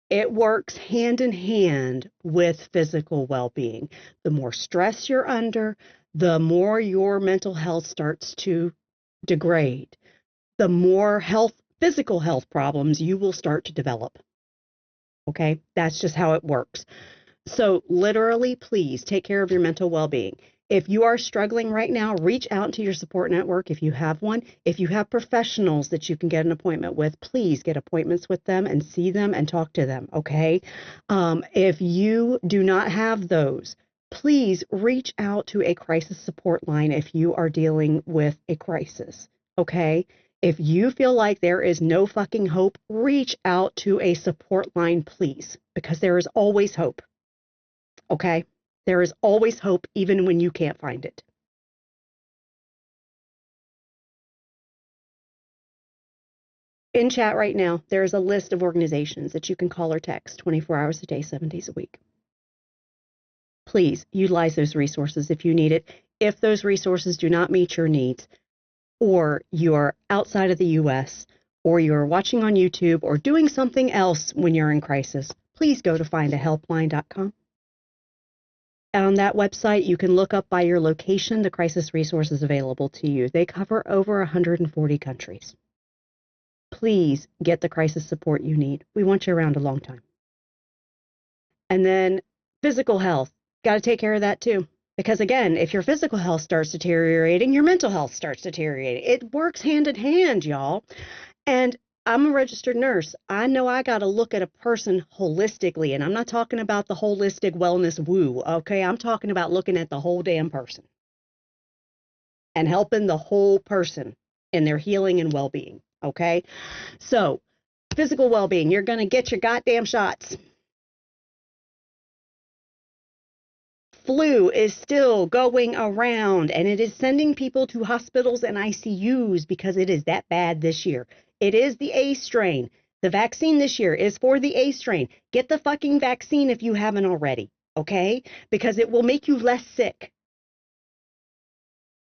It works hand in hand with physical well-being. The more stress you're under, the more your mental health starts to degrade, the more physical health problems you will start to develop. Okay? That's just how it works. So literally, please take care of your mental well-being. If you are struggling right now, reach out to your support network if you have one. If you have professionals that you can get an appointment with, please get appointments with them and see them and talk to them, okay? If you do not have those, please reach out to a crisis support line if you are dealing with a crisis, okay? If you feel like there is no fucking hope, reach out to a support line, please, because there is always hope. Okay? There is always hope, even when you can't find it. In chat right now, there is a list of organizations that you can call or text 24 hours a day, 7 days a week. Please utilize those resources if you need it. If those resources do not meet your needs, or you're outside of the U.S., or you're watching on YouTube, or doing something else when you're in crisis, please go to findahelpline.com. On that website, you can look up by your location the crisis resources available to you. They cover over 140 countries. Please get the crisis support you need. We want you around a long time. And then physical health. Got to take care of that too. Because again, if your physical health starts deteriorating, your mental health starts deteriorating. It works hand in hand, y'all. And I'm a registered nurse. I know I got to look at a person holistically, and I'm not talking about the holistic wellness woo, okay? I'm talking about looking at the whole damn person and helping the whole person in their healing and well-being, okay? So, physical well-being, you're going to get your goddamn shots. Flu is still going around, and it is sending people to hospitals and ICUs because it is that bad this year. It is the A strain. The vaccine this year is for the A strain. Get the fucking vaccine if you haven't already, okay? Because it will make you less sick.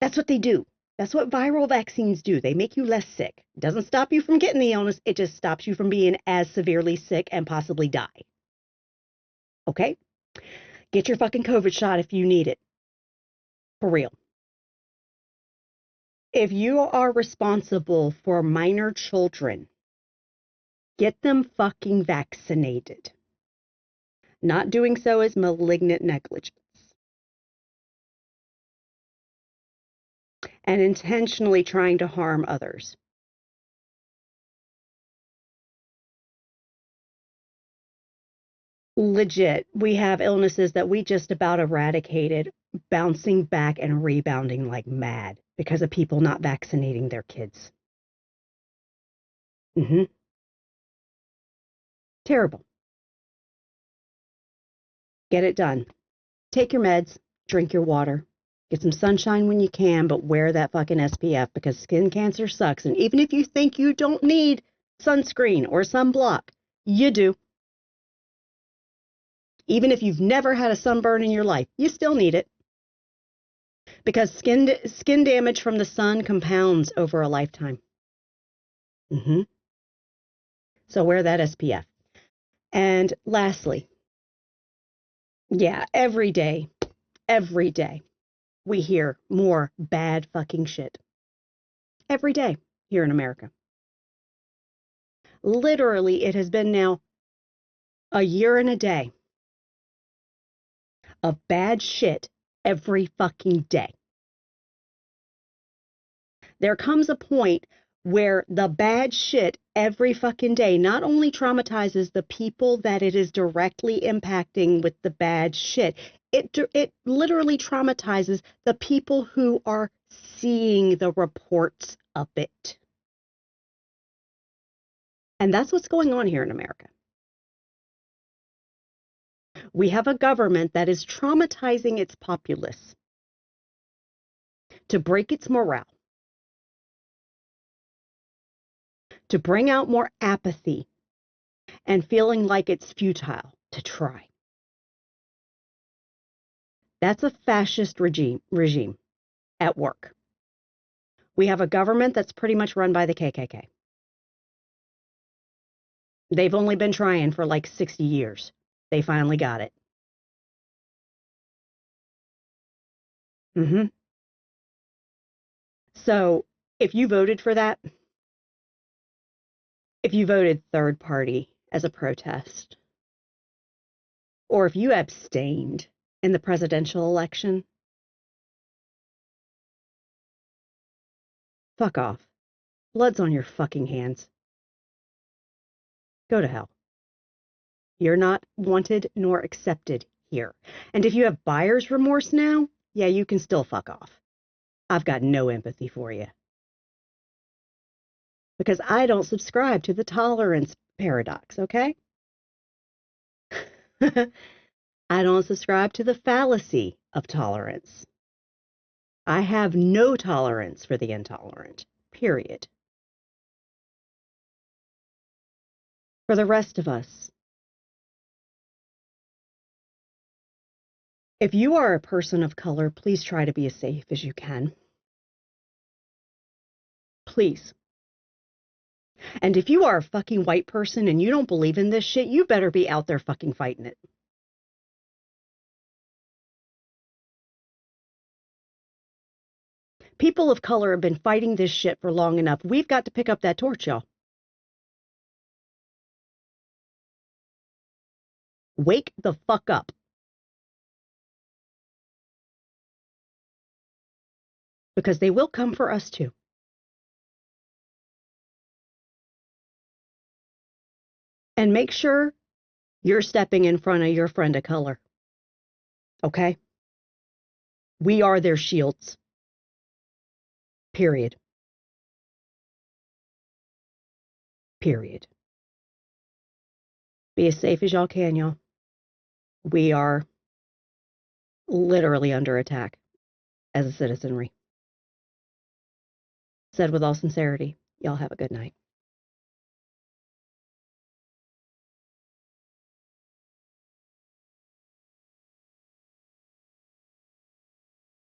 That's what they do. That's what viral vaccines do. They make you less sick. It doesn't stop you from getting the illness. It just stops you from being as severely sick and possibly die. Okay? Get your fucking COVID shot if you need it. For real. If you are responsible for minor children, get them fucking vaccinated. Not doing so is malignant negligence. And intentionally trying to harm others. Legit, we have illnesses that we just about eradicated, bouncing back and rebounding like mad because of people not vaccinating their kids. Terrible. Get it done. Take your meds, drink your water, get some sunshine when you can, but wear that fucking SPF because skin cancer sucks. And even if you think you don't need sunscreen or sunblock, you do. Even if you've never had a sunburn in your life, you still need it. Because skin damage from the sun compounds over a lifetime. So wear that SPF. And lastly, yeah, every day, we hear more bad fucking shit. Every day here in America. Literally, it has been now a year and a day of bad shit every fucking day. There comes a point where the bad shit every fucking day not only traumatizes the people that it is directly impacting with the bad shit, it literally traumatizes the people who are seeing the reports of it. And that's what's going on here in America. We have a government that is traumatizing its populace to break its morale, to bring out more apathy and feeling like it's futile to try. That's a fascist regime at work. We have a government that's pretty much run by the KKK. They've only been trying for like 60 years. They finally got it. So if you voted for that, if you voted third party as a protest, or if you abstained in the presidential election, fuck off. Blood's on your fucking hands. Go to hell. You're not wanted nor accepted here. And if you have buyer's remorse now, yeah, you can still fuck off. I've got no empathy for you. Because I don't subscribe to the tolerance paradox, okay? I don't subscribe to the fallacy of tolerance. I have no tolerance for the intolerant, period. For the rest of us, if you are a person of color, please try to be as safe as you can. Please. And if you are a fucking white person and you don't believe in this shit, you better be out there fucking fighting it. People of color have been fighting this shit for long enough. We've got to pick up that torch, y'all. Wake the fuck up. Because they will come for us too. And make sure you're stepping in front of your friend of color. Okay? We are their shields. Period. Period. Be as safe as y'all can, y'all. We are literally under attack as a citizenry. Said with all sincerity, y'all have a good night.